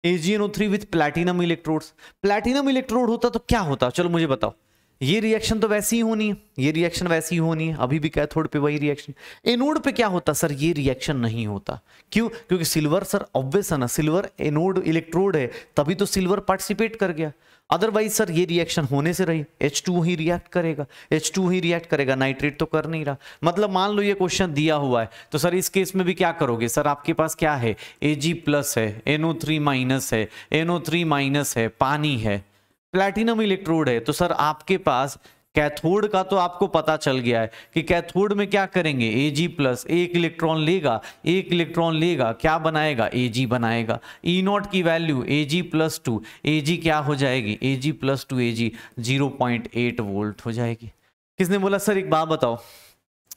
AgNO3 with platinum electrodes, platinum electrode होता तो क्या होता, चलो मुझे बताओ। ये रिएक्शन तो वैसी ही होनी है, ये रिएक्शन वैसी ही होनी है, अभी भी कैथोड पे वही रिएक्शन। एनोड पे क्या होता सर, ये रिएक्शन नहीं होता, क्यों, क्योंकि सिल्वर सर ऑब्वियस है ना, सिल्वर एनोड इलेक्ट्रोड है तभी तो सिल्वर पार्टिसिपेट कर गया, अदरवाइज सर ये रिएक्शन होने से रही, H2 ही रिएक्ट करेगा, H2 ही रिएक्ट करेगा, नाइट्रेट तो कर नहीं रहा। मतलब मान लो ये क्वेश्चन दिया हुआ है तो सर इस केस में भी क्या करोगे, सर आपके पास क्या है Ag प्लस है, NO3 माइनस है, NO3 माइनस है, पानी है, प्लैटिनम इलेक्ट्रोड है, तो सर आपके पास कैथोड का तो आपको पता चल गया है कि कैथोड में क्या करेंगे, Ag प्लस एक इलेक्ट्रॉन लेगा, एक इलेक्ट्रॉन लेगा, क्या बनाएगा Ag बनाएगा। E0 की वैल्यू Ag प्लस 2, Ag क्या हो जाएगी Ag प्लस 2 Ag 0.8 वोल्ट हो जाएगी। किसने बोला सर एक बात बताओ,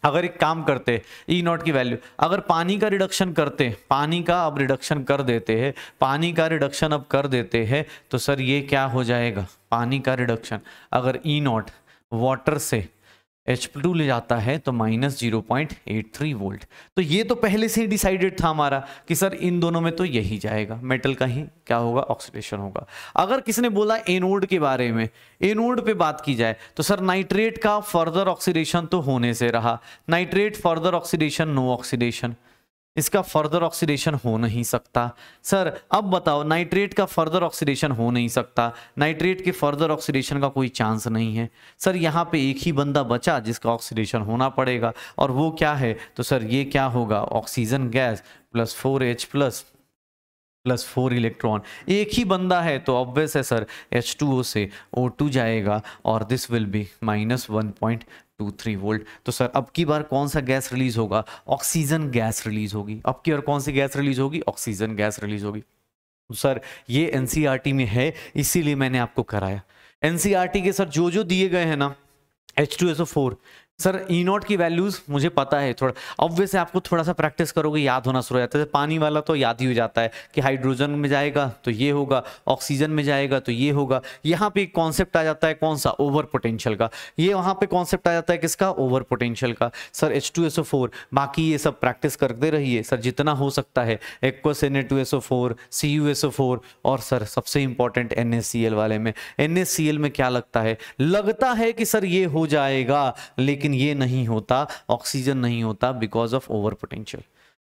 अगर एक काम करते E0 की वैल्यू, अगर पानी का रिडक्शन करते, पानी का अब रिडक्शन कर देते हैं, पानी का रिडक्शन अब कर देते हैं तो सर ये क्या हो जाएगा, पानी का रिडक्शन अगर E0 वाटर से H2 ले जाता है तो माइनस 0.83 वोल्ट। तो ये तो पहले से ही डिसाइडेड था हमारा कि सर इन दोनों में तो यही जाएगा, मेटल का ही क्या होगा ऑक्सीडेशन होगा। अगर किसने बोला एनोड के बारे में, एनोड पे बात की जाए तो सर नाइट्रेट का फर्दर ऑक्सीडेशन तो होने से रहा, nitrate further oxidation no oxidation, इसका फर्दर ऑक्सीडेशन हो नहीं सकता। सर अब बताओ नाइट्रेट का फर्दर ऑक्सीडेशन हो नहीं सकता, नाइट्रेट के फर्दर ऑक्सीडेशन का कोई चांस नहीं है। सर यहाँ पे एक ही बंदा बचा जिसका ऑक्सीडेशन होना पड़ेगा और वो क्या है, तो सर ये क्या होगा oxygen gas plus 4H plus +4 electron, एक ही बंदा है तो ऑब्वियस है सर H2O से O2 जाएगा और दिस विल बी -1.23 वोल्ट। तो सर अब की बार कौन सा गैस रिलीज होगा? ऑक्सीजन गैस रिलीज होगी। अब की बार कौन सी गैस रिलीज होगी? ऑक्सीजन गैस रिलीज होगी। तो सर ये एनसीईआरटी में है, इसीलिए मैंने आपको कराया। एनसीईआरटी के सर जो जो दिए गए हैं ना, H2SO4 सर E0 की वैल्यूज मुझे पता है, थोड़ा ऑब्वियस है, आपको थोड़ा सा प्रैक्टिस करोगे याद होना शुरू हो जाता है। पानी वाला तो याद ही हो जाता है कि हाइड्रोजन में जाएगा तो ये होगा, ऑक्सीजन में जाएगा तो ये होगा। यहाँ पे एक कॉन्सेप्ट आ जाता है कौन सा? ओवर पोटेंशियल का। ये वहाँ पे कॉन्सेप्ट आ जाता है किसका? ओवर पोटेंशियल का। सर H2SO4 बाकी ये सब प्रैक्टिस करते रहिए सर जितना हो सकता है। एक्वस Na2SO4, CuSO4 और सर सबसे इंपॉर्टेंट NaCl वाले में। NaCl में क्या लगता है? लगता है कि सर ये हो जाएगा, लेकिन ये नहीं होता, ऑक्सीजन नहीं होता बिकॉज ऑफ ओवर पोटेंशियल।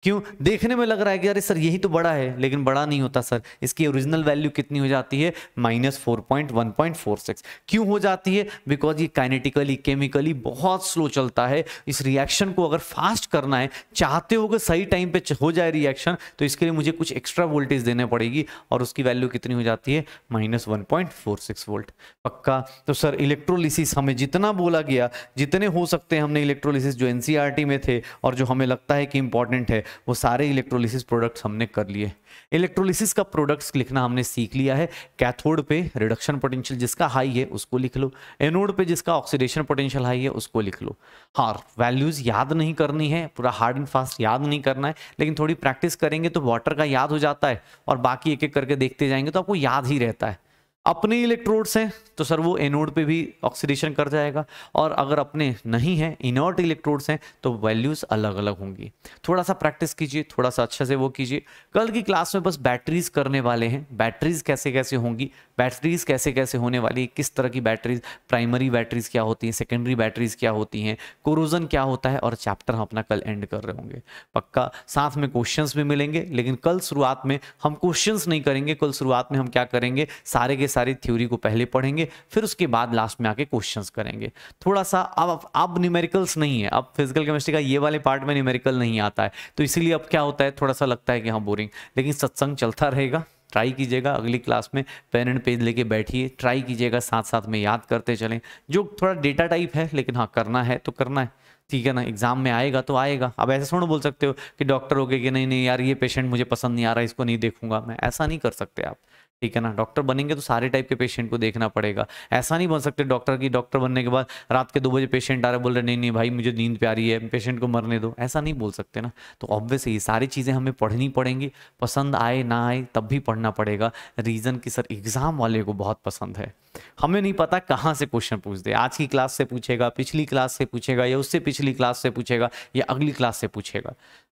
क्यों? देखने में लग रहा है कि अरे सर यही तो बड़ा है, लेकिन बड़ा नहीं होता सर। इसकी ओरिजिनल वैल्यू कितनी हो जाती है? -4.1.46। क्यों हो जाती है? बिकॉज ये काइनेटिकली केमिकली बहुत स्लो चलता है। इस रिएक्शन को अगर फास्ट करना है, चाहते हो कि सही टाइम पे हो जाए रिएक्शन, तो इसके लिए मुझे कुछ एक्स्ट्रा वोल्टेज देने पड़ेगी और उसकी वैल्यू कितनी हो जाती है? -1.46 वोल्ट। पक्का? तो सर इलेक्ट्रोलिसिस हमें जितना बोला गया, जितने हो सकते हैं हमने इलेक्ट्रोलिसिस जो एनसीईआरटी में थे और जो हमें लगता है कि इंपॉर्टेंट है, वो सारे इलेक्ट्रोलिसिस प्रोडक्ट्स हमने कर लिए। इलेक्ट्रोलिसिस का प्रोडक्ट्स लिखना हमने सीख लिया है। कैथोड पे रिडक्शन पोटेंशियल जिसका हाई है उसको लिख लो, एनोड पे जिसका ऑक्सीडेशन पोटेंशियल हाई है उसको लिख लो। हाँ, वैल्यूज याद नहीं करनी है, पूरा हार्ड एंड फास्ट याद नहीं करना है, लेकिन थोड़ी प्रैक्टिस करेंगे तो वाटर का याद हो जाता है और बाकी एक एक करके देखते जाएंगे तो आपको याद ही रहता है। अपने इलेक्ट्रोड्स हैं तो सर वो एनोड पे भी ऑक्सीडेशन कर जाएगा, और अगर अपने नहीं है इनर्ट इलेक्ट्रोड्स हैं तो वैल्यूज अलग अलग होंगी। थोड़ा सा प्रैक्टिस कीजिए, थोड़ा सा अच्छे से वो कीजिए। कल की क्लास में बस बैटरीज करने वाले हैं, बैटरीज कैसे कैसे होंगी, बैटरीज कैसे कैसे होने वाली, किस तरह की बैटरीज, प्राइमरी बैटरीज क्या होती हैं, सेकेंडरी बैटरीज क्या होती हैं, कोरोजन क्या होता है, और चैप्टर हम अपना कल एंड कर रहे होंगे। पक्का साथ में क्वेश्चंस भी मिलेंगे, लेकिन कल शुरुआत में हम क्वेश्चंस नहीं करेंगे। कल शुरुआत में हम क्या करेंगे? सारे के सारी थ्योरी को पहले पढ़ेंगे, फिर उसके बाद लास्ट में आके क्वेश्चंस करेंगे। थोड़ा सा अब न्यूमेरिकल्स नहीं है, अब फिजिकल केमिस्ट्री का ये वाले पार्ट में न्यूमेरिकल नहीं आता है, तो इसीलिए अब क्या होता है, थोड़ा सा लगता है कि हाँ बोरिंग, लेकिन सत्संग चलता रहेगा। ट्राई कीजिएगा अगली क्लास में पेन एंड पेज लेके बैठिए, ट्राई कीजिएगा, साथ साथ में याद करते चलें। जो थोड़ा डेटा टाइप है, लेकिन हाँ करना है तो करना है, ठीक है ना। एग्जाम में आएगा तो आएगा। अब ऐसे थोड़ा बोल सकते हो कि डॉक्टर हो गए कि नहीं नहीं यार ये पेशेंट मुझे पसंद नहीं आ रहा, इसको नहीं देखूंगा मैं, ऐसा नहीं कर सकते आप, ठीक है ना। डॉक्टर बनेंगे तो सारे टाइप के पेशेंट को देखना पड़ेगा। ऐसा नहीं बन सकते डॉक्टर की डॉक्टर बनने के बाद रात के 2 बजे पेशेंट आ रहे बोल रहे नहीं नहीं भाई मुझे नींद प्यारी है, पेशेंट को मरने दो, ऐसा नहीं बोल सकते ना। तो ऑब्वियस ये सारी चीज़ें हमें पढ़नी पड़ेंगी, पसंद आए ना आए तब भी पढ़ना पड़ेगा। रीज़न कि सर एग्ज़ाम वाले को बहुत पसंद है, हमें नहीं पता कहाँ से क्वेश्चन पूछ दे, आज की क्लास से पूछेगा, पिछली क्लास से पूछेगा, या उससे पिछली क्लास से पूछेगा, या अगली क्लास से पूछेगा।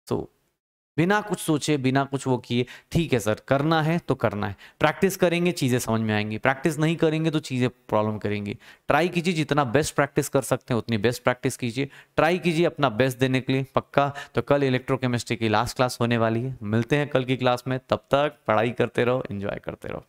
तो बिना कुछ सोचे, बिना कुछ वो किए, ठीक है सर करना है तो करना है, प्रैक्टिस करेंगे चीज़ें समझ में आएंगी, प्रैक्टिस नहीं करेंगे तो चीज़ें प्रॉब्लम करेंगी। ट्राई कीजिए जितना बेस्ट प्रैक्टिस कर सकते हैं उतनी बेस्ट प्रैक्टिस कीजिए, ट्राई कीजिए अपना बेस्ट देने के लिए। पक्का? तो कल इलेक्ट्रोकेमिस्ट्री की लास्ट क्लास होने वाली है, मिलते हैं कल की क्लास में, तब तक पढ़ाई करते रहो, एंजॉय करते रहो।